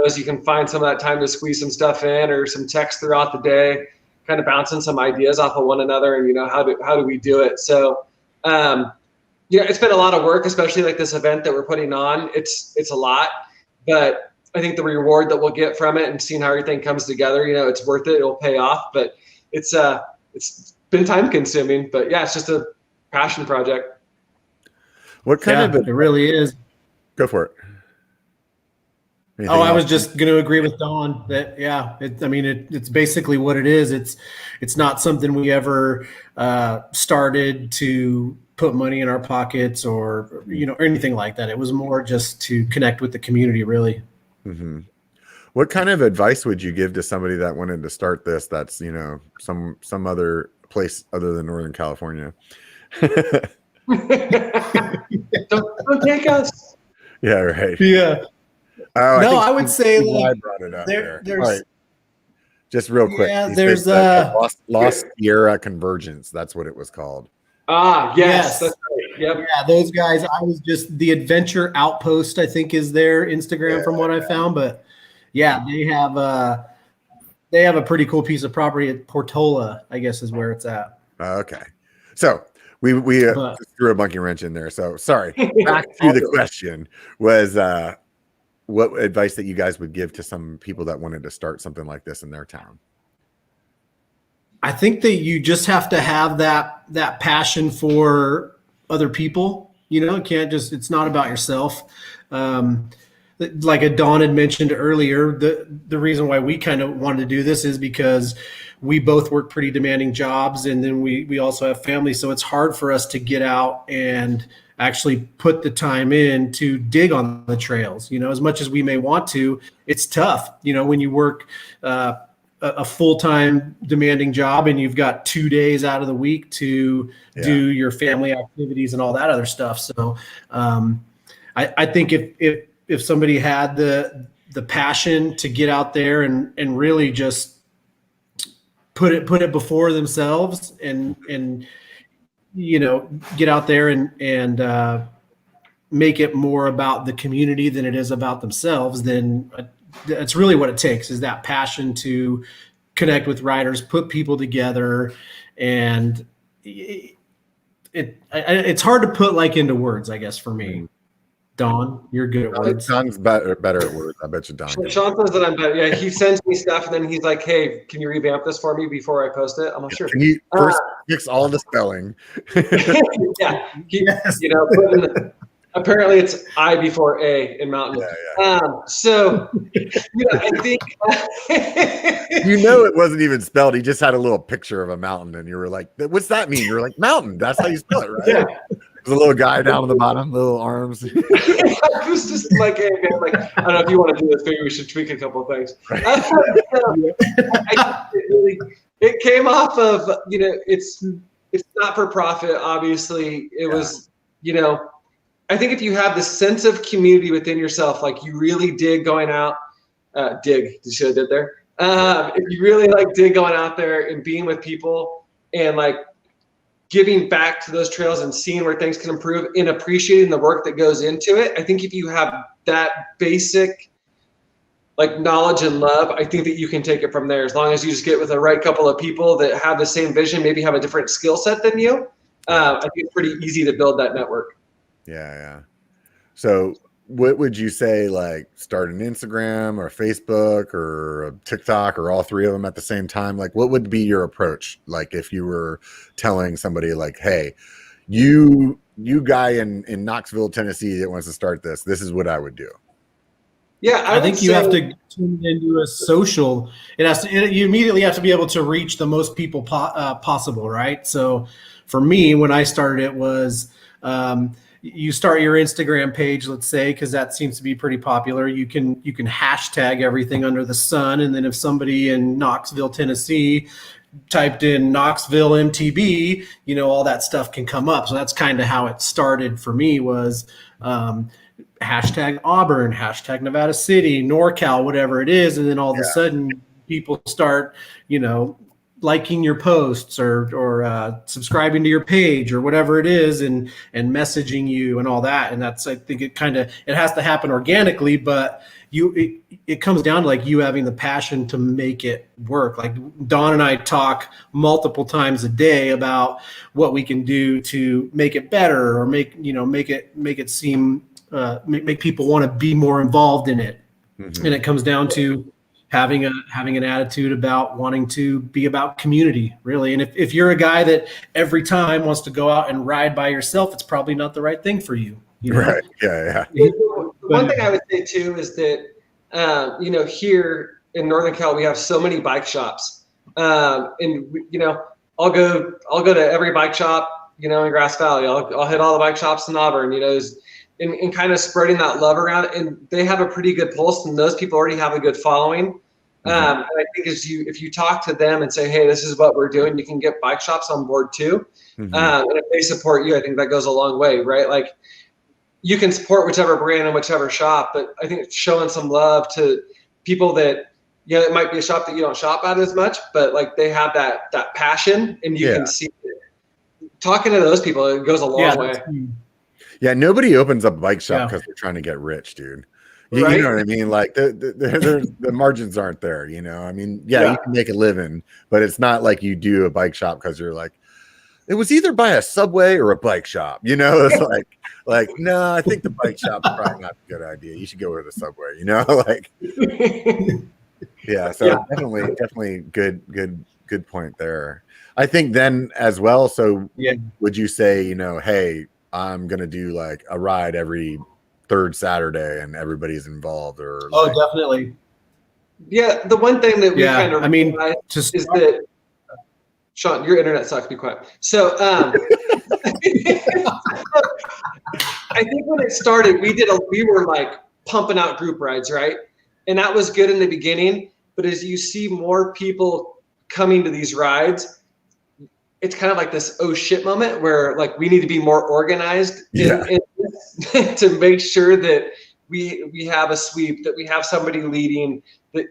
as you can find some of that time to squeeze some stuff in or some text throughout the day, kind of bouncing some ideas off of one another, and how do we do it? So it's been a lot of work, especially like this event that we're putting on. It's a lot, but I think the reward that we'll get from it and seeing how everything comes together, it's worth it. It'll pay off, but it's been time consuming, but it's just a passion project. What kind of it really is. Go for it. Anything I was else? just going to agree with Don that, it's basically what it is. It's not something we ever started to put money in our pockets or, or anything like that. It was more just to connect with the community, really. Mm-hmm. What kind of advice would you give to somebody that wanted to start this? That's, some other place other than Northern California. Don't take us. Yeah. Right. Yeah. Oh, I would say I brought it up there. there's, All right. Just real quick. Yeah, He there's said, Lost Sierra Convergence. That's what it was called. Yes. That's right. Yep. Yeah, those guys. I was just the Adventure Outpost, I think, is their Instagram from what I found. But yeah, they have a pretty cool piece of property at Portola, I guess is where it's at. Okay. So we just threw a monkey wrench in there. So sorry. Back to the question was what advice that you guys would give to some people that wanted to start something like this in their town? I think that you just have to have that passion for other people. It can't just, it's not about yourself. Like Dawn had mentioned earlier, the reason why we kind of wanted to do this is because we both work pretty demanding jobs, and then we also have families. So it's hard for us to get out and actually put the time in to dig on the trails. As much as we may want to, it's tough. When you work a full-time demanding job and you've got 2 days out of the week to do your family activities and all that other stuff. So I think if somebody had the passion to get out there and really just put it before themselves and get out there and make it more about the community than it is about themselves, then that's really what it takes, is that passion to connect with riders, put people together. And it's hard to put into words, I guess, for me. Don, you're good at words. Don's better at words. I bet you Don. Sean says that I'm better. Yeah, he sends me stuff and then he's like, "Hey, can you revamp this for me before I post it?" I'm like, "Sure." Can you first fix all the spelling? Yeah. Apparently it's I before A in mountain. Yeah. So I think it wasn't even spelled. He just had a little picture of a mountain, and you were like, "What's that mean?" You were like, "Mountain." That's how you spell it, right? Yeah. There's a little guy down on the bottom, little arms. It was just like, hey, man, I don't know if you want to do this. Maybe we should tweak a couple of things. Right. It came off of it's not for profit. Obviously, it was I think if you have the sense of community within yourself, like you really dig going out, dig. You should have did there. If you really dig going out there and being with people and giving back to those trails and seeing where things can improve and appreciating the work that goes into it. I think if you have that basic knowledge and love, I think that you can take it from there. As long as you just get with the right couple of people that have the same vision, maybe have a different skill set than you. I think it's pretty easy to build that network. Yeah. So what would you say, start an Instagram or Facebook or a TikTok or all three of them at the same time? What would be your approach? If you were telling somebody hey, you guy in Knoxville, Tennessee that wants to start this is what I would do. Yeah. I think you have to tune into a social. You immediately have to be able to reach the most people possible. Right. So for me, when I started, it was, you start your Instagram page, let's say, because that seems to be pretty popular. You can hashtag everything under the sun. And then if somebody in Knoxville, Tennessee typed in Knoxville MTB, all that stuff can come up. So that's kind of how it started for me, was hashtag Auburn, hashtag Nevada City, NorCal, whatever it is. And then all of a sudden people start, liking your posts or subscribing to your page or whatever it is, and messaging you and all that. And that's, I think it has to happen organically, but it comes down to you having the passion to make it work. Dawn and I talk multiple times a day about what we can do to make it better, or make it seem, make people want to be more involved in it. Mm-hmm. And it comes down to having an attitude about wanting to be about community, really. And if you're a guy that every time wants to go out and ride by yourself, it's probably not the right thing for you. Right. Yeah. One thing I would say too is that here in Northern Cal, we have so many bike shops. I'll go to every bike shop, in Grass Valley. I'll hit all the bike shops in Auburn, and kind of spreading that love around. And they have a pretty good pulse, and those people already have a good following. And I think if you talk to them and say, hey, this is what we're doing, you can get bike shops on board too. And if they support you, I think that goes a long way, right? Like, you can support whichever brand and whichever shop, but I think showing some love to people that, it might be a shop that you don't shop at as much, but like they have that passion, and you can see it. Talking to those people, it goes a long way. Yeah, nobody opens up a bike shop because they're trying to get rich, dude. You know what I mean? Like the margins aren't there. You can make a living, but it's not like you do a bike shop because you're like, it was either by a Subway or a bike shop. It's like no, I think the bike shop's probably not a good idea. You should go with the Subway. Definitely good point there. I think then as well. So would you say, hey, I'm gonna do like a ride every third Saturday and everybody's involved, or definitely. Yeah, the one thing that we kind of is that Sean, your internet sucks. Be quiet. So I think when it started, we were like pumping out group rides, right? And that was good in the beginning, but as you see more people coming to these rides, it's kind of like this oh shit moment where like we need to be more organized to make sure that we have a sweep, that we have somebody leading, that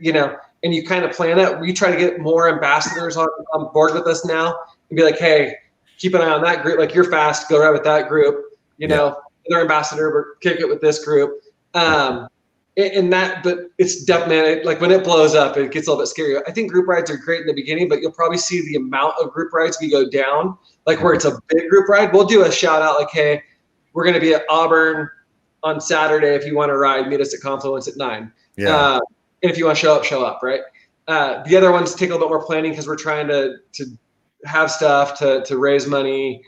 and you kind of plan that. We try to get more ambassadors on board with us now and be like, hey, keep an eye on that group. Like, you're fast, go right with that group. Another ambassador, but kick it with this group. But it's definitely like when it blows up, it gets a little bit scary. I think group rides are great in the beginning, but you'll probably see the amount of group rides we go down, like where it's a big group ride. We'll do a shout out like, hey, we're going to be at Auburn on Saturday. If you want to ride, meet us at Confluence at 9. And if you want to show up, right? The other ones take a little bit more planning because we're trying to have stuff to raise money.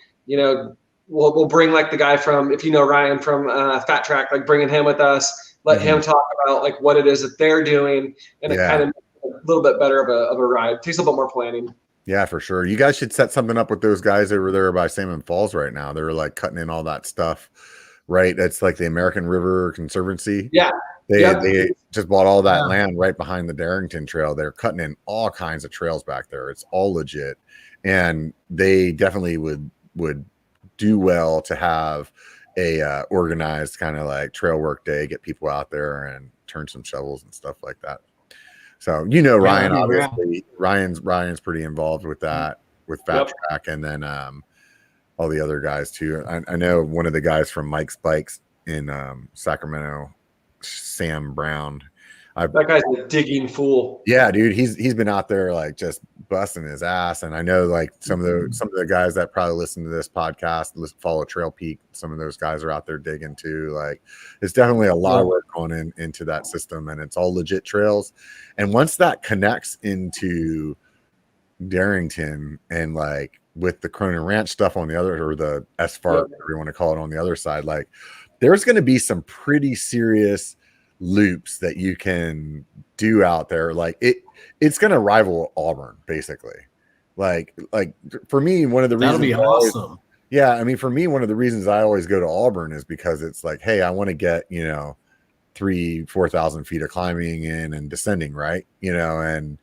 We'll bring like the guy from, if Ryan from Fat Track, like bringing him with us, let him talk about like what it is that they're doing, and it kind of makes it a little bit better of a ride. It takes a little bit more planning. Yeah, for sure. You guys should set something up with those guys over there by Salmon Falls right now. They're like cutting in all that stuff, right? It's like the American River Conservancy. Yeah. They just bought all that land right behind the Darrington Trail. They're cutting in all kinds of trails back there. It's all legit. And they definitely would do well to have a organized kind of like trail work day, get people out there and turn some shovels and stuff like that. So, Ryan, obviously, Ryan's pretty involved with that, with Fat Track, and then all the other guys too. I know one of the guys from Mike's Bikes in Sacramento, Sam Brown. That guy's a digging fool. Yeah, dude, he's been out there like just busting his ass. And I know like some of the guys that probably listen to this podcast, follow Trail Peak. Some of those guys are out there digging too. Like, it's definitely a lot of work going into that system, and it's all legit trails. And once that connects into Darrington and like with the Cronin Ranch stuff on the other, or the SFART, whatever you want to call it, on the other side, like there's going to be some pretty serious loops that you can do out there. Like it's going to rival Auburn basically. Like for me, one of the reasons, that'll be awesome. For me, one of the reasons I always go to Auburn is because it's like, hey, I want to get 3,000-4,000 feet of climbing in and descending, right? And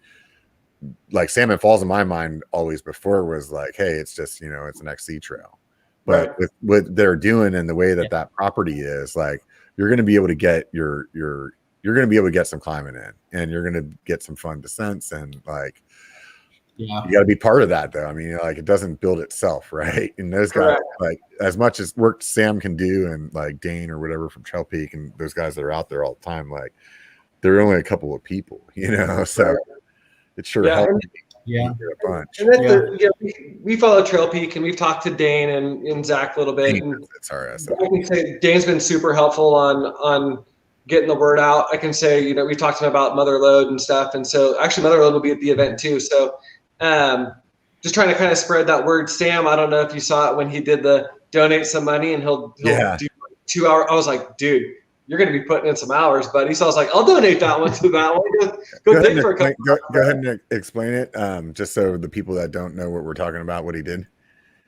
like Salmon Falls in my mind always before was like, hey, it's just it's an XC trail. But with what they're doing and the way that property is, like, you're going to be able to get you're going to be able to get some climbing in, and you're going to get some fun descents, and like, you got to be part of that though. I mean, like, it doesn't build itself, right? And those guys, like, as much as work Sam can do, and like Dane or whatever from Trail Peak, and those guys that are out there all the time, like, they're only a couple of people, so it sure helps. A bunch. And we follow Trail Peak, and we've talked to Dane and Zach a little bit. And I can say Dane's been super helpful on getting the word out. I can say, we talked to him about Mother Lode and stuff. And so actually Mother Lode will be at the event too. So just trying to kind of spread that word. Sam, I don't know if you saw it when he did the donate some money, and he'll do 2 hours. I was like, dude, you're going to be putting in some hours, buddy. So I was like, I'll donate that one to that one. Go dig for a couple. Go ahead and explain it, just so the people that don't know what we're talking about, what he did.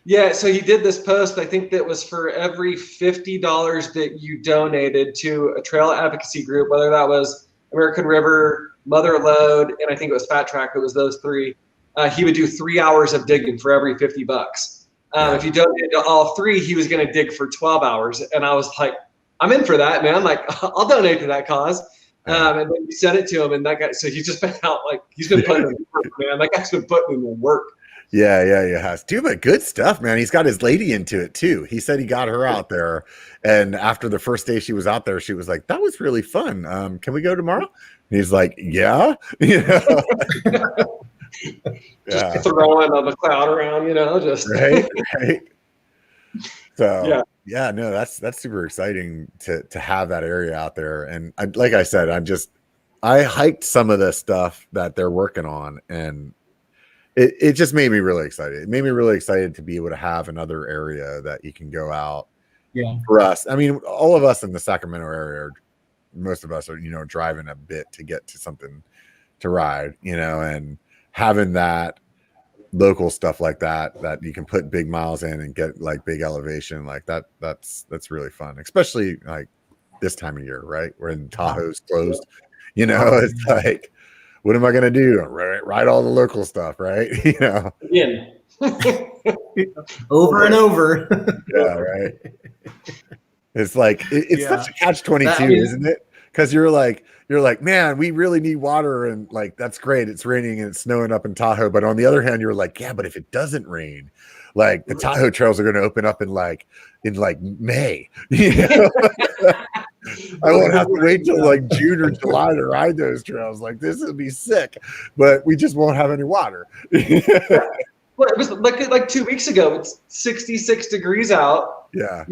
Yeah, so he did this post, I think that was for every $50 that you donated to a trail advocacy group, whether that was American River, Mother Lode, and I think it was Fat Track, it was those three. He would do 3 hours of digging for every $50. If you donated to all three, he was going to dig for 12 hours. And I was like, I'm in for that, man. Like, I'll donate to that cause. And then we sent it to him, and that guy, so he's just been out, like, he's been putting in the work, man. That guy's been putting in the work. Yeah, has. Dude, but good stuff, man. He's got his lady into it too. He said he got her out there, and after the first day she was out there, she was like, "That was really fun. Can we go tomorrow?" And he's like, "Yeah." Just throwing the cloud around, just right. So no, that's super exciting to have that area out there. And like I said, I hiked some of the stuff that they're working on, and it just made me really excited. It made me really excited to be able to have another area that you can go out. Yeah. For us, I mean, all of us in the Sacramento area, most of us are, driving a bit to get to something to ride, and having that local stuff like that you can put big miles in and get like big elevation like that's really fun, especially like this time of year, right? When Tahoe's closed, it's like, what am I going to do? Ride all the local stuff, right? Yeah. Over and over. Yeah, right. It's like it's such a catch-22, isn't it? Because you're like, man, we really need water, and like that's great. It's raining and it's snowing up in Tahoe, but on the other hand, you're like, yeah, but if it doesn't rain, like the Tahoe trails are going to open up in May. I won't have to wait till like June or July to ride those trails. Like this would be sick, but we just won't have any water. Well, it was like 2 weeks ago. It's 66 degrees out. Yeah.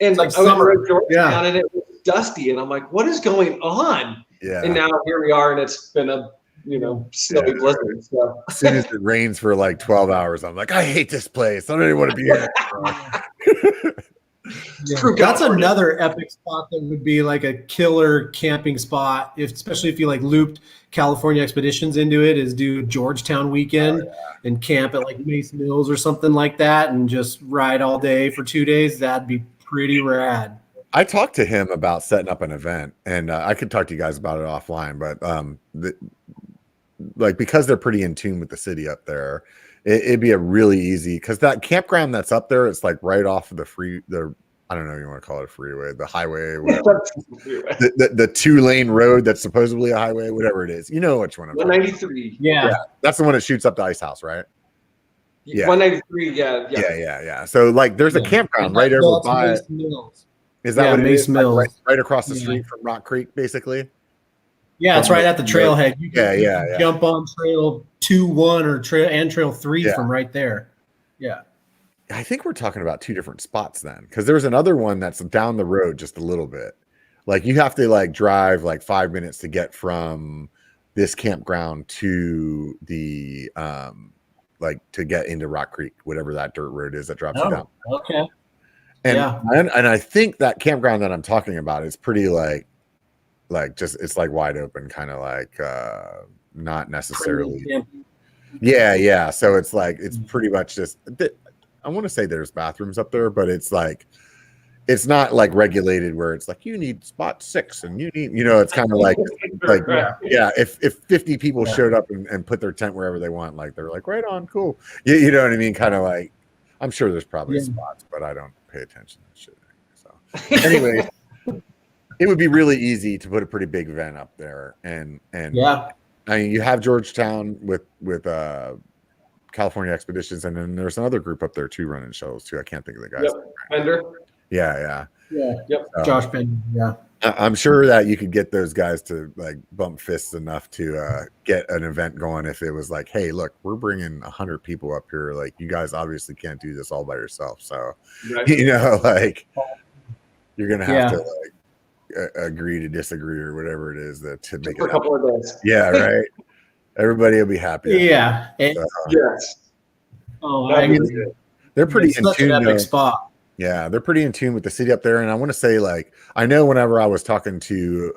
And like I was summer. in Georgetown and it was dusty, and I'm like, what is going on? Yeah. And now here we are, and it's been a snowy blizzard. So as soon as it rains for like 12 hours, I'm like, I hate this place. I don't even want to be here. That's another epic spot that would be like a killer camping spot, especially if you like looped California Expeditions into it, is do Georgetown weekend and camp at like Mace Mills or something like that and just ride all day for 2 days. That'd be pretty rad. I talked to him about setting up an event, and I could talk to you guys about it offline, but because they're pretty in tune with the city up there, it'd be a really easy, because that campground that's up there, it's like right off of I don't know if you want to call it a freeway, the highway, whatever. the 2-lane road that's supposedly a highway, whatever it is. You know which one I'm talking about. 193. Yeah. That's the one that shoots up to Ice House, right? Yeah. 193, yeah. So like there's a campground right over by Mace Mills. Is that what it Mace is? Mills. Like right across the street from Rock Creek, basically? Yeah, it's right at the trailhead. You can jump on trail 2-1 or trail 3 from right there. Yeah. I think we're talking about two different spots then, because there's another one that's down the road just a little bit. Like you have to like drive like 5 minutes to get from this campground to the to get into Rock Creek, whatever that dirt road is that drops you down. Okay. And I think that campground that I'm talking about is pretty like just it's like wide open, kind of like not necessarily. Yeah. So it's like it's pretty much just. I want to say there's bathrooms up there, but it's like it's not like regulated where it's like you need spot 6 and you need, it's kind of like if 50 people showed up and put their tent wherever they want, like they're like right on, cool. You know what I mean? Kind of like I'm sure there's probably spots, but I don't pay attention to shit. So anyway, it would be really easy to put a pretty big event up there, and I mean you have Georgetown with California Expeditions, and then there's another group up there too running shows too. I can't think of the guys. Bender. Yeah. Josh Bender. Yeah. I'm sure that you could get those guys to like bump fists enough to get an event going if it was like, hey, look, we're bringing 100 people up here. Like you guys obviously can't do this all by yourself. So, like you're going to have to like agree to disagree or whatever it is that to make for it a couple of days. Yeah. Right. Everybody will be happy. Yeah. Yes. Oh, I mean, they're pretty in such tune. An epic spot. Yeah, they're pretty in tune with the city up there. And I want to say, like, I know whenever I was talking to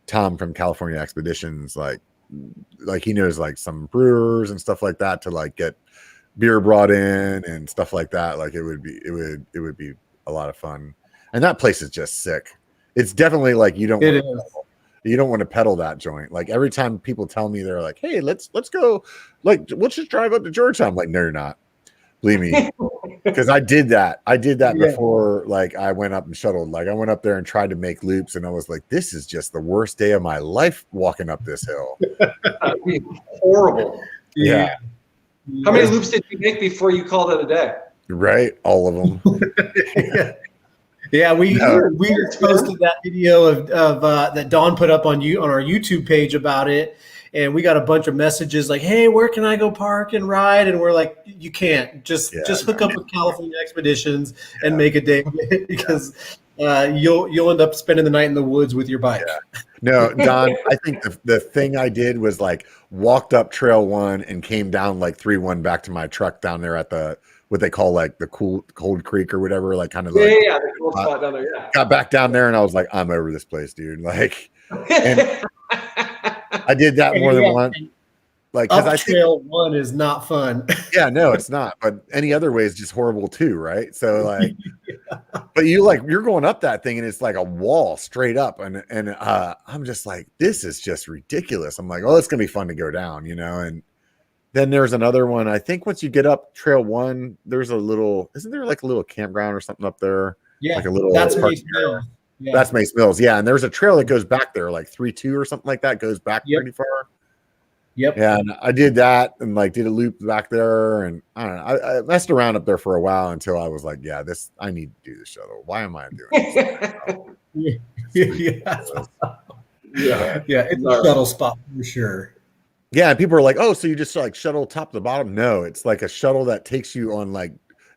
Tom from California Expeditions, like he knows like some brewers and stuff like that to like get beer brought in and stuff like that. Like it would be a lot of fun. And that place is just sick. It's definitely like you don't want to pedal that joint. Like every time people tell me, they're like, hey, let's go, like let's just drive up to Georgetown. I'm like, no, you're not. Believe me, because I did that before. Like I went up and shuttled. Like I went up there and tried to make loops, and I was like, this is just the worst day of my life walking up this hill. That'd be horrible. Yeah. How many loops did you make before you called it a day? Right, all of them. Yeah, we posted that video of that Dawn put up on our YouTube page about it, and we got a bunch of messages like, "Hey, where can I go park and ride?" And we're like, "You can't. Just hook up with California Expeditions and make a day of it because you'll end up spending the night in the woods with your bike." Yeah. No, Don, I think the thing I did was like walked up Trail 1 and came down like 3-1 back to my truck down there at the what they call like the cold creek or whatever, like kind of like the cold spot down there. Yeah. Got back down there and I was like, I'm over this place, dude. Like, and I did that more than once. Like, up Trail 1 is not fun. Yeah, no, it's not. But any other way is just horrible too, right? So like, but you're going up that thing and it's like a wall straight up, and I'm just like, this is just ridiculous. I'm like, oh, it's gonna be fun to go down, And then there's another one. I think once you get up Trail 1, there's isn't there like a little campground or something up there? Yeah, like a little. That's Mace Mills. Yeah. That's Mace Mills. Yeah, and there's a trail that goes back there, like 3-2 or something like that. Goes back pretty far. Yep. Yeah, and I did that and like did a loop back there, and I don't know. I messed around up there for a while until I was like, yeah, I need to do the shuttle. Why am I doing this? Yeah, it's a shuttle spot for sure. Yeah, and people are like, oh, so you just like shuttle top to bottom? No, it's like a shuttle that takes you on like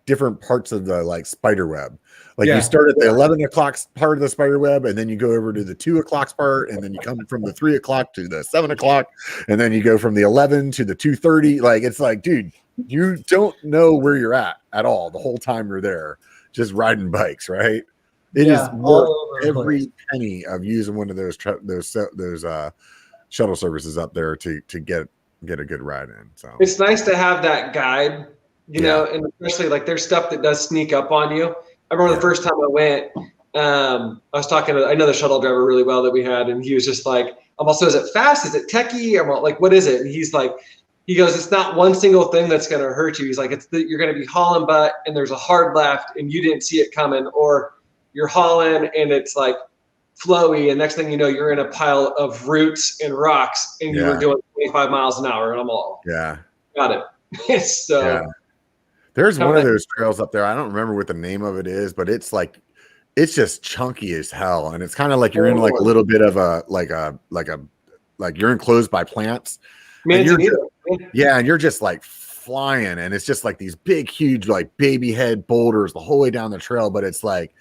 different parts of the like spider web. Like you start at the 11 o'clock part of the spider web, and then you go over to the 2 o'clock part, and then you come from the 3 o'clock to the 7 o'clock, and then you go from the 11 to the 2:30. Like it's like, dude, you don't know where you're at all the whole time you're there, just riding bikes, right? It is worth every penny of using one of those shuttle services up there to get a good ride in. So it's nice to have that guide, know, and especially like there's stuff that does sneak up on you. I remember the first time I went, I was talking to another shuttle driver really well that we had, and he was just like, I'm also, is it fast? Is it techie? I'm like, what is it? And he's like, he goes, it's not one single thing that's going to hurt you. He's like, you're going to be hauling butt and there's a hard left and you didn't see it coming, or you're hauling and it's like flowy, and next thing you know, you're in a pile of roots and rocks and you were doing 25 miles an hour, and I'm all, got it. So there's one of those trails up there. I don't remember what the name of it is, but it's like, it's just chunky as hell. And it's kind of like you're in like a little bit of like you're enclosed by plants. And you're just like flying, and it's just like these big, huge, like baby head boulders the whole way down the trail. But it's like,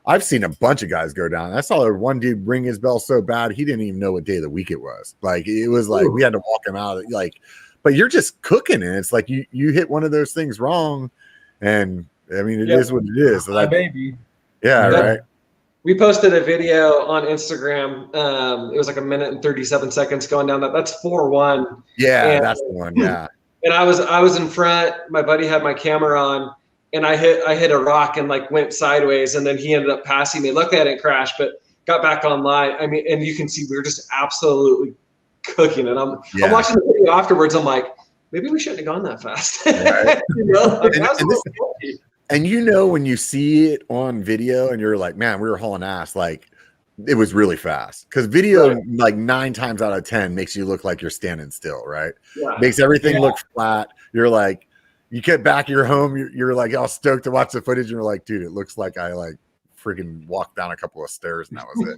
I've seen a bunch of guys go down. I saw one dude ring his bell so bad, he didn't even know what day of the week it was. Like, it was like, we had to walk him out. Like, but you're just cooking, and it's like you hit one of those things wrong, and I mean it is what it is. So baby. Yeah, right. We posted a video on Instagram. It was like 1 minute and 37 seconds going down that. That's 4-1. Yeah, that's the one. Yeah. And I was in front. My buddy had my camera on, and I hit a rock and like went sideways, and then he ended up passing me. Luckily, I didn't crash, but got back online. I mean, and you can see we were just absolutely cooking it. I'm watching the video afterwards. I'm like, maybe we shouldn't have gone that fast. Right. When you see it on video and you're like, man, we were hauling ass, like it was really fast, because video like 9 times out of 10 makes you look like you're standing still, right? Makes everything look flat. You're like, you get back, you're home, you're like all stoked to watch the footage, and you're like, dude, it looks like I like freaking walked down a couple of stairs and that was it.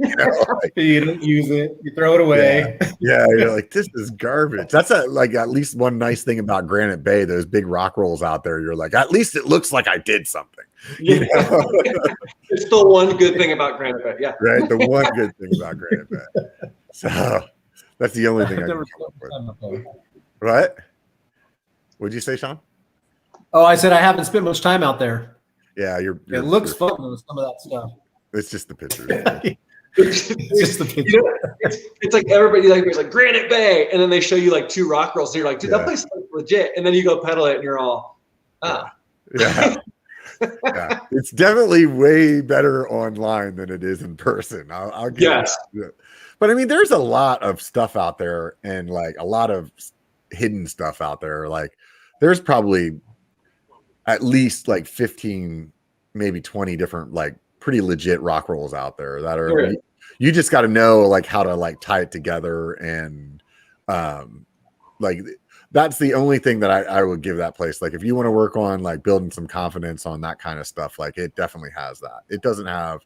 Like, you don't use it, you throw it away. Yeah, you're like, this is garbage. That's like at least one nice thing about Granite Bay, those big rock rolls out there. You're like, at least it looks like I did something. It's the one good thing about Granite Bay. Yeah, right. The one good thing about Granite Bay. So that's the only thing I can come up with. What? What'd you say, Sean? Oh, I said I haven't spent much time out there. Yeah, it looks fun with some of that stuff. It's just the pictures. It's just the picture. You know, it's like everybody like there's like Granite Bay, and then they show you like 2 rock rolls, and you're like, dude, that place looks legit. And then you go pedal it, and you're all, Yeah. Yeah. It's definitely way better online than it is in person. I'll give it. But I mean, there's a lot of stuff out there, and like a lot of hidden stuff out there. Like there's probably at least like 15, maybe 20 different like pretty legit rock rolls out there that are you just got to know like how to like tie it together, and like that's the only thing that I would give that place. Like if you want to work on like building some confidence on that kind of stuff, like it definitely has that. It doesn't have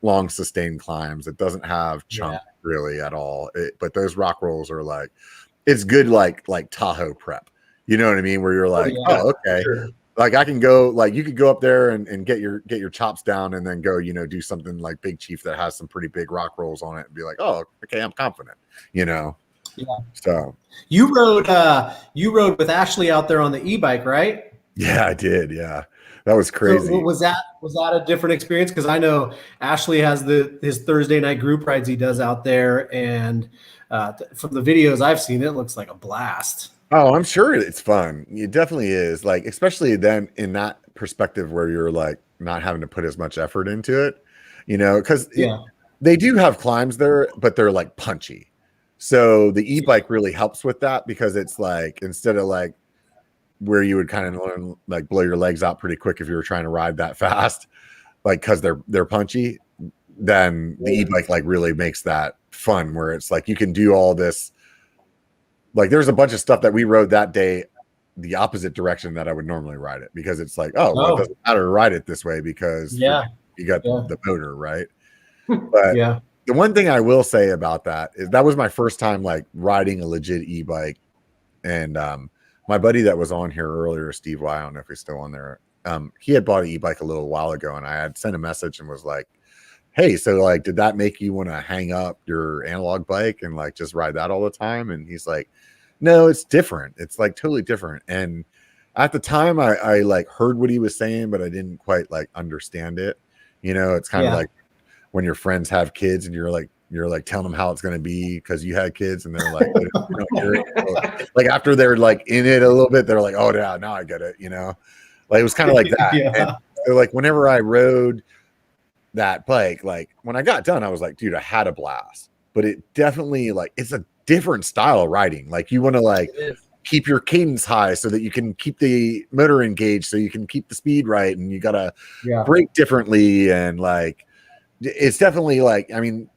long sustained climbs. It doesn't have chunk really at all. But those rock rolls are like, it's good like Tahoe prep. You know what I mean? Where you're like, okay. Sure. Like I can go, like you could go up there and get your chops down, and then go, you know, do something like Big Chief that has some pretty big rock rolls on it, and be like, oh, okay, I'm confident, you know. Yeah. So you rode with Ashley out there on the e-bike, right? Yeah, I did. Yeah, that was crazy. So was that a different experience? Because I know Ashley has his Thursday night group rides he does out there, and from the videos I've seen, it looks like a blast. Oh, I'm sure it's fun. It definitely is. Like, especially then in that perspective where you're like not having to put as much effort into it, you know, because they do have climbs there, but they're like punchy. So the e-bike really helps with that, because it's like, instead of like where you would kind of learn, like blow your legs out pretty quick if you were trying to ride that fast, like, cause they're punchy, then the e-bike like really makes that fun, where it's like, you can do all this. Like there's a bunch of stuff that we rode that day the opposite direction that I would normally ride it, because it's like, well, it doesn't matter to ride it this way because you got the motor, right? But the one thing I will say about that is that was my first time like riding a legit e-bike. And my buddy that was on here earlier, Steve Y, I don't know if he's still on there. He had bought an e-bike a little while ago, and I had sent a message and was like, hey, so like, did that make you want to hang up your analog bike and like just ride that all the time? And he's like, no, it's different. It's like totally different. And at the time I like heard what he was saying, but I didn't quite like understand it. You know, it's kind of like when your friends have kids and you're like telling them how it's going to be because you had kids, and they're like, like after they're like in it a little bit, they're like, oh yeah, now I get it. You know, like it was kind of like that. And so, like whenever I rode that bike, like when I got done, I was like, dude, I had a blast. But it definitely, like, it's a different style of riding. Like you want to like keep your cadence high so that you can keep the motor engaged, so you can keep the speed right, and you gotta brake differently. And like it's definitely like, I mean,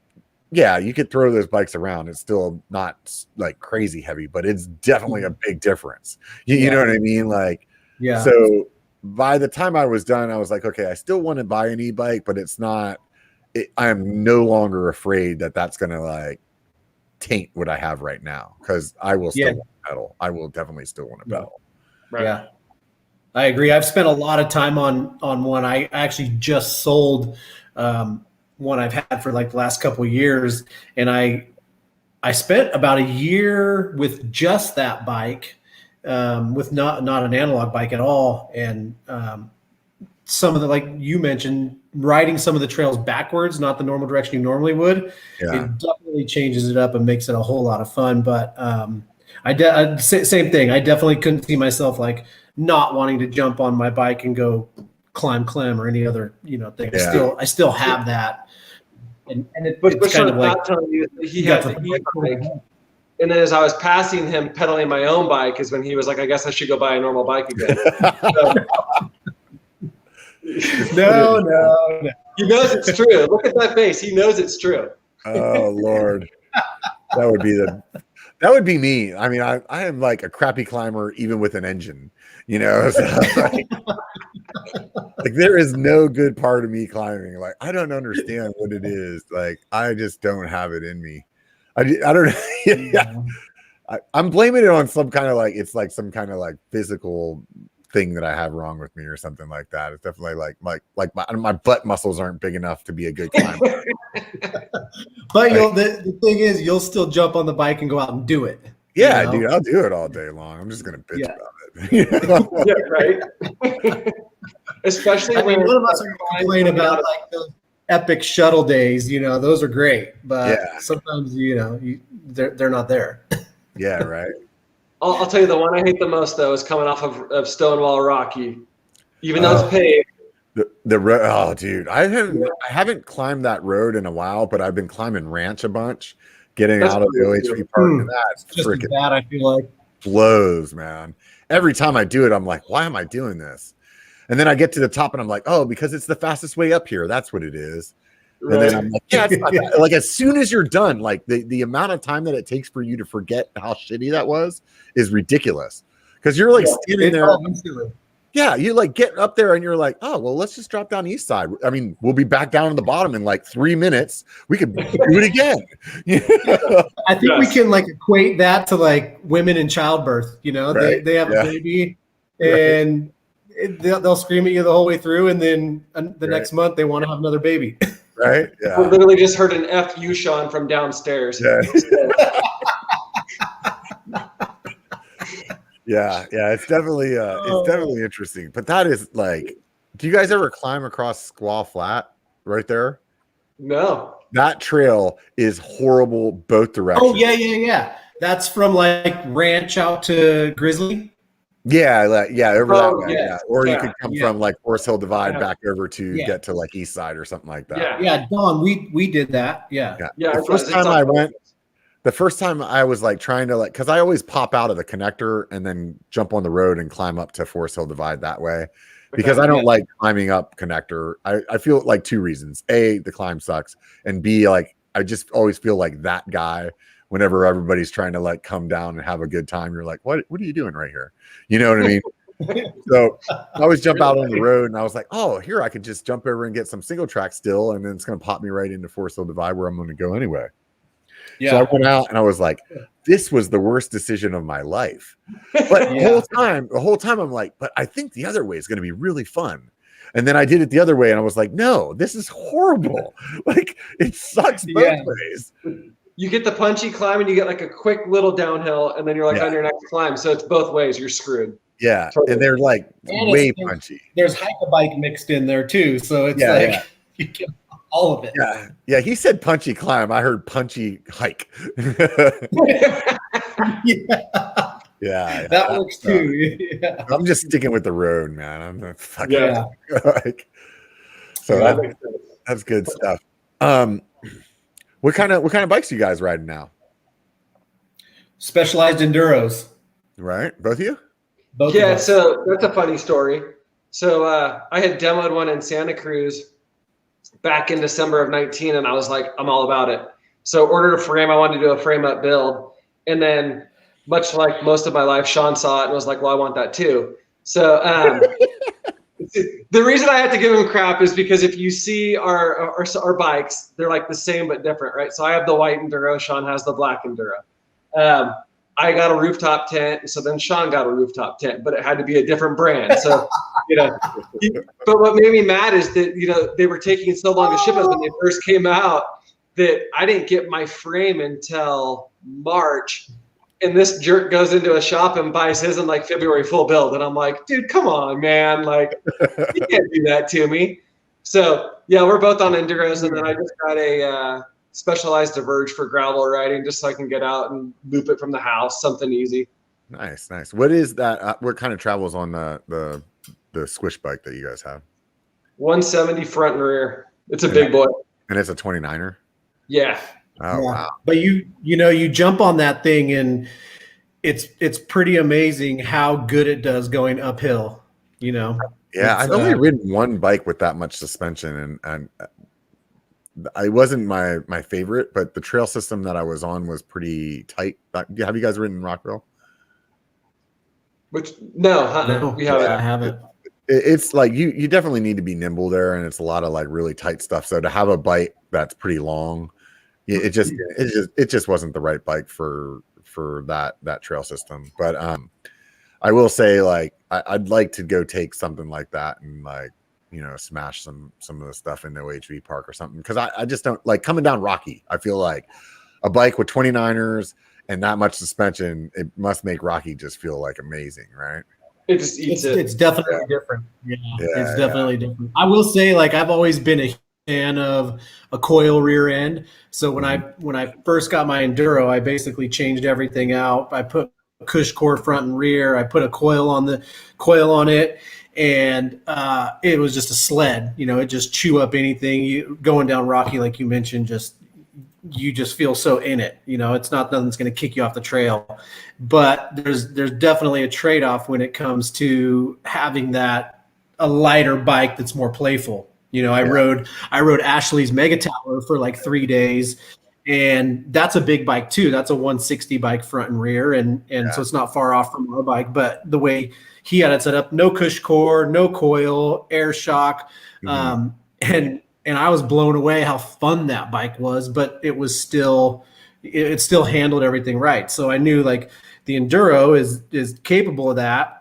yeah, you could throw those bikes around, it's still not like crazy heavy, but it's definitely a big difference. You know what I mean? Like, so by the time I was done, I was like, okay, I still want to buy an e-bike, but it's not, I'm no longer afraid that that's going to like taint what I have right now. Cause I will still want to pedal. I will definitely still want to pedal. Right. Yeah. I agree. I've spent a lot of time on one. I actually just sold one I've had for like the last couple of years. And I spent about a year with just that bike, with not an analog bike at all. And some of the, like you mentioned, riding some of the trails backwards, not the normal direction you normally would, it definitely changes it up and makes it a whole lot of fun. But same thing. I definitely couldn't see myself like not wanting to jump on my bike and go climb or any other, thing. I still have that. And it's kind of like telling you that he has the e-bike. And then as I was passing him pedaling my own bike is when he was like, I guess I should go buy a normal bike again. No. He knows it's true. Look at that face. He knows it's true. Oh Lord. That would be me. I mean, I am like a crappy climber, even with an engine, so like there is no good part of me climbing. Like, I don't understand what it is. Like, I just don't have it in me. I don't know. I'm blaming it on some kind of like, it's like some kind of like physical thing that I have wrong with me or something like that. It's definitely like my butt muscles aren't big enough to be a good climber. But the thing is, you'll still jump on the bike and go out and do it. Yeah, you know? dude, I'll do it all day long. I'm just gonna bitch Yeah. about it. Yeah, right. Especially I mean, when none of us are going to complain about like those epic shuttle days. Those are great, but Yeah. sometimes they're not there. Yeah, right. I'll tell you the one I hate the most though is coming off of Stonewall Rocky, even though it's paved. The road. Oh, dude, I haven't climbed that road in a while, but I've been climbing Ranch a bunch, getting That's out of the OHV park, and that's Just as freaking bad, I feel like. blows, man. Every time I do it, I'm like, why am I doing this? And then I get to the top, and I'm like, oh, because it's the fastest way up here. That's what it is. Right. And then I'm like, yeah, it's not that. Like as soon as you're done, like the amount of time that it takes for you to forget how shitty that was is ridiculous. Because you're like standing there. Yeah, you like get up there and you're like, oh, well, let's just drop down east side. I mean, we'll be back down on the bottom in like 3 minutes. We could do it again. I think we can like equate that to like women in childbirth. Right. They have a baby and they'll scream at you the whole way through, and then the next month they want to have another baby. Right. Yeah. We literally just heard an F you, Sean, from downstairs. Yeah. Yeah, it's definitely interesting. But that is like, do you guys ever climb across Squaw Flat right there? No. That trail is horrible both directions. Oh yeah. That's from like Ranch out to Grizzly. Yeah, over that way. Yeah. Yeah. Or you could come from like Forest Hill Divide back over to get to like East Side or something like that. Yeah, Don, we did that. Yeah. The first time I was like trying to because I always pop out of the connector and then jump on the road and climb up to Forest Hill Divide that way because I don't like climbing up connector. I feel like 2 reasons. A, the climb sucks. And B, like I just always feel like that guy whenever everybody's trying to like come down and have a good time. You're like, what are you doing right here? You know what I mean? So I always jump out on the road and I was like, oh, here I could just jump over and get some single track still. And then it's going to pop me right into Forest Hill Divide where I'm going to go anyway. Yeah. So I went out and I was like, this was the worst decision of my life. But the whole time I'm like, but I think the other way is going to be really fun. And then I did it the other way and I was like, no, this is horrible. Like it sucks both ways. You get the punchy climb and you get like a quick little downhill and then you're like on your next climb. So it's both ways. You're screwed. Yeah. Totally. And they're like way punchy. There's hike a bike mixed in there too. So it's you get all of it. Yeah. He said punchy climb. I heard punchy hike. Yeah. That works too. Yeah. I'm just sticking with the road, man. I'm not fucking so that's good stuff. What kind of bikes are you guys riding now? Specialized enduros. Right, both of you? Both. Yeah, so that's a funny story. So I had demoed one in Santa Cruz back in December of 19, and I was like, I'm all about it. So ordered a frame. I wanted to do a frame up build, and then much like most of my life, Sean saw it and was like, well, I want that too. So the reason I had to give him crap is because if you see our bikes, they're like the same but different, right? So I have the white Enduro, Sean has the black Enduro. I got a rooftop tent, so then Sean got a rooftop tent, but it had to be a different brand. So, but what made me mad is that, they were taking so long to ship us when they first came out that I didn't get my frame until March. And this jerk goes into a shop and buys his in like February full build. And I'm like, dude, come on, man. Like, you can't do that to me. So, yeah, we're both on Enduros. And then I just got a Specialized Diverge for gravel riding just so I can get out and loop it from the house. Something easy. Nice. What is that? What kind of travel is on the squish bike that you guys have? 170 front and rear. It's a big boy. And it's a 29er? Yeah. Oh, wow. But you jump on that thing and it's pretty amazing how good it does going uphill, Yeah, I've only ridden one bike with that much suspension and it wasn't my favorite, but the trail system that I was on was pretty tight. Have you guys ridden Rockville? No, we haven't. I haven't. It's like you definitely need to be nimble there, and it's a lot of like really tight stuff. So to have a bike that's pretty long, it just wasn't the right bike for that trail system. But I will say, like, I'd like to go take something like that and like smash some of the stuff in the OHV park or something, because I just don't like coming down Rocky. I feel like a bike with 29ers and not much suspension, it must make Rocky just feel like amazing, right? It just eats it. It's definitely different. Yeah, it's definitely different. I will say, like, I've always been a fan of a coil rear end. So when I first got my Enduro, I basically changed everything out. I put a cush core front and rear. I put a coil on it, and it was just a sled. You know, it just chew up anything. You going down Rocky, like you mentioned, you just feel so in it. You know, it's not nothing that's going to kick you off the trail. But there's definitely a trade-off when it comes to having a lighter bike that's more playful. You know, I rode Ashley's Mega Tower for like 3 days, and that's a big bike too. That's a 160 bike front and rear, and so it's not far off from our bike. But the way he had it set up, no cush core, no coil, air shock, and I was blown away how fun that bike was. But it was still handled everything right. So I knew like the Enduro is capable of that.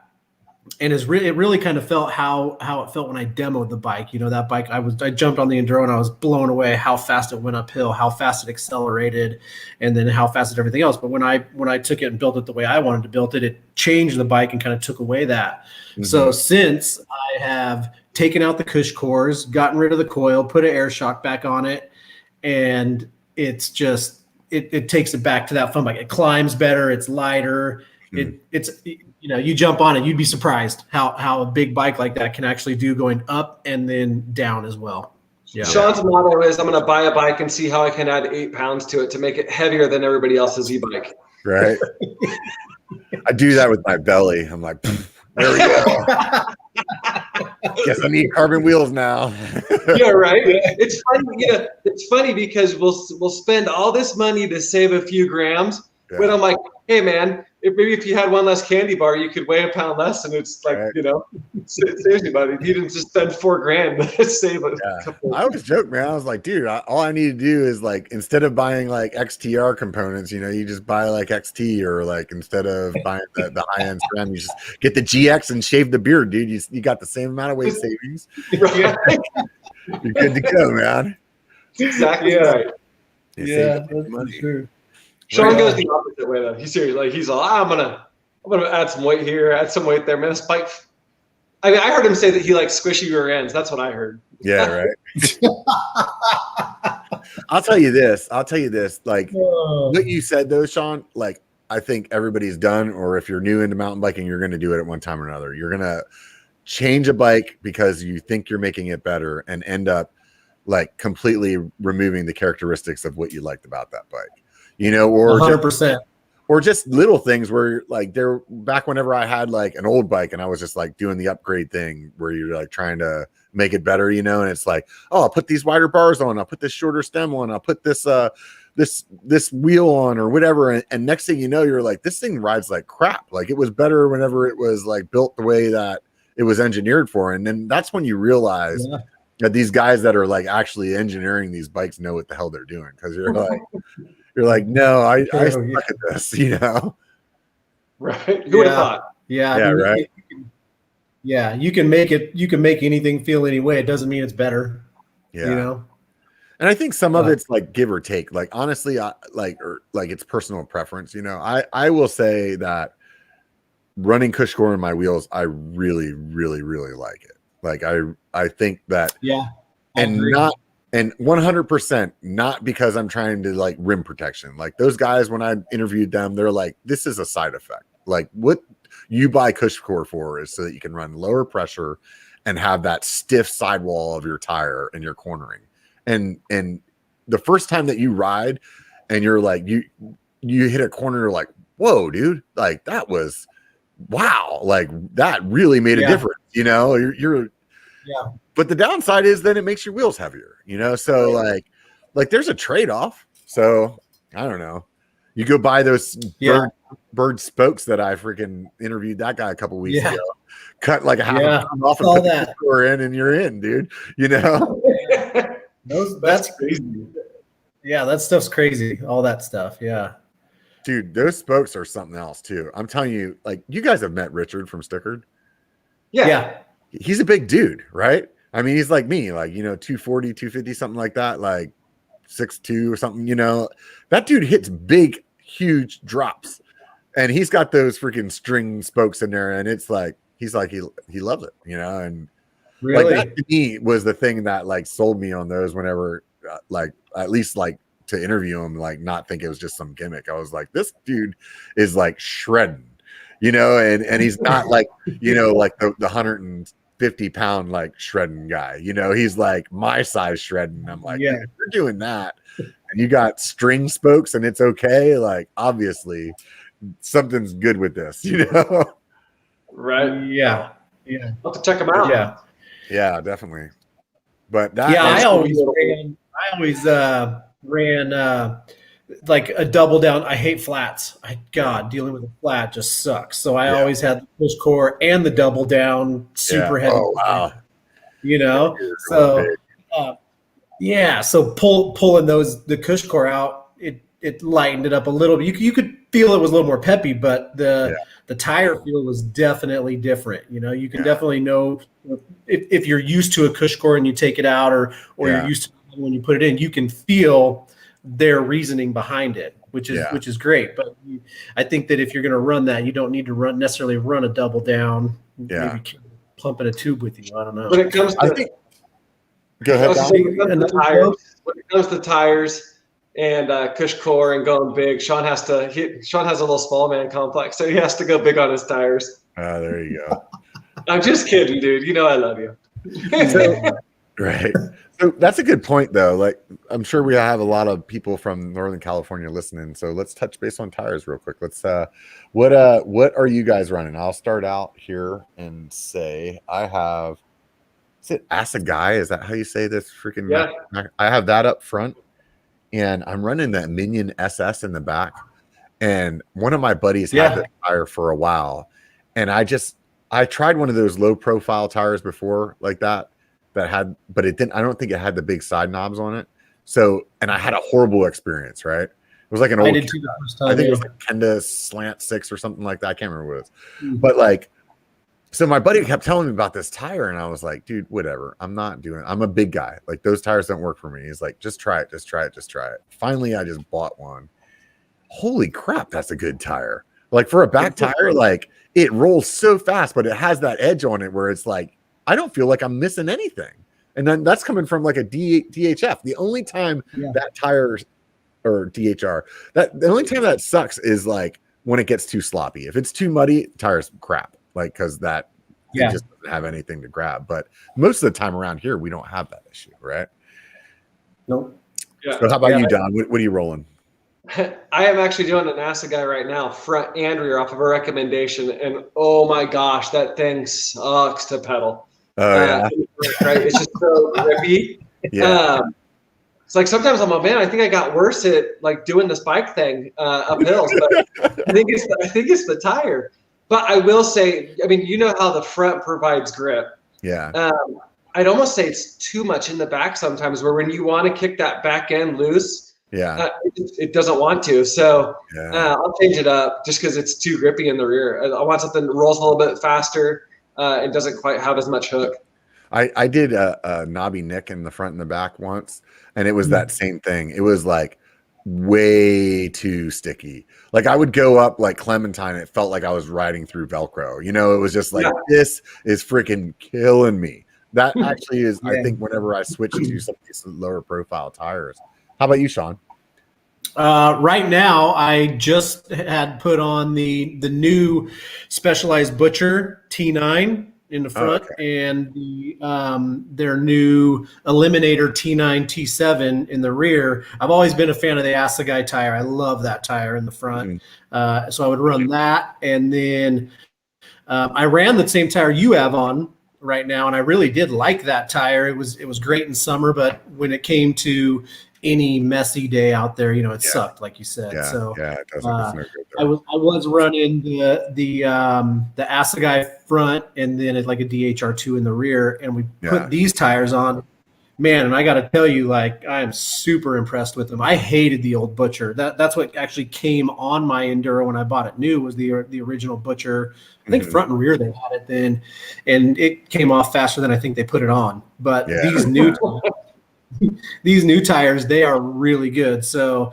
And it really kind of felt how it felt when I demoed the bike. You know, that bike, I jumped on the Enduro and I was blown away how fast it went uphill, how fast it accelerated, and then how fast it everything else. But when I took it and built it the way I wanted to build it, it changed the bike and kind of took away that. So since I have taken out the cush cores, gotten rid of the coil, put an air shock back on it, and it's just it takes it back to that fun bike. It climbs better, it's lighter. It's you know, you jump on it, you'd be surprised how a big bike like that can actually do going up and then down as well. Yeah. Sean's motto is, I'm going to buy a bike and see how I can add 8 pounds to it to make it heavier than everybody else's e-bike. Right. I do that with my belly. I'm like, there we go. Guess I need carbon wheels now. Yeah, right. It's funny. Yeah, it's funny because we'll spend all this money to save a few grams, but I'm like, hey man, if you had one less candy bar, you could weigh a pound less, and it's like, you know, it saves you money. You didn't just spend $4,000 to save a couple. I always joke, man. I was like, dude, all I need to do is like, instead of buying like XTR components, you know, you just buy like XT, or like instead of buying the high end SRAM, you just get the GX and shave the beard, dude. You got the same amount of weight savings. Right. You're good to go, man. That's exactly right. Yeah, that's true. Sean goes the opposite way though. He's serious. Like he's all, I'm gonna add some weight here, add some weight there. Man, this bike. I mean, I heard him say that he likes squishy rear ends. That's what I heard. Yeah, right. I'll tell you this. Like what you said though, Sean, like I think everybody's done, or if you're new into mountain biking, you're going to do it at one time or another. You're going to change a bike because you think you're making it better and end up like completely removing the characteristics of what you liked about that bike. You know, or 100%. Or just little things where like back whenever I had like an old bike and I was just like doing the upgrade thing where you're like trying to make it better, you know, and it's like, oh, I'll put these wider bars on, I'll put this shorter stem on, I'll put this this wheel on or whatever. And next thing you know, you're like, this thing rides like crap. Like it was better whenever it was like built the way that it was engineered for. And then that's when you realize that these guys that are like actually engineering these bikes know what the hell they're doing. Cause you're like, no, I suck at this, you know? Right. Who would have thought? Yeah. Yeah. Right. You can make anything feel any way. It doesn't mean it's better. Yeah. You know? And I think some of it's like give or take. Like, honestly, like it's personal preference, you know? I will say that running cush core in my wheels, I really, really, really like it. Like, I think that, and 100% not because I'm trying to like rim protection. Like those guys, when I interviewed them, they're like, this is a side effect. Like what you buy cush core for is so that you can run lower pressure and have that stiff sidewall of your tire and your cornering. And the first time that you ride and you're like, you hit a corner, you're like, whoa, dude, like that was, wow. Like that really made a difference. You know, you're but the downside is then it makes your wheels heavier, you know? So like there's a trade-off. So I don't know. You go buy those bird spokes that I freaking interviewed that guy a couple weeks ago. Cut like a half a pound off and put the core in and you're in, dude. You know? That's crazy. Yeah, that stuff's crazy. All that stuff. Yeah. Dude, those spokes are something else too. I'm telling you, like you guys have met Richard from Stickered. Yeah. He's a big dude, right? I mean, he's like me, like, you know, 240, 250, something like that, like 6'2" or something, you know. That dude hits big, huge drops, and he's got those freaking string spokes in there, and it's like he's like he loves it, you know. And Really? like that to me was the thing that like sold me on those. Whenever like at least like to interview him, like not think it was just some gimmick. I was like, this dude is like shredding, you know, and he's not like, you know, like the 150-pound like shredding guy, you know, he's like my size shredding. I'm like, Yeah. if you're doing that and you got string spokes and it's okay, like obviously something's good with this, you know. Right. Yeah. I'll have to check them out. Yeah, definitely. But that, Yeah, I always ran like a double down. I hate flats. Dealing with a flat just sucks. So I always had the push core and the double down super heavy. Oh wow. You know, so so pulling the cush core out, it lightened it up a little bit. You could feel it was a little more peppy, but the tire feel was definitely different. You know, you can definitely know if you're used to a cush core and you take it out, or you're used to when you put it in, you can feel their reasoning behind it, which is great. But I think that if you're going to run that, you don't need to necessarily run a double down. Yeah. Maybe pumping a tube with you. I don't know. When it comes to Go ahead. when it comes to tires and cush core and going big, Sean has a little small man complex, so he has to go big on his tires. There you go. I'm just kidding, dude. You know I love you. Right. So that's a good point, though. Like, I'm sure we have a lot of people from Northern California listening. So let's touch base on tires real quick. Let's what are you guys running? I'll start out here and say I have. Is it Assegai? Is that how you say this? Freaking yeah. I have that up front, and I'm running that Minion SS in the back. And one of my buddies had that tire for a while, and I tried one of those low profile tires before, like that had, but it didn't. I don't think it had the big side knobs on it. So, and I had a horrible experience. Right? It was like an old. I did too the first time. I think it was like Kenda Slant 6 or something like that. I can't remember what it was, but like. So my buddy kept telling me about this tire, and I was like, dude, whatever. I'm not doing it. I'm a big guy. Like, those tires don't work for me. He's like, just try it. Finally, I just bought one. Holy crap, that's a good tire. Like, for a back tire, like, it rolls so fast, but it has that edge on it where it's like, I don't feel like I'm missing anything. And then that's coming from like a DHF. The only time that tire, or DHR, the only time that sucks is like when it gets too sloppy. If it's too muddy, tire's crap. Like, because it just doesn't have anything to grab. But most of the time around here, we don't have that issue, right? Nope. Yeah. So how about you, Don? What are you rolling? I am actually doing an Assegai right now, front and rear, off of a recommendation. And oh my gosh, that thing sucks to pedal. Oh, yeah. Right? It's just so grippy. Yeah. It's like sometimes I'm like, man, I think I got worse at like doing this bike thing up hills. But I think it's the tire. But I will say, I mean, you know how the front provides grip. Yeah. I'd almost say it's too much in the back sometimes, where when you want to kick that back end loose, it doesn't want to. So I'll change it up just because it's too grippy in the rear. I want something that rolls a little bit faster and doesn't quite have as much hook. I did a knobby nick in the front and the back once, and it was that same thing. It was like way too sticky. Like, I would go up like Clementine, it felt like I was riding through Velcro. You know, it was just like, this is freaking killing me. That actually is, I think, whenever I switch to some of these lower profile tires. How about you, Sean? Right now, I just had put on the new Specialized Butcher T9 in the front, and their new Eliminator T9 T7 in the rear. I've always been a fan of the Assegai tire. I love that tire in the front. So I would run that, and then I ran the same tire you have on right now, and I really did like that tire. It was great in summer, but when it came to any messy day out there, you know, it sucked, like you said. It doesn't. I was running the Assegai front, and then like a DHR2 in the rear, and we put these tires on. Man, and I got to tell you, like, I am super impressed with them. I hated the old Butcher. That's what actually came on my Enduro when I bought it new, was the original Butcher. I think front and rear they had it then, and it came off faster than I think they put it on. But these new tires, they are really good. So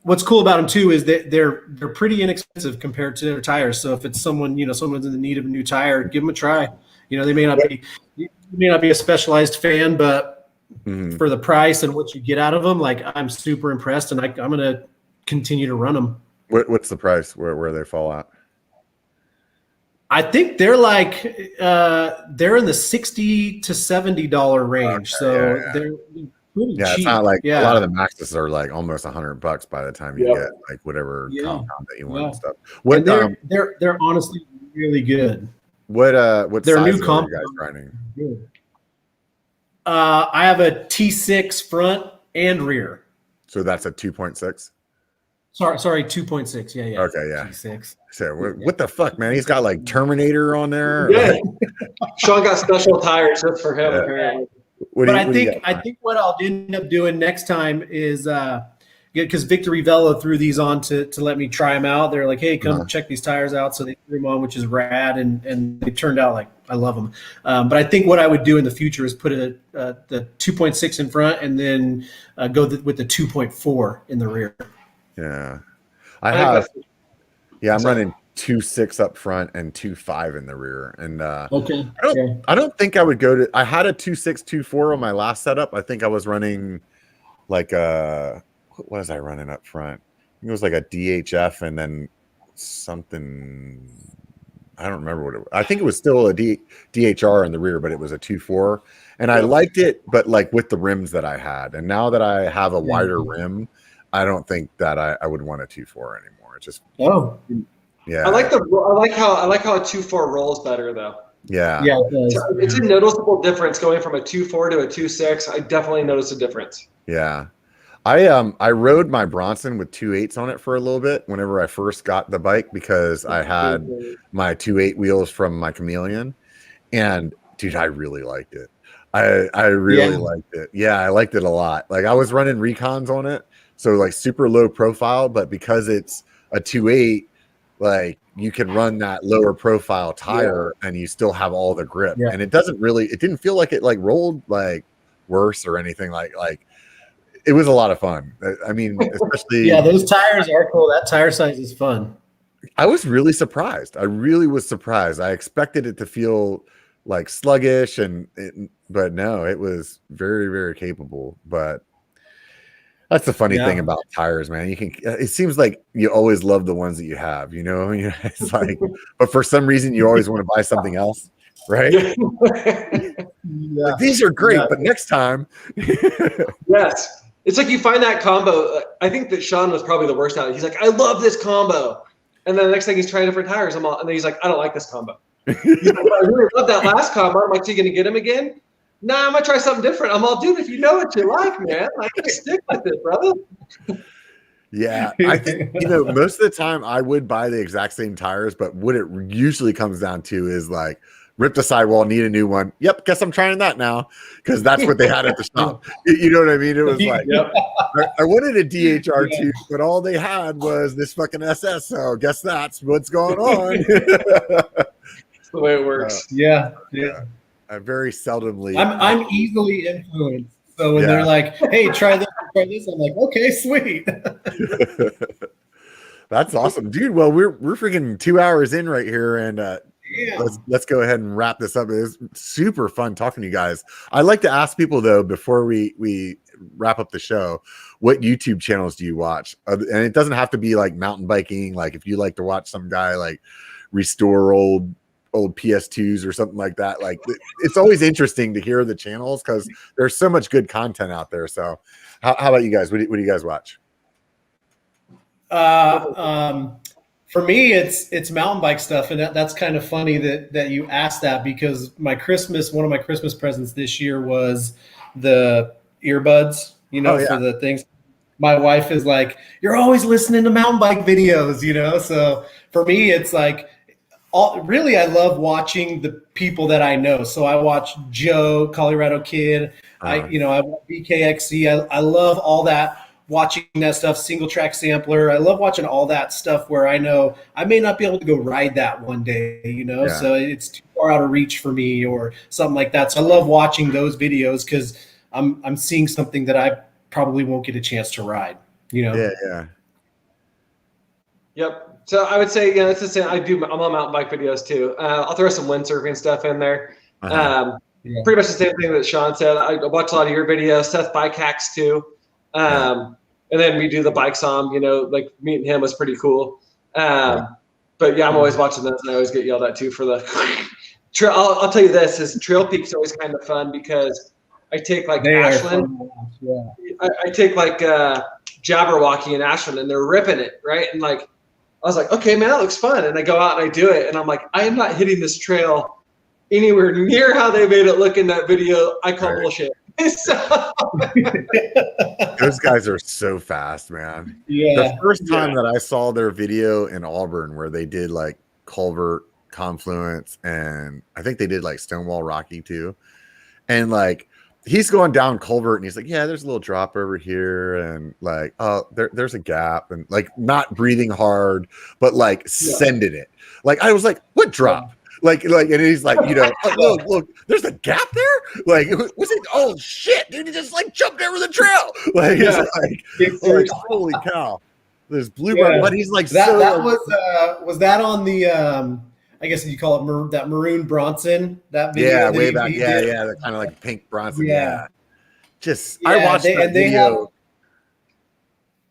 what's cool about them too is that they're pretty inexpensive compared to their tires. So if it's someone, someone's in the need of a new tire, give them a try. They may not be a specialized fan, but for the price and what you get out of them, like I'm super impressed, and I'm going to continue to run them. What's the price where they fall out? I think they're like they're in the $60 to $70 range. Okay, so they're pretty cheap. It's not like a lot of the Maxxis are like almost $100 by the time you get like whatever compound that you want and stuff. What they're honestly really good. What their size new are you guys running? I have a T6 front and rear. So that's a 2.6. Sorry, 2.6. Yeah. Okay, yeah. T6. So what the fuck, man? He's got like Terminator on there. Yeah. Sean got special tires just for him. Apparently. I think what I'll end up doing next time is because Victory Velo threw these on to let me try them out. They're like, hey, come check these tires out. So they threw them on, which is rad, and they turned out like I love them. But I think what I would do in the future is put the 2.6 in front and then go with the 2.4 in the rear. Yeah, I'm running 2.6 up front and 2.5 in the rear, and I don't think I would go to. I had a 2.6 2.4 on my last setup. I think I was running like what was I running up front? I think it was like a DHF and then something. I don't remember what it was. I think it was still a DHR in the rear, but it was a 2.4, and I liked it, but like with the rims that I had, and now that I have a wider rim. I don't think that I would want a 2.4 anymore. It's just I like how a 2.4 rolls better though. Yeah. It's a noticeable difference going from a 2.4 to a 2.6. I definitely noticed a difference. Yeah. I rode my Bronson with 2.8s on it for a little bit whenever I first got the bike because I had my 2.8 wheels from my Chameleon, and dude, I really liked it. I really liked it. Yeah, I liked it a lot. Like I was running recons on it. So like super low profile, but because it's a 2.8, like you can run that lower profile tire and you still have all the grip. And it didn't feel like it like rolled like worse or anything like it was a lot of fun. I mean, especially those tires are cool. That tire size is fun. I was really surprised. I really was surprised. I expected it to feel like sluggish but no, it was very, very capable. But that's the funny thing about tires, man. It seems like you always love the ones that you have, it's like, but for some reason you always want to buy something else, right? Like, these are great, but next time. Yes. It's like you find that combo. I think that Sean was probably the worst at it. He's like, I love this combo. And then the next thing he's trying different tires. And then he's like, I don't like this combo. He's like, I really love that last combo. I'm like, so you going to get him again? Nah, I'm gonna try something different. I'm all, dude, if you know what you like, man, like stick with it, brother. Yeah, I think most of the time I would buy the exact same tires, but what it usually comes down to is like rip the sidewall, need a new one. Yep, guess I'm trying that now because that's what they had at the shop. You know what I mean? It was like I wanted a DHR too, but all they had was this fucking SS. So guess that's what's going on. That's the way it works. Yeah. I very seldomly. I'm easily influenced. So when they're like, "Hey, try this," I'm like, "Okay, sweet." That's awesome, dude. Well, we're freaking 2 hours in right here, and let's go ahead and wrap this up. It was super fun talking to you guys. I'd like to ask people though before we wrap up the show, what YouTube channels do you watch? And it doesn't have to be like mountain biking. Like if you like to watch some guy like restore old PS2s or something like that. Like it's always interesting to hear the channels because there's so much good content out there. So how about you guys? What do you guys watch? For me, it's mountain bike stuff. And that's kind of funny that you asked that because one of my Christmas presents this year was the earbuds, for the things. My wife is like, you're always listening to mountain bike videos, So for me, it's like, really, I love watching the people that I know. So I watch Joe, Colorado Kid. I watch BKXC. I love all that, watching that stuff, single track sampler. I love watching all that stuff where I know I may not be able to go ride that one day, so it's too far out of reach for me or something like that. So I love watching those videos because I'm seeing something that I probably won't get a chance to ride, Yeah. Yep. So I would say, it's the same. I'm on mountain bike videos too. I'll throw some windsurfing stuff in there. Pretty much the same thing that Sean said. I watch a lot of your videos. Seth bike hacks too. And then we do the bike som. Like meeting him was pretty cool. But yeah, I'm always watching those, and I always get yelled at too for the trail. I'll tell you this: is Trail Peak's always kind of fun because I take like Ashland. I take like Jabberwocky and Ashland, and they're ripping it right, and like. I was like, okay, man, that looks fun. And I go out and I do it. And I'm like, I am not hitting this trail anywhere near how they made it look in that video. I call bullshit. Those guys are so fast, man. Yeah. The first time that I saw their video in Auburn where they did like Culvert, Confluence, and I think they did like Stonewall Rocky too. And like, he's going down Culvert and he's like, yeah, there's a little drop over here. And like, oh, there's a gap, and like not breathing hard, but like sending it. Like, I was like, what drop? Like, and he's like, oh, look, there's a gap there. Like, was it? Oh shit, dude, he just like jumped over the trail. Like, it's like holy cow. There's bluebird, but he's like, that was that on the, I guess you call it that maroon Bronson, that video. Yeah, way back. Yeah, that kind of like pink Bronson. Yeah. I watched that video.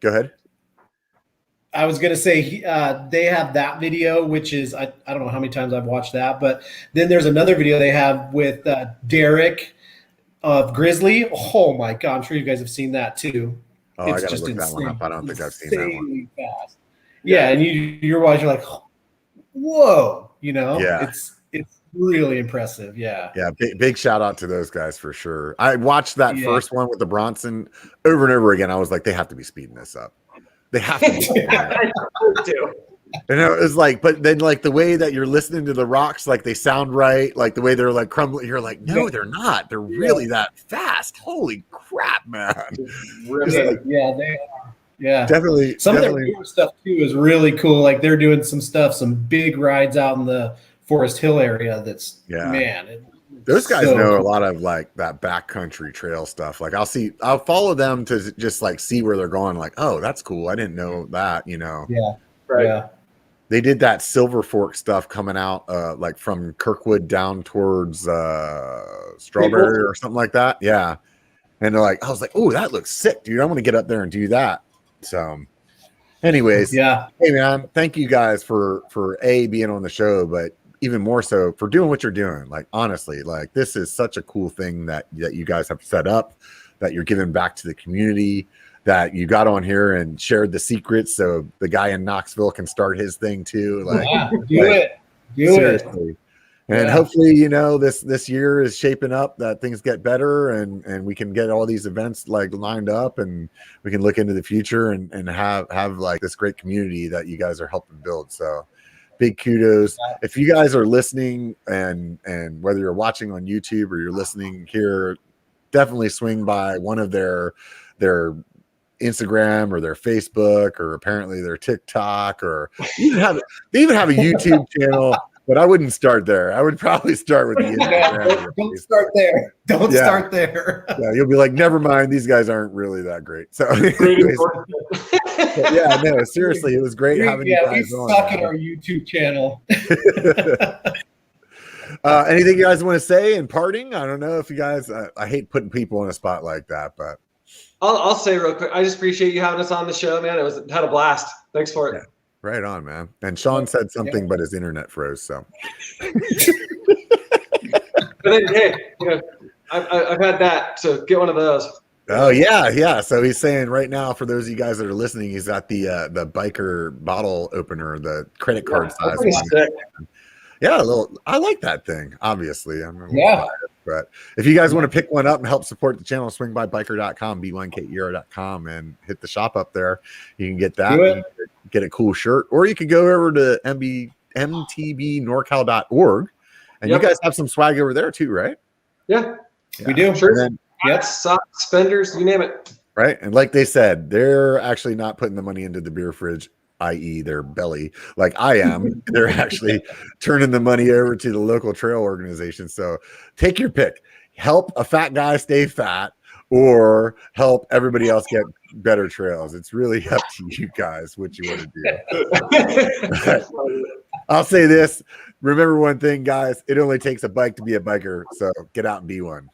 Go ahead. I was gonna say they have that video, which is I don't know how many times I've watched that, but then there's another video they have with Derek of Grizzly. Oh my god, I'm sure you guys have seen that too. Oh, it's I gotta look that one up. I don't think I've seen that one. Fast. Yeah, and you're watching like, whoa. It's really impressive. Yeah. Big shout out to those guys for sure. I watched that first one with the Bronson over and over again. I was like, they have to be speeding this up. They have to be. It was like, but then like the way that you're listening to the rocks, like they sound right, like the way they're like crumbling, you're like, no, they're not. They're really that fast. Holy crap, man. Really, they are. Yeah, definitely. Some of their newer stuff too is really cool. Like they're doing some big rides out in the Forest Hill area. That's those guys know a lot of like that backcountry trail stuff. Like I'll follow them to just like see where they're going. Like, oh, that's cool. I didn't know that. Yeah, right. Yeah. They did that Silver Fork stuff coming out like from Kirkwood down towards Strawberry or something like that. Yeah, and they're like, I was like, oh, that looks sick, dude. I'm gonna get up there and do that. So anyways, hey man, thank you guys for being on the show, but even more so for doing what you're doing. Like, honestly, like this is such a cool thing that you guys have set up, that you're giving back to the community, that you got on here and shared the secrets so the guy in Knoxville can start his thing too. Like, do it. Seriously. And hopefully, this year is shaping up that things get better and we can get all these events like lined up, and we can look into the future and have like this great community that you guys are helping build. So big kudos. If you guys are listening and whether you're watching on YouTube or you're listening here, definitely swing by one of their Instagram or their Facebook or apparently their TikTok, or they even have a YouTube channel. But I wouldn't start there. I would probably start with the Instagram. Don't start there. Don't start there. Yeah, you'll be like, never mind. These guys aren't really that great. So, no, seriously, it was great having you guys on. We suck at our YouTube channel. Anything you guys want to say in parting? I don't know if you guys. I hate putting people on a spot like that, but I'll say real quick. I just appreciate you having us on the show, man. Had a blast. Thanks for it. Yeah. Right on, man. And Sean said something, but his internet froze. So, but then, hey, I've had that. So get one of those. Oh yeah. So he's saying right now, for those of you guys that are listening, he's got the B1KER bottle opener, the credit card size one. Yeah, I like that thing. Obviously, biased, but if you guys want to pick one up and help support the channel, swing by BIKER.com, B1KER.com, and hit the shop up there. You can get that. Get a cool shirt, or you could go over to MTB Norcal.org, and you guys have some swag over there too, right? Yeah. We do. Sure. Socks, fenders, you name it. Right. And like they said, they're actually not putting the money into the beer fridge, i.e. their belly, like I am. They're actually turning the money over to the local trail organization. So take your pick. Help a fat guy stay fat, or help everybody else better trails. It's really up to you guys what you want to do. I'll say this. Remember one thing, guys. It only takes a bike to be a biker. So get out and be one.